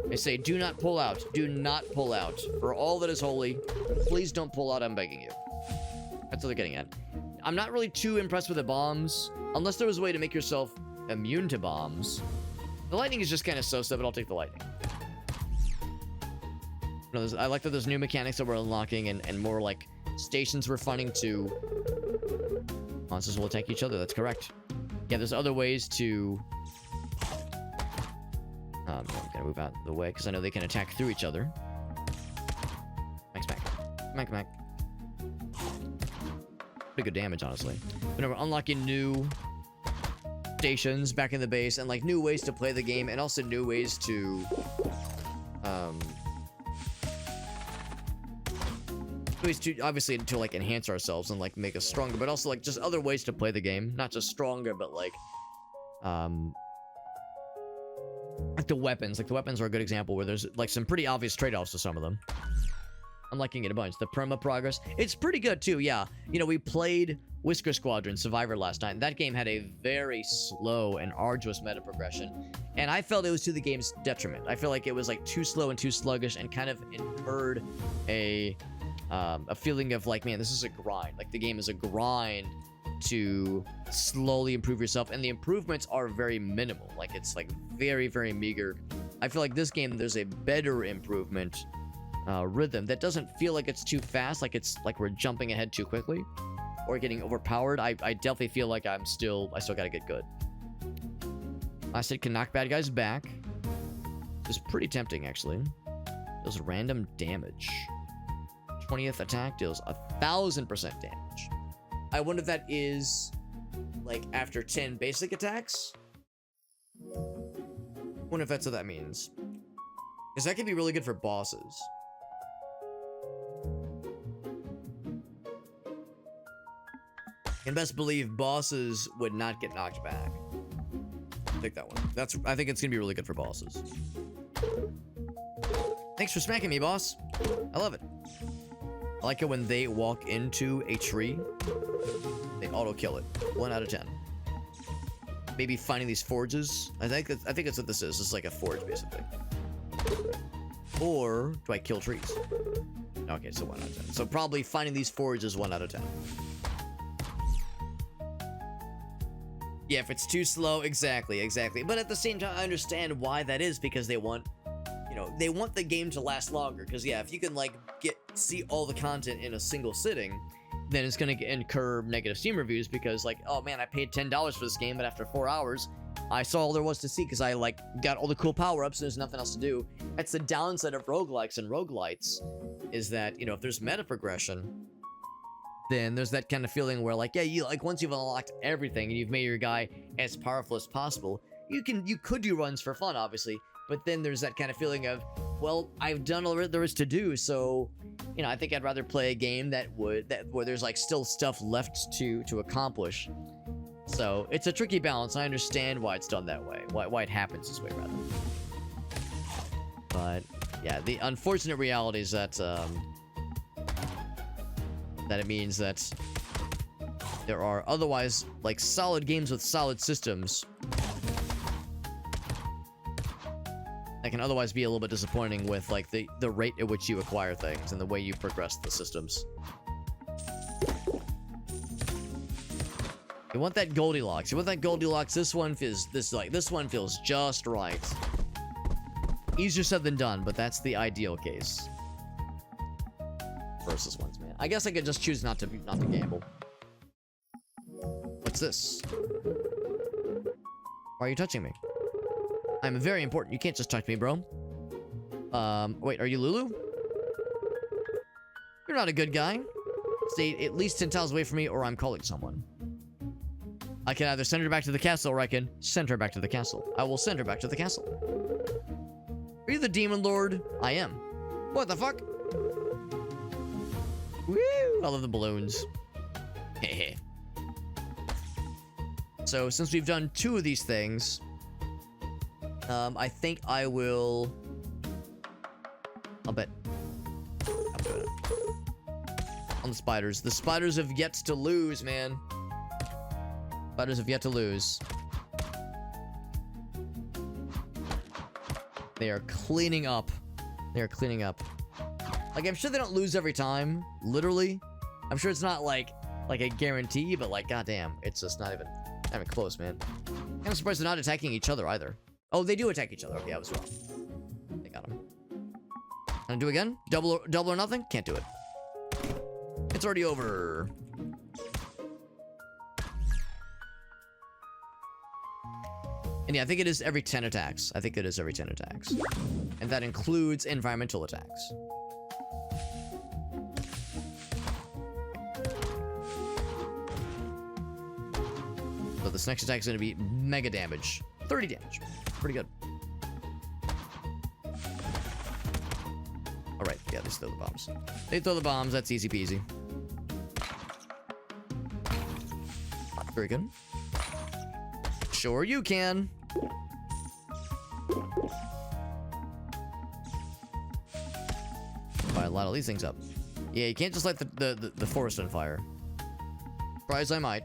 They say, do not pull out. Do not pull out. For all that is holy, please don't pull out, I'm begging you. That's what they're getting at. I'm not really too impressed with the bombs, unless there was a way to make yourself immune to bombs. The lightning is just kind of so-so, but I'll take the lightning. I like that there's new mechanics that we're unlocking and more, like, stations we're finding to... Monsters will attack each other, that's correct. Yeah, there's other ways to... I'm gonna move out of the way, because I know they can attack through each other. Smack, smack. Smack, smack. Pretty good damage, honestly. But we're unlocking new stations back in the base, and, like, new ways to play the game, and also new ways to... ways to, obviously, to, like, enhance ourselves and, like, make us stronger, but also, like, just other ways to play the game. Not just stronger, but, like, like the weapons. Like, the weapons are a good example where there's, like, some pretty obvious trade-offs to some of them. I'm liking it a bunch. The perma progress. It's pretty good, too, yeah. You know, we played Whisker Squadron Survivor last night, and that game had a very slow and arduous meta progression, and I felt it was to the game's detriment. I feel like it was, like, too slow and too sluggish and kind of incurred a feeling of, like, man, this is a grind. Like, the game is a grind to slowly improve yourself, and the improvements are very minimal. Like, it's, like, very, very meager. I feel like this game, there's a better improvement rhythm that doesn't feel like it's too fast, like it's like we're jumping ahead too quickly or getting overpowered. I definitely feel like I still gotta get good. Last hit can knock bad guys back. It's pretty tempting, actually. Does random damage. 20th attack deals 1000% damage. I wonder if that is, like, after 10 basic attacks? Wonder if that's what that means. Because that could be really good for bosses. And best believe bosses would not get knocked back. Take that one. I think it's gonna be really good for bosses. Thanks for smacking me, boss. I love it. I like it when they walk into a tree, they auto-kill it. 1 out of 10. Maybe finding these forges. I think that's what this is. It's like a forge, basically. Or do I kill trees? Okay, so 1 out of 10. So probably finding these forges 1 out of 10. Yeah, if it's too slow, exactly. But at the same time, I understand why that is, because they want, you know, they want the game to last longer. Because yeah, if you can, like, see all the content in a single sitting, then it's gonna incur negative Steam reviews, because, like, oh man, I paid $10 for this game, but after 4 hours, I saw all there was to see because I, like, got all the cool power-ups and there's nothing else to do. That's the downside of roguelikes and roguelites, is that, you know, if there's meta progression, then there's that kind of feeling where, like, yeah, you, like, once you've unlocked everything and you've made your guy as powerful as possible, you could do runs for fun, obviously, but then there's that kind of feeling of, well, I've done all there is to do, so, you know, I think I'd rather play a game where there's, like, still stuff left to accomplish. So it's a tricky balance. I understand why it's done that way, why it happens this way, rather. But yeah, the unfortunate reality is that that it means that there are otherwise, like, solid games with solid systems that can otherwise be a little bit disappointing with, like, the rate at which you acquire things and the way you progress the systems. You want that Goldilocks. You want that Goldilocks. This one feels just right. Easier said than done, but that's the ideal case. Versus ones, man. I guess I could just choose not to gamble. What's this? Why are you touching me? I'm very important. You can't just touch me, bro. Wait, are you Lulu? You're not a good guy. Stay at least 10 tiles away from me, or I'm calling someone. I can either send her back to the castle, or I can send her back to the castle. I will send her back to the castle. Are you the demon lord? I am. What the fuck? Woo! I love the balloons. Hehe. So, since we've done 2 of these things, I think I will... I'll bet. I'm doing it. On the spiders. The spiders have yet to lose, man. Spiders have yet to lose. They are cleaning up. They are cleaning up. Like, I'm sure they don't lose every time. Literally. I'm sure it's not like a guarantee, but like, goddamn. It's just not even close, man. I'm surprised they're not attacking each other either. Oh, they do attack each other. Okay, I was wrong. They got him. Gonna do it again? Double or nothing? Can't do it. It's already over. And yeah, I think it is every 10 attacks. I think it is every 10 attacks. And that includes environmental attacks. So this next attack is going to be mega damage. 30 damage. Pretty good. Alright, yeah, they throw the bombs. They throw the bombs, that's easy peasy. Very good. Sure you can. Fire a lot of these things up. Yeah, you can't just light the forest on fire. Surprised I might.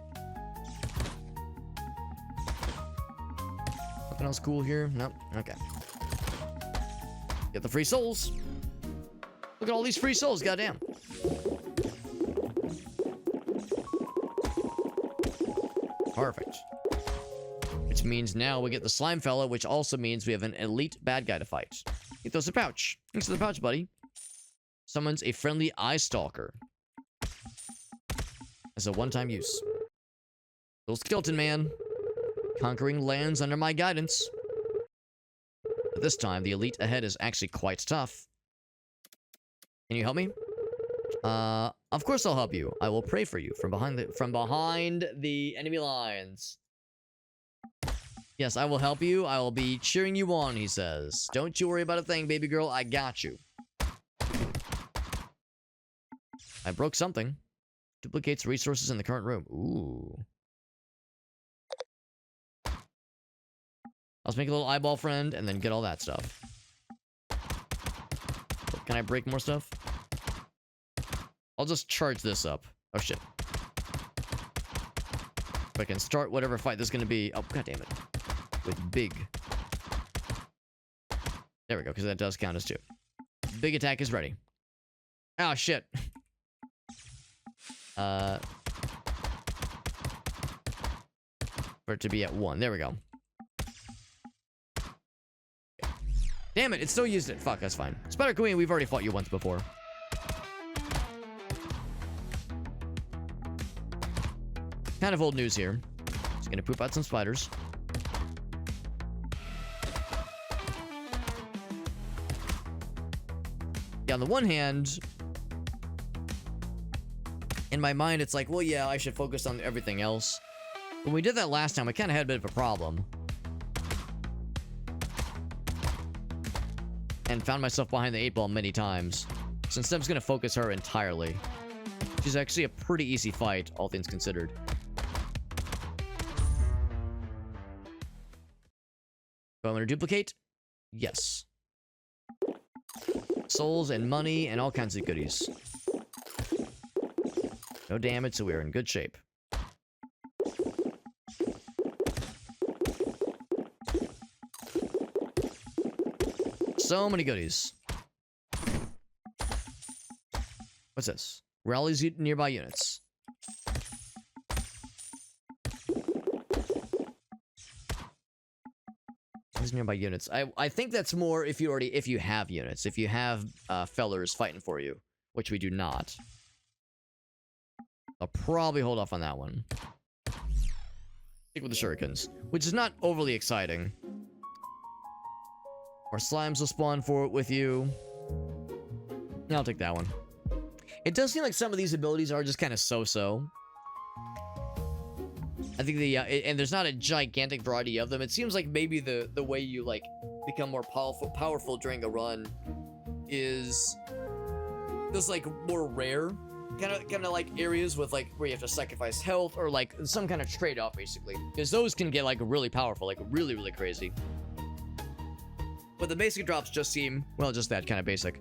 Nothing else cool here? Nope. Okay. Get the free souls. Look at all these free souls, goddamn. Perfect. Which means now we get the slime fella, which also means we have an elite bad guy to fight. He throws a pouch. Thanks for the pouch, buddy. Summons a friendly eye stalker. As a one-time use. Little skeleton man. Conquering lands under my guidance. But this time, the elite ahead is actually quite tough. Can you help me? Of course I'll help you. I will pray for you from behind the enemy lines. Yes, I will help you. I will be cheering you on, he says. Don't you worry about a thing, baby girl. I got you. I broke something. Duplicates resources in the current room. Ooh. Let's make a little eyeball friend and then get all that stuff. Can I break more stuff? I'll just charge this up. Oh, shit. If I can start whatever fight this is going to be. Oh, god damn it. With big. There we go, because that does count as 2. Big attack is ready. Oh, shit. For it to be at 1. There we go. Damn it, it still used it. Fuck, that's fine. Spider Queen, we've already fought you once before. Kind of old news here. Just gonna poop out some spiders. Yeah, on the one hand, in my mind, it's like, well, yeah, I should focus on everything else. When we did that last time, I kind of had a bit of a problem. And found myself behind the 8-ball many times. So instead, I'm just going to focus her entirely. She's actually a pretty easy fight, all things considered. Do I want to duplicate? Yes. Souls and money and all kinds of goodies. No damage, so we're in good shape. So many goodies. What's this? Rallies nearby units. These nearby units. I think that's more if you have units. If you have fellers fighting for you, which we do not. I'll probably hold off on that one. Stick with the shurikens, which is not overly exciting. Or slimes will spawn for it with you. Yeah, I'll take that one. It does seem like some of these abilities are just kind of so-so. I think and there's not a gigantic variety of them. It seems like maybe the way you like become more powerful during a run is this like more rare kind of like areas with like where you have to sacrifice health or like some kind of trade-off basically, because those can get like really powerful, like really crazy. But the basic drops just seem, well, just that kind of basic.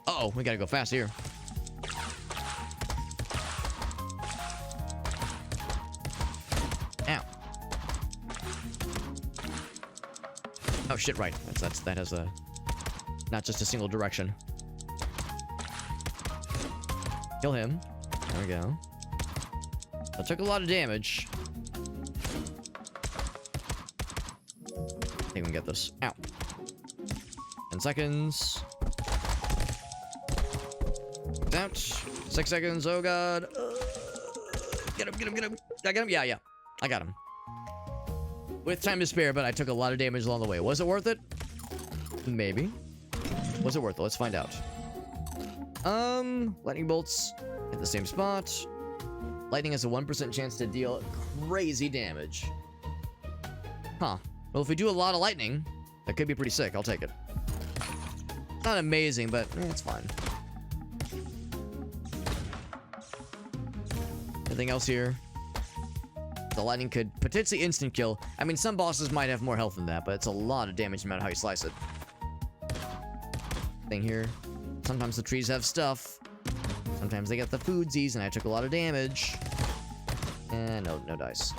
Uh-oh, we gotta go fast here. Ow. Oh shit, right. That has a not just a single direction. Kill him. There we go. That took a lot of damage. I think we can get this. Ow. 10 seconds. Out. 6 seconds. Oh god. Get him. I got him. Yeah. I got him. With time to spare, but I took a lot of damage along the way. Was it worth it? Maybe. Was it worth it? Let's find out. Lightning bolts at the same spot. Lightning has a 1% chance to deal crazy damage. Huh. Well, if we do a lot of lightning, that could be pretty sick. I'll take it. Not amazing, but it's fine. Anything else here? The lightning could potentially instant kill. I mean, some bosses might have more health than that, but it's a lot of damage no matter how you slice it. Thing here. Sometimes the trees have stuff. Sometimes they get the foodsies, and I took a lot of damage. And no dice.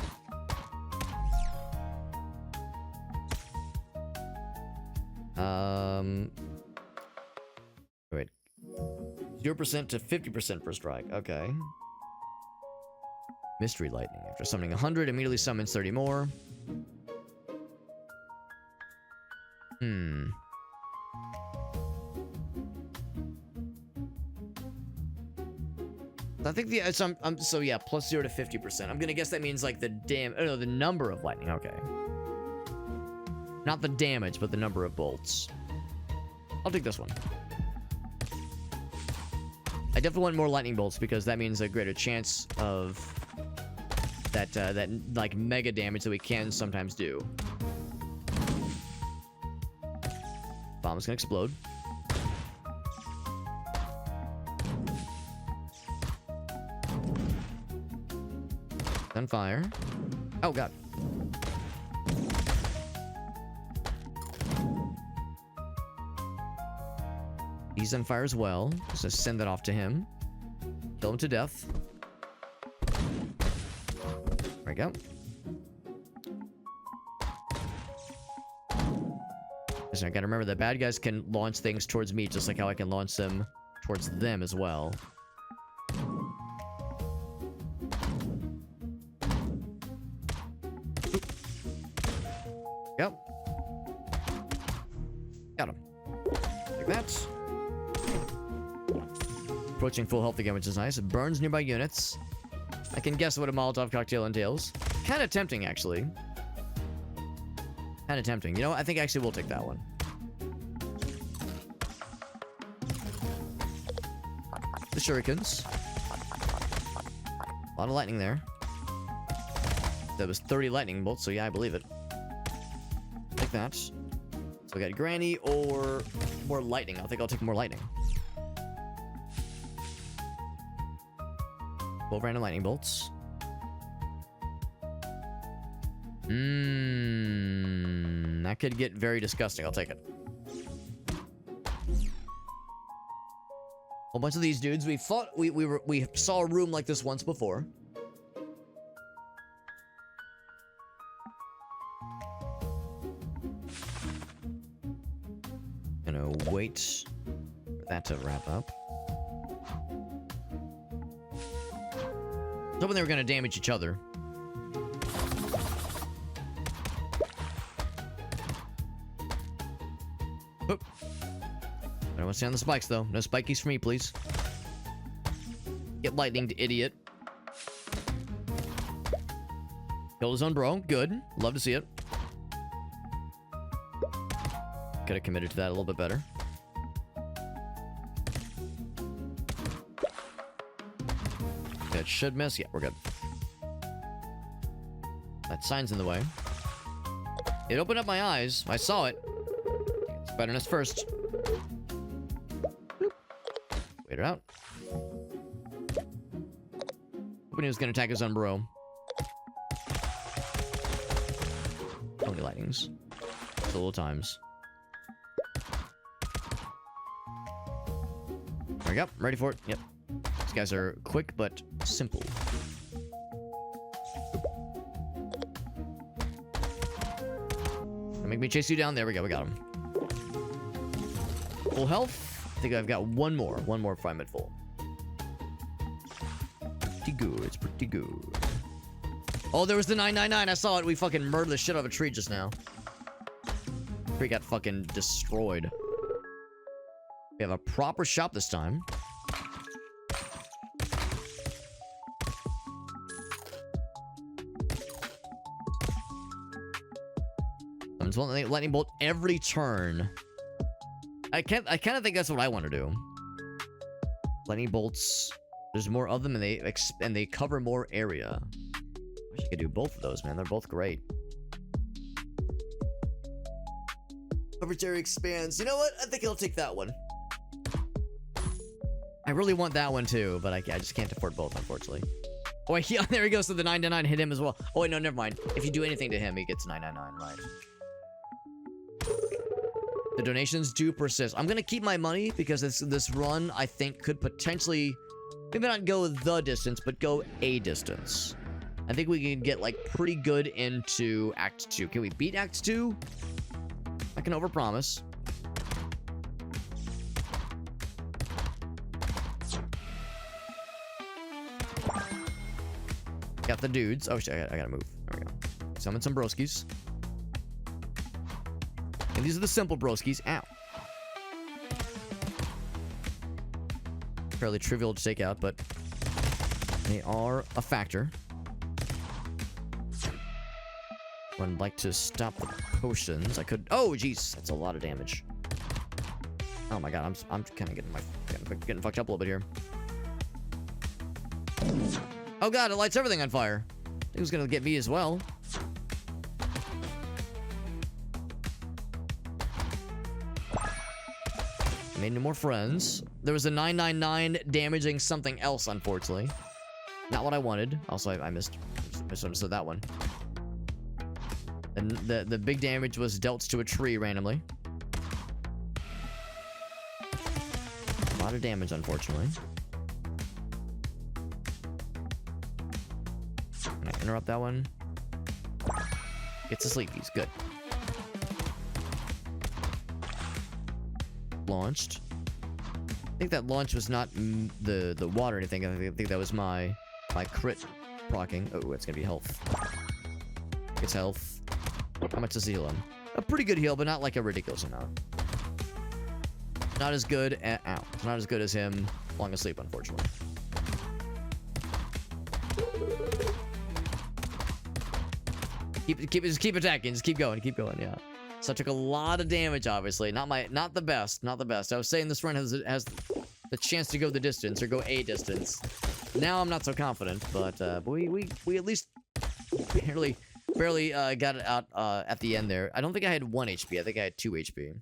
Wait. 0% to 50% per strike. Okay. Mystery lightning. After summoning 100, immediately summons 30 more. I think so yeah, plus 0 to 50%. I'm gonna guess that means like the the number of lightning. Okay. Not the damage, but the number of bolts. I'll take this one. I definitely want more lightning bolts because that means a greater chance of that like mega damage that we can sometimes do. Bomb's gonna explode. Fire. Oh god. He's on fire as well. So send that off to him. Kill him to death. There we go. So I gotta remember that bad guys can launch things towards me just like how I can launch them towards them as well. Yep. Got him. Like that. Approaching full health again, which is nice. It burns nearby units. I can guess what a Molotov cocktail entails. Kind of tempting, actually. Kind of tempting. You know what? I think actually we'll take that one. The shurikens. A lot of lightning there. That was 30 lightning bolts, so yeah, I believe it. Like that. So we got Granny or more lightning. I think I'll take more lightning. 12 random lightning bolts. That could get very disgusting. I'll take it. Whole bunch of these dudes. We fought. We saw a room like this once before. Gonna wait for that to wrap up. I was hoping they were gonna damage each other. Oop. I don't want to stay on the spikes, though. No spikies for me, please. Get lightning, idiot. Killed his own bro. Good. Love to see it. Could have committed to that a little bit better. That should miss. Yeah, we're good. That sign's in the way. It opened up my eyes. I saw it. It's betterness first. Boop. Wait it out. Hoping he was going to attack his own bro. Only lightnings. Little times. There we go. Ready for it. Yep. These guys are quick but simple. Make me chase you down. There we go. We got him. Full health. I think I've got one more. One more before I'm at full. Pretty good. It's pretty good. Oh, there was the 999. I saw it. We fucking murdered the shit out of a tree just now. Tree got fucking destroyed. We have a proper shop this time. Lightning bolt every turn. I kind of think that's what I want to do. Lightning bolts. There's more of them, and they cover more area. I wish I could do both of those, man. They're both great. Coverage area expands. You know what? I think I'll take that one. I really want that one too, but I just can't afford both, unfortunately. Oh, wait, yeah, there he goes. So the 999 hit him as well. Oh wait, no, never mind. If you do anything to him, he gets 999, right? The donations do persist. I'm gonna keep my money because this run, I think, could potentially maybe not go the distance, but go a distance. I think we can get like pretty good into Act 2. Can we beat Act 2? I can overpromise. Got the dudes. Oh shit, I gotta move. There we go. Summon some broskies. And these are the simple broskies. Ow. Fairly trivial to take out, but they are a factor. Would like to stop the potions. I could. Oh, jeez, that's a lot of damage. Oh my god, I'm kind of getting fucked up a little bit here. Oh god, it lights everything on fire. I think it was gonna get me as well. Made no more friends. There was a 999 damaging something else, unfortunately. Not what I wanted. Also, I misunderstood that one. And the big damage was dealt to a tree randomly. A lot of damage, unfortunately. Can I interrupt that one? Gets to sleep. He's good. Launched. I think that launch was not the water or anything. I think that was my crit proccing. Oh, it's gonna be health. It's health. How much does he heal him? A pretty good heal, but not like a ridiculous amount. Not as good. Ow. Not as good as him falling asleep, unfortunately. Just keep attacking. Just keep going. Keep going. Yeah. So I took a lot of damage, obviously. Not the best. Not the best. I was saying this run has the chance to go the distance or go a distance. Now I'm not so confident, but we at least barely got it out at the end there. I don't think I had 1 HP. I think I had 2 HP.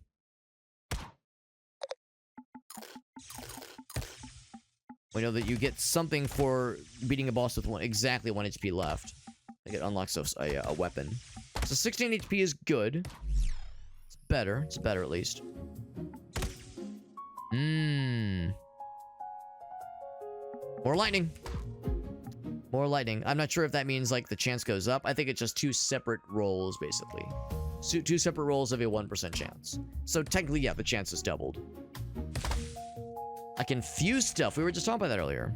We know that you get something for beating a boss with exactly 1 HP left. I think it unlocks a weapon. So 16 HP is good. It's better. It's better at least. More lightning. More lightning. I'm not sure if that means like the chance goes up. I think it's just 2 separate rolls basically. So 2 separate rolls of a 1% chance. So technically, yeah, the chance is doubled. I can fuse stuff. We were just talking about that earlier.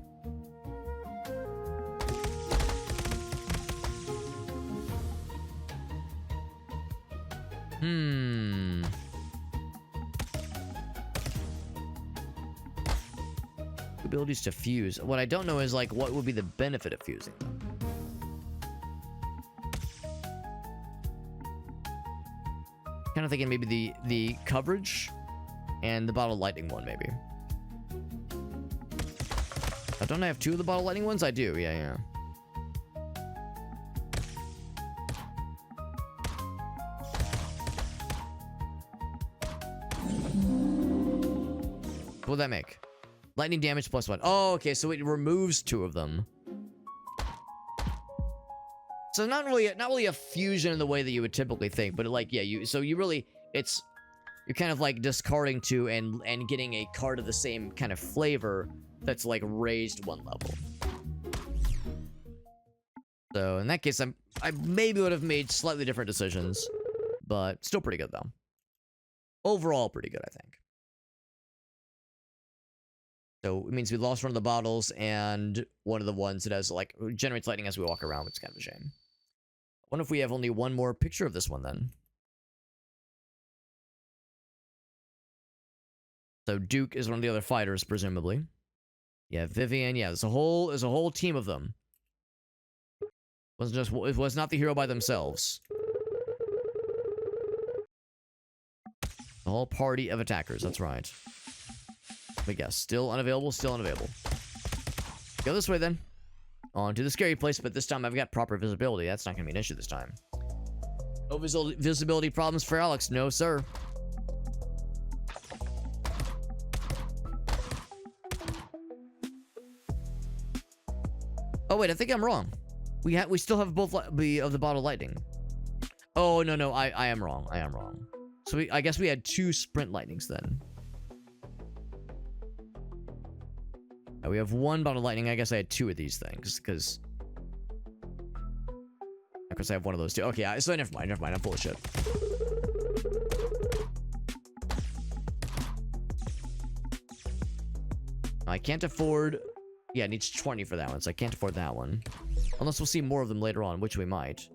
abilities to fuse. What I don't know is, like, what would be the benefit of fusing them? Kind of thinking maybe the coverage and the bottle lightning one, maybe. Don't I have 2 of the bottle lightning ones? I do, yeah. What would that make? Lightning damage +1. Oh, okay, so it removes 2 of them. So not really a fusion in the way that you would typically think, but like, yeah, you're kind of like discarding 2 and getting a card of the same kind of flavor that's like raised 1 level. So in that case, I maybe would have made slightly different decisions, but still pretty good though. Overall, pretty good, I think. So it means we lost one of the bottles and one of the ones that has like generates lightning as we walk around, which is kind of a shame. I wonder if we have only one more picture of this one then. So Duke is one of the other fighters, presumably. Yeah, Vivian. Yeah, there's a whole team of them. It was not the hero by themselves. A whole party of attackers. That's right. But yes, still unavailable. Still unavailable. Go this way then. On to the scary place, but this time I've got proper visibility. That's not going to be an issue this time. No visibility problems for Alex. No, sir. Oh, wait, I think I'm wrong. We still have both of the bottle lightning. Oh, no, I am wrong. I am wrong. So I guess we had 2 sprint lightnings then. We have 1 bottle lightning. I guess I had 2 of these things, because I have 1 of those too. Okay, so never mind. I'm full of shit. I can't afford... Yeah, it needs 20 for that one, so I can't afford that one. Unless we'll see more of them later on, which we might.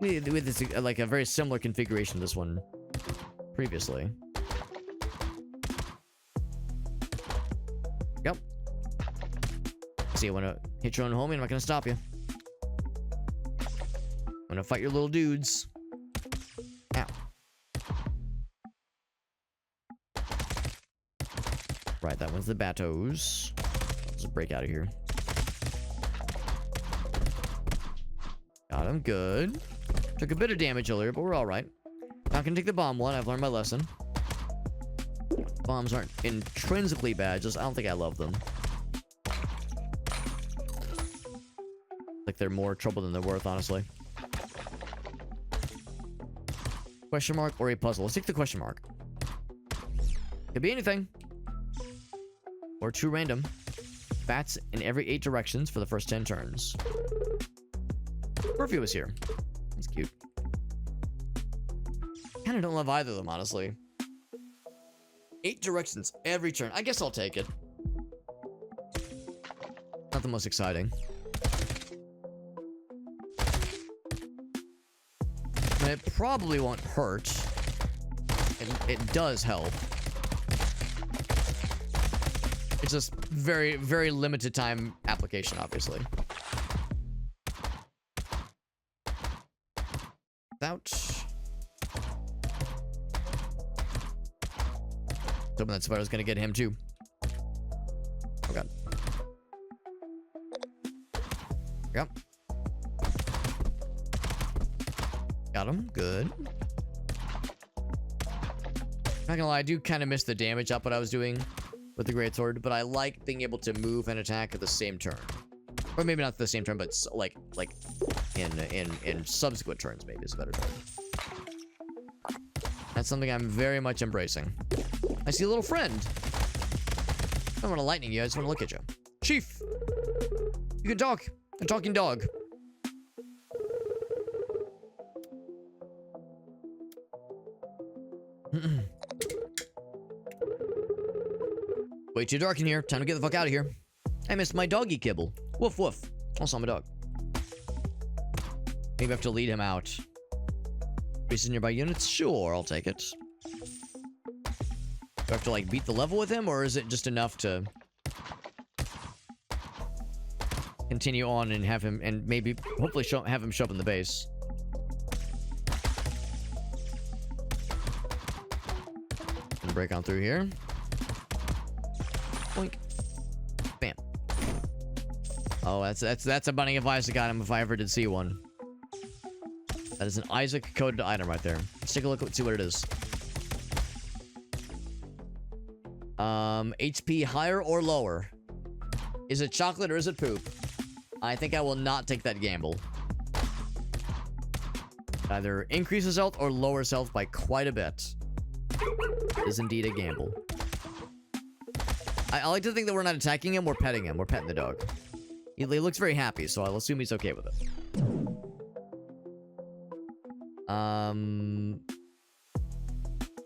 With this, like, a very similar configuration to this one previously. Yep. See, you want to hit your own homie, I'm not going to stop you. I'm going to fight your little dudes. Ow. Right, that one's the Batos. Let's break out of here. Got him, good. Took a bit of damage earlier, but we're alright. Not gonna take the bomb one, I've learned my lesson. Bombs aren't intrinsically bad, just I don't think I love them. Like they're more trouble than they're worth, honestly. Question mark or a puzzle? Let's take the question mark. Could be anything. Or 2 random. Bats in every 8 directions for the first 10 turns. Murphy was here. He's cute. Kinda don't love either of them, honestly. 8 directions every turn. I guess I'll take it. Not the most exciting. It probably won't hurt. It does help. It's just very, very limited time application, obviously. Ouch. Hoping that spider's gonna get him too. Oh god. Yep. Got him. Good. Not gonna lie, I do kind of miss the damage output I was doing with the greatsword, but I like being able to move and attack at the same turn. Or maybe not the same turn, but like in subsequent turns, maybe is a better term. That's something I'm very much embracing. I see a little friend. I don't want to lightning you, I just want to look at you. Chief! You can talk. A talking dog. Way too dark in here. Time to get the fuck out of here. I missed my doggy kibble. Woof woof. Also, I'm a dog. Maybe I have to lead him out. Increase nearby units? Sure, I'll take it. Do I have to, like, beat the level with him, or is it just enough to continue on and have him, and maybe, hopefully have him show up in the base. And break on through here. Boink. Bam. Oh, that's a bunny if I got him if I ever did see one. That is an Isaac coded item right there. Let's take a look and see what it is. HP higher or lower? Is it chocolate or is it poop? I think I will not take that gamble. Either increases health or lowers health by quite a bit. It is indeed a gamble. I like to think that we're not attacking him, we're petting him. We're petting the dog. He looks very happy, so I'll assume he's okay with it.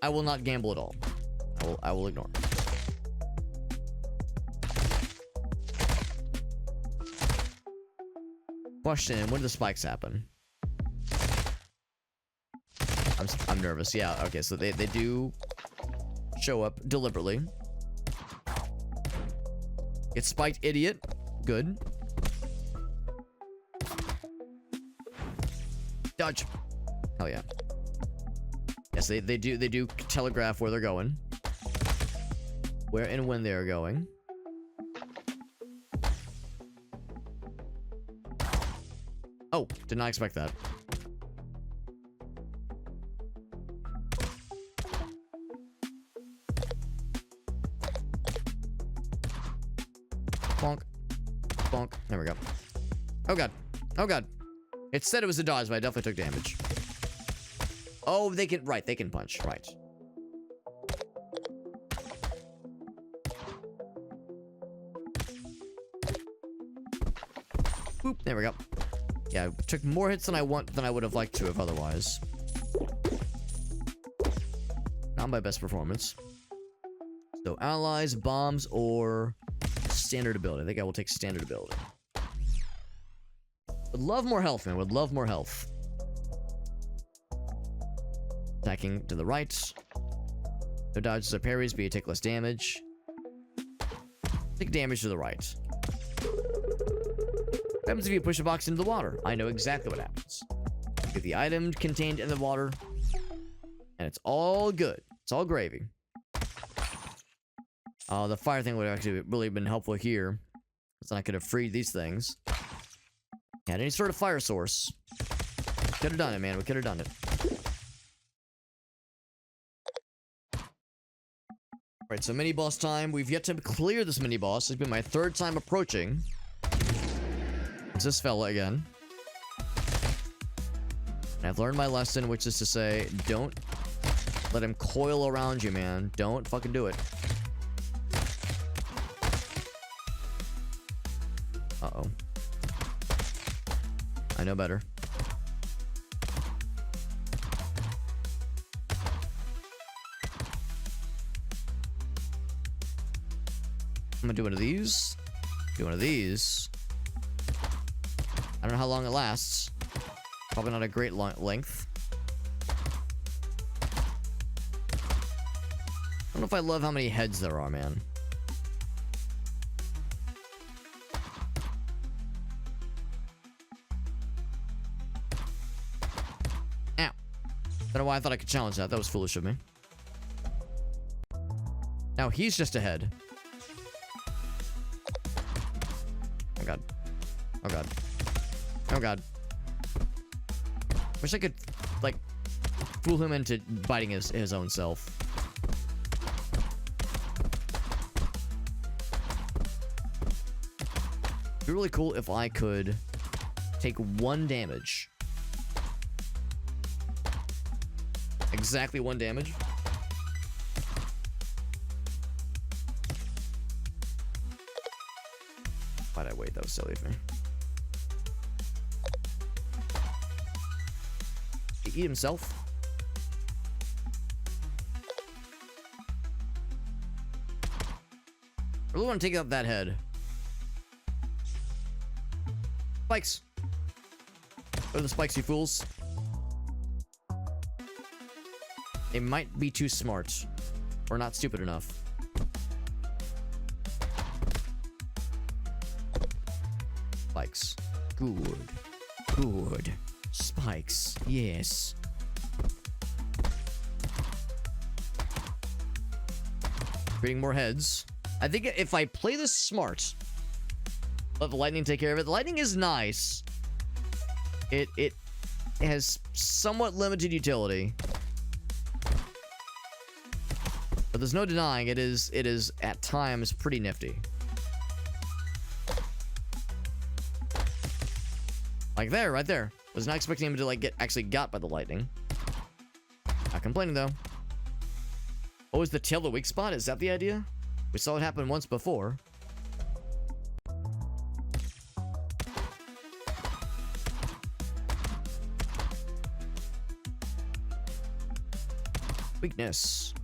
I will not gamble at all. I will ignore. Question, when do the spikes happen? I'm nervous. Yeah, okay, so they do show up deliberately. Get spiked, idiot. Good. Dodge. Hell yeah. Yes, they do telegraph where they're going. Where and when they're going. Oh, did not expect that. Bonk. Bonk. There we go. Oh god. Oh god. It said it was a dodge, but I definitely took damage. Oh, they can... Right, they can punch. Right. Boop. There we go. Yeah, I took more hits than I would have liked to have otherwise. Not my best performance. So, allies, bombs, or standard ability. I think I will take standard ability. Would love more health, man. Would love more health. Attacking to the right. No dodges or parries, but you take less damage. Take damage to the right. What happens if you push a box into the water? I know exactly what happens. You get the item contained in the water, and it's all good. It's all gravy. The fire thing would have actually really been helpful here, because then I could have freed these things. Had any sort of fire source. Could have done it, man. We could have done it. Alright, so mini-boss time. We've yet to clear this mini-boss. It's been my third time approaching. It's this fella again. And I've learned my lesson, which is to say, don't let him coil around you, man. Don't fucking do it. Uh-oh. I know better. I'm gonna do one of these. Do one of these. I don't know how long it lasts. Probably not a great length. I don't know if I love how many heads there are, man. Ow. Don't know why I thought I could challenge that. That was foolish of me. Now he's just ahead. Oh god. Oh god. Oh god. Wish I could, like, fool him into biting his own self. It'd be really cool if I could take 1 damage. Exactly 1 damage. Why'd I wait? That was silly of me. Did he eat himself? I really want to take out that head. Spikes! Go to the spikes, you fools. They might be too smart. Or not stupid enough. spikes. Good. Good. Spikes. Yes. Creating more heads. I think if I play this smart, let the lightning take care of it. The lightning is nice. It has somewhat limited utility. But there's no denying it is at times pretty nifty. Like there, right there. Was not expecting him to like get actually got by the lightning. Not complaining though. Oh, is the tail the weak spot? Is that the idea? We saw it happen once before. Weakness.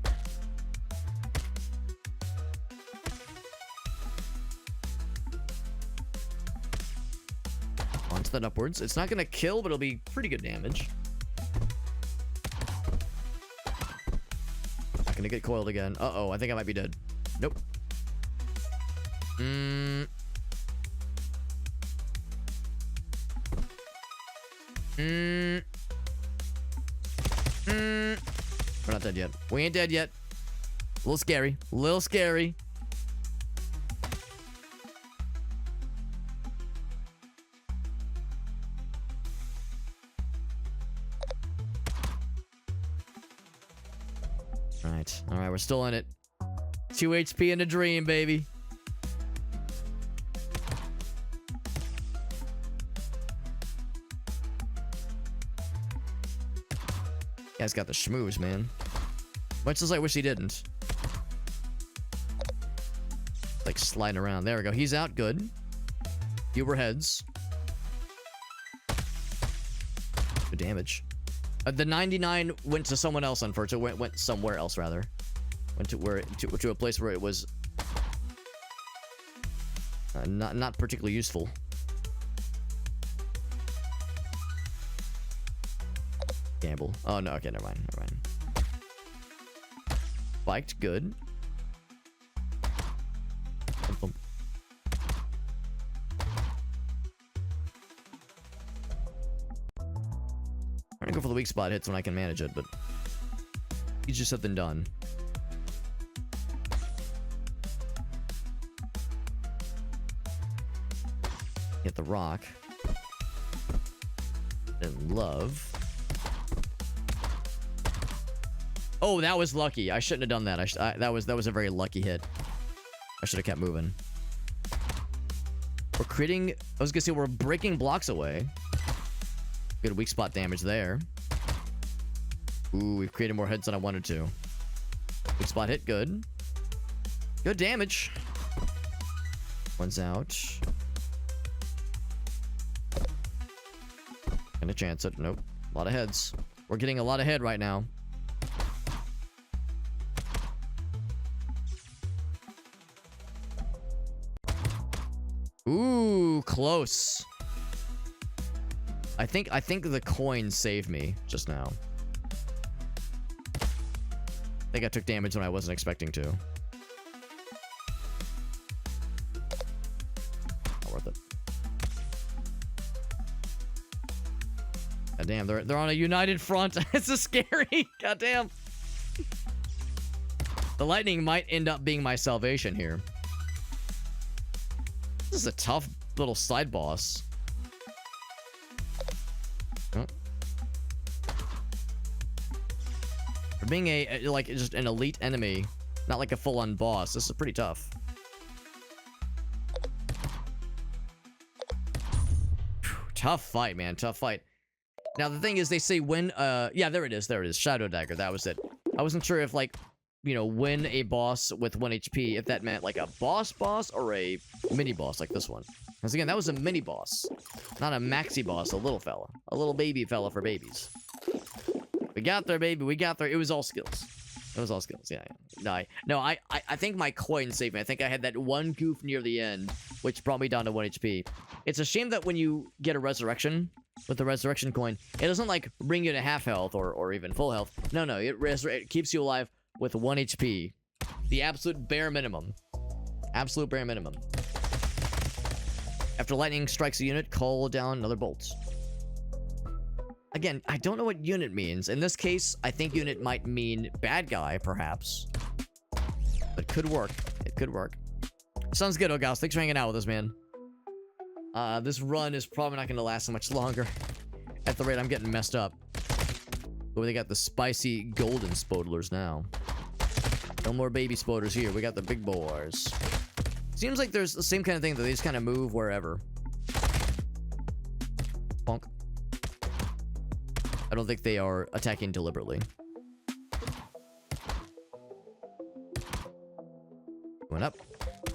Launch that upwards. It's not gonna kill, but it'll be pretty good damage. Not gonna get coiled again. Uh-oh, I think I might be dead. Nope. We're not dead yet. We ain't dead yet. A little scary. A little scary. Alright. Alright, we're still in it. 2 HP in a dream, baby. Guy's got the schmooze, man. Much as I wish he didn't. Like sliding around. There we go. He's out. Good. Fewer heads. Good damage. The 99 went to someone else, unfortunately. Went somewhere else, rather. Went to where to a place where it was not particularly useful. Gamble. Oh no. Okay, never mind. Never mind. Spiked. Good. Bump, bump. I'm gonna go for the weak spot hits when I can manage it, but easier said than done. Hit the rock. And love. Oh, that was lucky. I shouldn't have done that. That was a very lucky hit. I should have kept moving. We're creating... I was gonna say we're breaking blocks away. Good weak spot damage there. Ooh, we've created more heads than I wanted to. Weak spot hit, good. Good damage. One's out. Gonna chance it. Nope. A lot of heads. We're getting a lot of head right now. Ooh, close. I think the coin saved me just now. I think I took damage when I wasn't expecting to. Not worth it. God damn, they're on a united front. It's so scary. God damn. The lightning might end up being my salvation here. This is a tough little side boss. Oh. For being like just an elite enemy, not like a full-on boss, this is pretty tough. Whew, tough fight, man. Tough fight. Now the thing is, they say when yeah, there it is. There it is. Shadow Dagger. That was it. I wasn't sure if like, you know, win a boss with 1 HP, if that meant like a boss or a mini boss like this one. Because again, that was a mini boss, not a maxi boss, a little fella. A little baby fella for babies. We got there, baby. We got there. It was all skills. It was all skills. Yeah. No, I think my coin saved me. I think I had that one goof near the end, which brought me down to 1 HP. It's a shame that when you get a resurrection with the resurrection coin, it doesn't like bring you to half health or even full health. No, it keeps you alive with 1 HP. The absolute bare minimum. Absolute bare minimum. After lightning strikes a unit, call down another bolt. Again, I don't know what unit means. In this case, I think unit might mean bad guy, perhaps. But could work. It could work. Sounds good, Ogos. Thanks for hanging out with us, man. This run is probably not going to last so much longer. At the rate I'm getting messed up. But they got the spicy golden spodlers now. No more baby spoders here. We got the big boys. Seems like there's the same kind of thing that they just kind of move wherever. Bonk. I don't think they are attacking deliberately. Going up.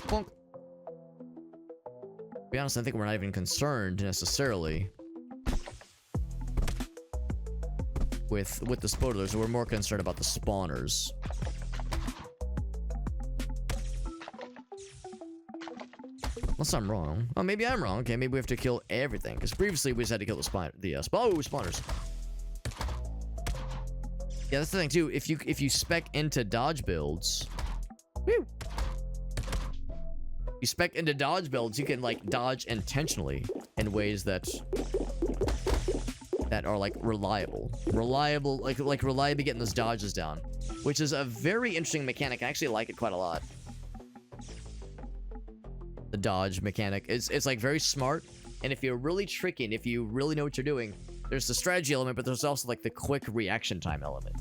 Bonk. To be honest, I think we're not even concerned necessarily with the spodlers. We're more concerned about the spawners. Unless I'm wrong. Oh, maybe I'm wrong. Okay, maybe we have to kill everything. Because previously we just had to kill the spawners. Yeah, that's the thing too. If you spec into dodge builds, woo, you spec into dodge builds, you can like dodge intentionally in ways that are like reliable, like reliably getting those dodges down, which is a very interesting mechanic. I actually like it quite a lot. The dodge mechanic it's like very smart, and if you're really tricky and if you really know what you're doing, there's the strategy element, but there's also like the quick reaction time element.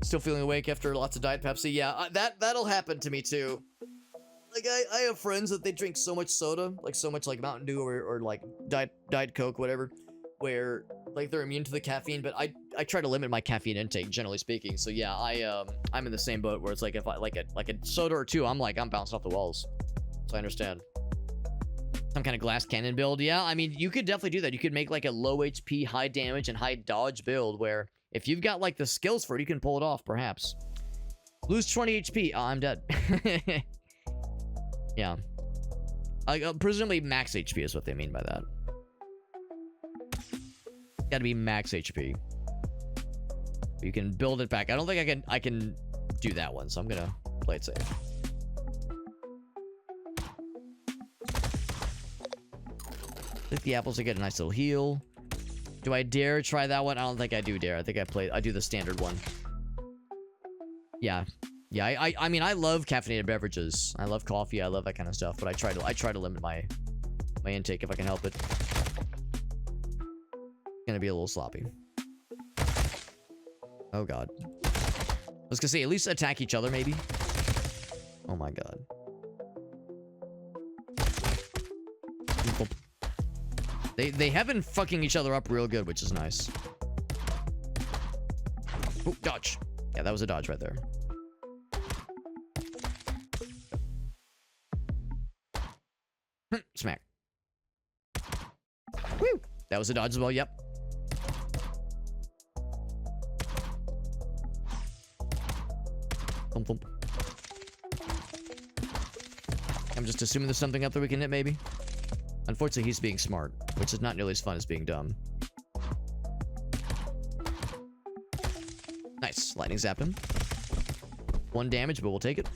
Still feeling awake after lots of Diet Pepsi? Yeah, that'll happen to me too. Like I have friends that they drink so much soda, like so much like Mountain Dew or like Diet Coke, whatever, where like they're immune to the caffeine. But I try to limit my caffeine intake, generally speaking. So yeah, I'm in the same boat where it's like if I like a soda or two, I'm bouncing off the walls. So I understand. Some kind of glass cannon build. Yeah, I mean, you could definitely do that. You could make like a low HP, high damage, and high dodge build where if you've got like the skills for it, you can pull it off, perhaps. Lose 20 HP. Oh, I'm dead. Yeah. Presumably max HP is what they mean by that. Gotta be max HP. You can build it back. I don't think I can do that one, so I'm gonna play it safe. Hit the apples to get a nice little heal. Do I dare try that one? I don't think I do dare. I think I do the standard one. Yeah. Yeah, I mean, I love caffeinated beverages. I love coffee. I love that kind of stuff. But I try to limit my intake if I can help it. Gonna be a little sloppy. Oh god. I was gonna say, at least attack each other, maybe. Oh my god. They have been fucking each other up real good, which is nice. Oh, dodge. Yeah, that was a dodge right there. Smack. Woo! That was a dodge as well, yep. Thump, thump. I'm just assuming there's something up there we can hit, maybe. Unfortunately, he's being smart, which is not nearly as fun as being dumb. Nice. Lightning zap him. 1 damage, but we'll take it.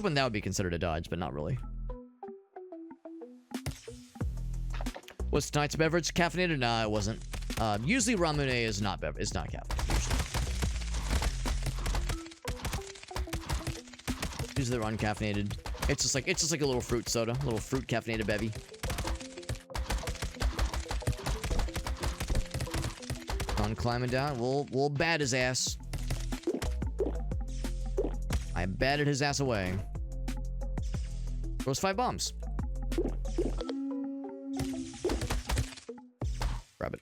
When that would be considered a dodge, but not really. What's tonight's beverage? Caffeinated? Nah, it wasn't. Usually Ramune is not caffeinated. Usually they're uncaffeinated. It's just like a little fruit soda, a little fruit caffeinated bevy. On climbing down, we'll bat his ass. I batted his ass away. Throws 5 bombs. Grab it.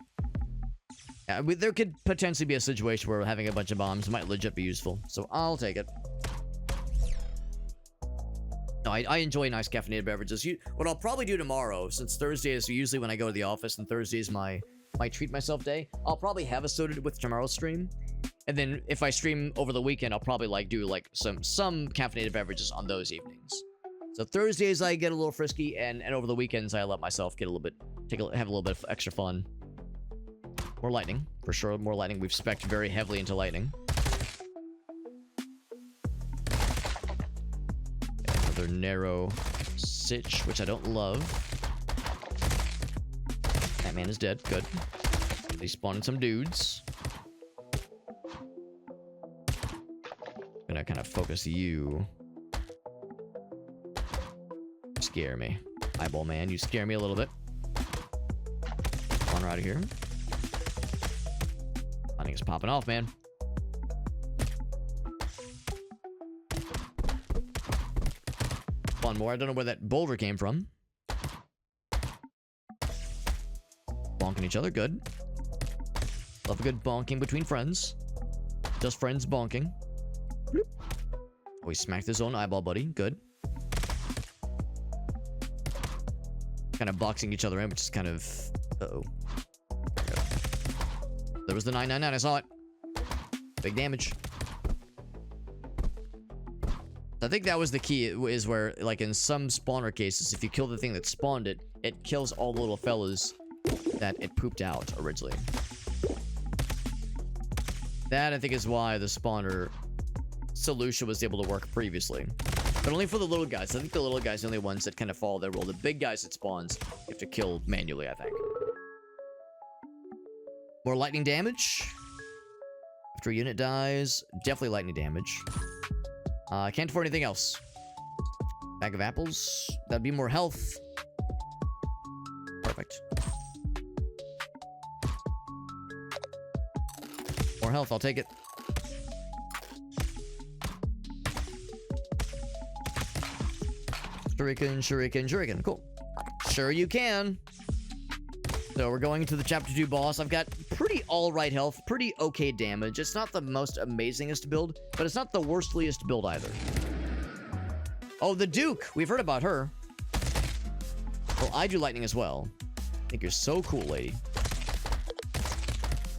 Yeah, there could potentially be a situation where having a bunch of bombs might legit be useful, so I'll take it. No, I enjoy nice caffeinated beverages. What I'll probably do tomorrow, since Thursday is usually when I go to the office, and Thursday is my treat myself day, I'll probably have a soda with tomorrow's stream. And then if I stream over the weekend, I'll probably like do like some caffeinated beverages on those evenings. So Thursdays I get a little frisky, and over the weekends I let myself get a little bit, have a little bit of extra fun. More lightning, for sure. More lightning. We've spec'd very heavily into lightning. another narrow sitch, which I don't love. That man is dead. Good. They spawned some dudes. Gonna kind of focus you. Scare me. Eyeball man, you scare me a little bit. One right here. I think it's popping off, man. One more. I don't know where that boulder came from. Bonking each other. Good. Love a good bonking between friends. Just friends bonking. Bloop. Oh, he smacked his own eyeball buddy. Good. Kind of boxing each other in, which is kind of... Uh-oh. There was the 999. I saw it. Big damage. I think that was the key, is where, like, in some spawner cases, if you kill the thing that spawned it, it kills all the little fellas that it pooped out originally. That, I think, is why the spawner solution was able to work previously. But only for the little guys. I think the little guys are the only ones that kind of follow their role. The big guys that spawns, you have to kill manually, I think. More lightning damage. After a unit dies, definitely lightning damage. I can't afford anything else. Bag of apples. That'd be more health. Perfect. More health, I'll take it. Shuriken, shuriken, shuriken. Cool. Sure you can. So we're going into the chapter 2 boss. I've got pretty alright health, pretty okay damage. It's not the most amazingest build, but it's not the worstliest build either. Oh, the Duke. We've heard about her. Well, I do lightning as well. I think you're so cool, lady.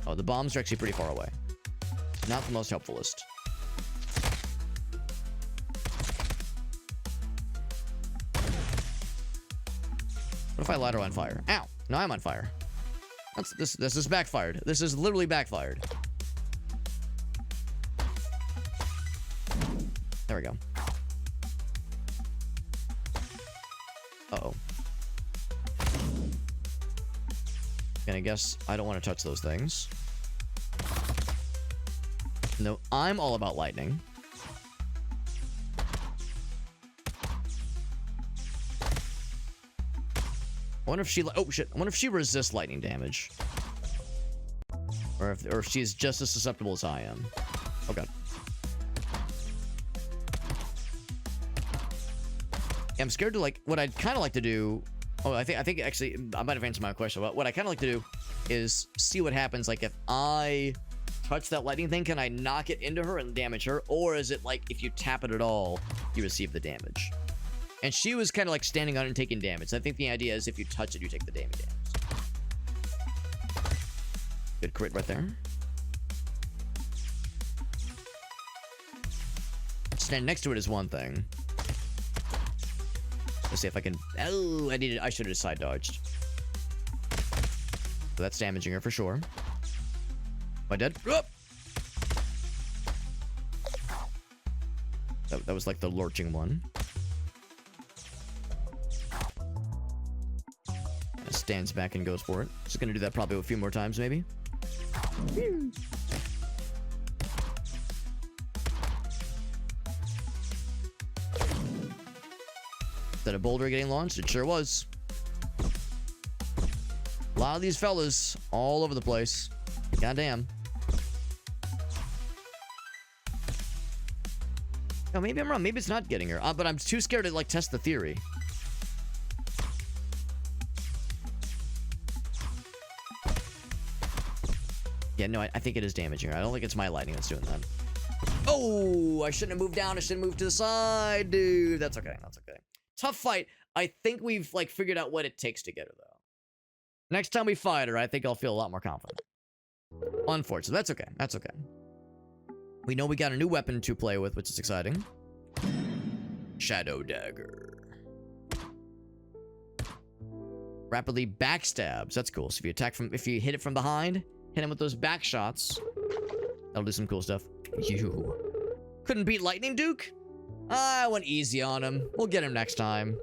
Oh, the bombs are actually pretty far away. Not the most helpfulest. What if I light her on fire? Ow! No, I'm on fire. This is backfired. This is literally backfired. There we go. Uh-oh. And I guess I don't want to touch those things. No, I'm all about lightning. I wonder if she... Oh, shit. I wonder if she resists lightning damage. Or if she's just as susceptible as I am. Oh, God. Yeah, I'm scared to, like... What I'd kind of like to do... Oh, I think actually... I might have answered my question. But what I kind of like to do is see what happens. Like, if I touch that lightning thing, can I knock it into her and damage her? Or is it like, if you tap it at all, you receive the damage? And she was kind of like standing on it and taking damage. So I think the idea is if you touch it, you take the damage. Good crit right there. Stand next to it is one thing. Let's see if I can... Oh, I should have side dodged. So that's damaging her for sure. Am I dead? That was like the lurching one. Stands back and goes for it. Just gonna do that probably a few more times, maybe. Is that a boulder getting launched? It sure was. A lot of these fellas all over the place. Goddamn. No, maybe I'm wrong. Maybe it's not getting her. But I'm too scared to like test the theory. Yeah, no, I think it is damaging her. I don't think it's my lightning that's doing that. Oh, I shouldn't have moved down. I should have moved to the side, dude. That's okay. That's okay. Tough fight. I think we've, like, figured out what it takes to get her, though. Next time we fight her, I think I'll feel a lot more confident. Unfortunately, that's okay. That's okay. We know we got a new weapon to play with, which is exciting. Shadow Dagger. Rapidly backstabs. That's cool. So if you hit it from behind... Hit him with those back shots. That'll do some cool stuff. You couldn't beat Lightning Duke? I went easy on him. We'll get him next time.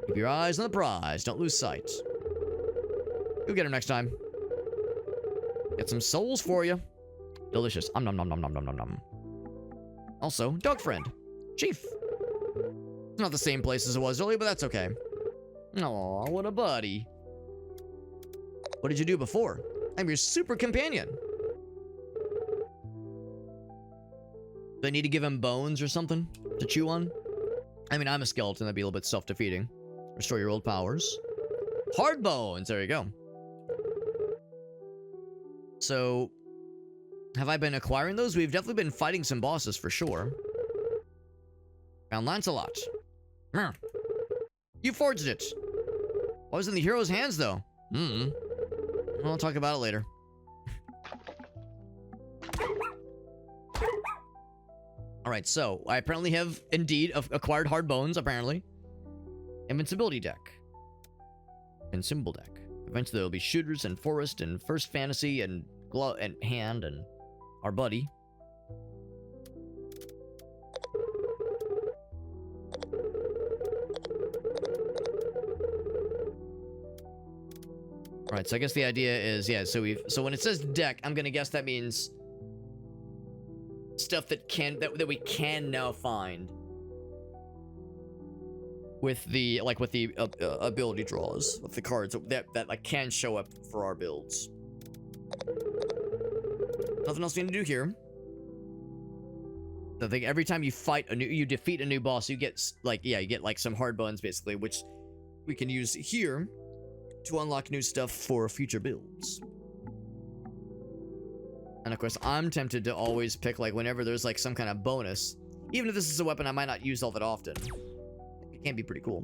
Keep your eyes on the prize. Don't lose sight. You'll get him next time. Get some souls for you. Delicious. Nom nom nom nom nom nom nom nom. Also, dog friend. Chief. It's not the same place as it was earlier, but that's okay. Aw, what a buddy. What did you do before? I'm your super companion. Do I need to give him bones or something to chew on? I mean, I'm a skeleton. That'd be a little bit self-defeating. Restore your old powers. Hard bones. There you go. So, have I been acquiring those? We've definitely been fighting some bosses for sure. Found Lancelot. You forged it. Why was it in the hero's hands, though? We'll talk about it later. Alright, so, I apparently have, indeed, acquired hard bones, apparently. Invincibility deck. And symbol deck. Eventually there'll be shooters and forest and first fantasy and glow and hand and our buddy. Alright, so I guess the idea is, yeah, so when it says deck, I'm gonna guess that means stuff that we can now find with the ability draws of the cards that like can show up for our builds. Nothing else you need to do here. I think every time you defeat a new boss, you get like some hard bones basically, which we can use here to unlock new stuff for future builds. And of course, I'm tempted to always pick like whenever there's like some kind of bonus, even if this is a weapon I might not use all that often. It can be pretty cool.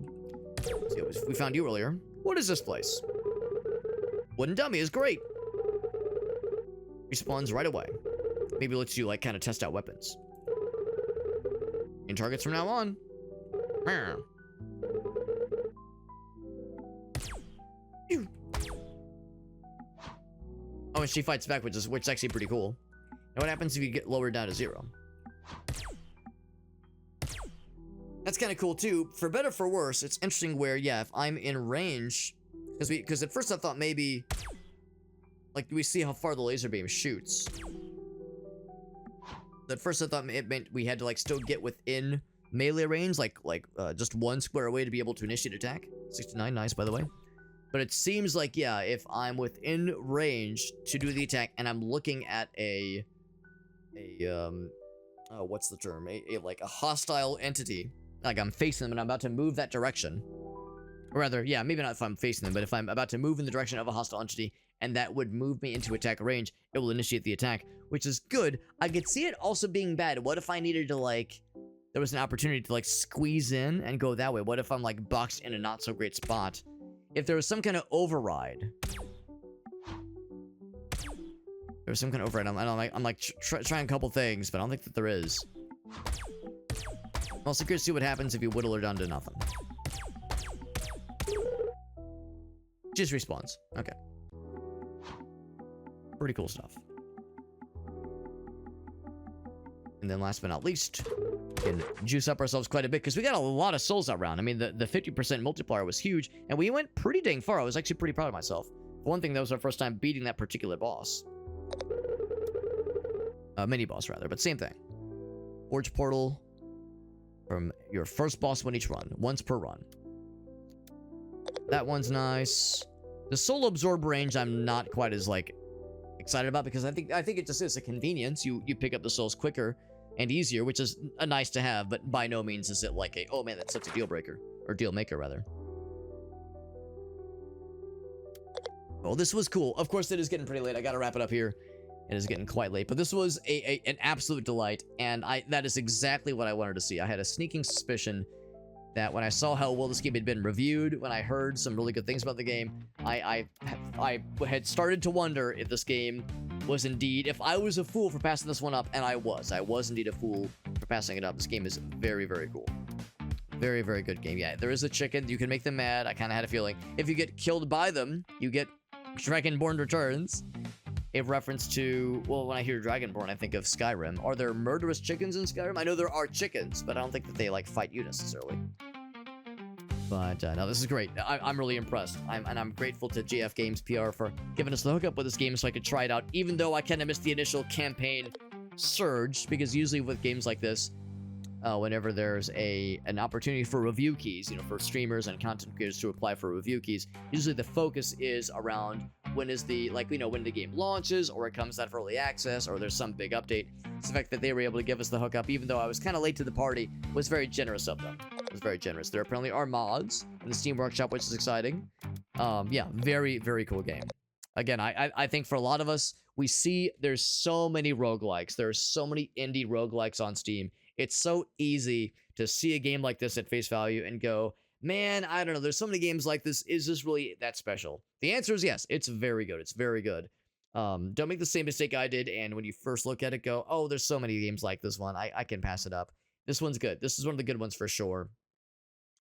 So we found you earlier. What is this place? Wooden dummy is great. Respawns right away. Maybe lets you like kind of test out weapons. In targets from now on. Oh, and she fights back, which is actually pretty cool. Now what happens if you get lowered down to 0? That's kind of cool too. For better or for worse, it's interesting where, yeah, if I'm in range, because at first I thought maybe, like, do we see how far the laser beam shoots? At first I thought it meant we had to like still get within melee range, like just 1 square away to be able to initiate attack. 69, nice by the way. But it seems like, yeah, if I'm within range to do the attack and I'm looking at what's the term? Like a hostile entity. Like I'm facing them and I'm about to move that direction. Or rather, yeah, maybe not if I'm facing them, but if I'm about to move in the direction of a hostile entity and that would move me into attack range, it will initiate the attack, which is good. I could see it also being bad. What if I needed to like, there was an opportunity to like squeeze in and go that way? What if I'm like boxed in a not so great spot? If there was some kind of override. There's some kind of override. I'm like trying a couple things, but I don't think that there is. I'm also curious to see what happens if you whittle her down to nothing. Just respawns. Okay. Pretty cool stuff. And then last but not least, we can juice up ourselves quite a bit because we got a lot of souls around. I mean, the 50% multiplier was huge, and we went pretty dang far. I was actually pretty proud of myself. For one thing, that was our first time beating that particular boss. Mini boss, rather, but same thing. Forge portal from your first boss when each run. Once per run. That one's nice. The soul absorb range, I'm not quite as, like, excited about because I think it just is a convenience. You pick up the souls quicker and easier, which is a nice to have, but by no means is it like a, oh man, that's such a deal breaker. Or deal maker, rather. Oh, this was cool. Of course, it is getting pretty late. I gotta wrap it up here. It is getting quite late, but this was an absolute delight, and that is exactly what I wanted to see. I had a sneaking suspicion that when I saw how well this game had been reviewed, when I heard some really good things about the game, I had started to wonder if this game was indeed, if I was a fool for passing this one up, and I was indeed a fool for passing it up. This game is very, very cool. Very, very good game. Yeah, there is a chicken. You can make them mad. I kind of had a feeling. If you get killed by them, you get Dragonborn returns. a reference to, well, when I hear Dragonborn, I think of Skyrim. Are there murderous chickens in Skyrim? I know there are chickens, but I don't think that they, like, fight you necessarily. But, no, this is great. I'm really impressed. And I'm grateful to GF Games PR for giving us the hookup with this game so I could try it out, even though I kind of missed the initial campaign surge, because usually with games like this, whenever there's an opportunity for review keys, you know, for streamers and content creators to apply for review keys, usually the focus is around when is the, like, you know, when the game launches, or it comes out for early access, or there's some big update. It's the fact that they were able to give us the hookup, even though I was kind of late to the party, was very generous of them. It was very generous. There apparently are mods in the Steam Workshop, which is exciting. Yeah, very, very cool game. Again, I think for a lot of us, we see there's so many roguelikes. There's so many indie roguelikes on Steam. It's so easy to see a game like this at face value and go, man, I don't know, there's so many games like this. Is this really that special? The answer is yes. It's very good. It's very good. Don't make the same mistake I did, and when you first look at it, go, oh, there's so many games like this one. I can pass it up. This one's good. This is one of the good ones for sure.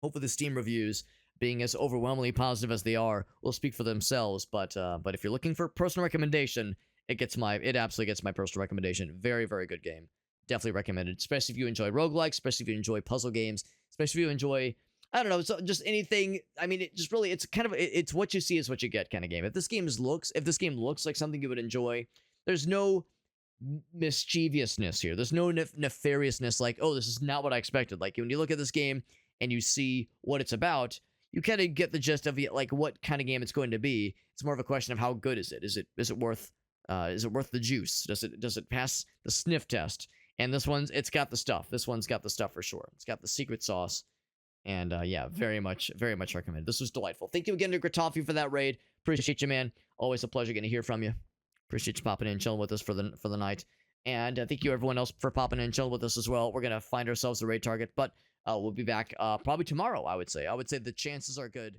Hopefully the Steam reviews, being as overwhelmingly positive as they are, will speak for themselves. But if you're looking for a personal recommendation, it absolutely gets my personal recommendation. Very, very good game. Definitely recommended, especially if you enjoy roguelikes, especially if you enjoy puzzle games, especially if you enjoy, I don't know, so just anything. I mean, it just really, it's kind of, it's what you see is what you get kind of game. If this game looks like something you would enjoy, there's no mischievousness here. There's no nefariousness, like, oh, this is not what I expected. Like, when you look at this game and you see what it's about, you kind of get the gist of it, like what kind of game it's going to be. It's more of a question of how good is it? Is it worth the juice? Does it pass the sniff test? And it's got the stuff. This one's got the stuff for sure. It's got the secret sauce. And yeah, very much recommended. This was delightful. Thank you again to Gratoffy for that raid. Appreciate you, man. Always a pleasure getting to hear from you. Appreciate you popping in and chilling with us for the night. And thank you everyone else for popping in and chilling with us as well. We're going to find ourselves a raid target, but we'll be back probably tomorrow, I would say. I would say the chances are good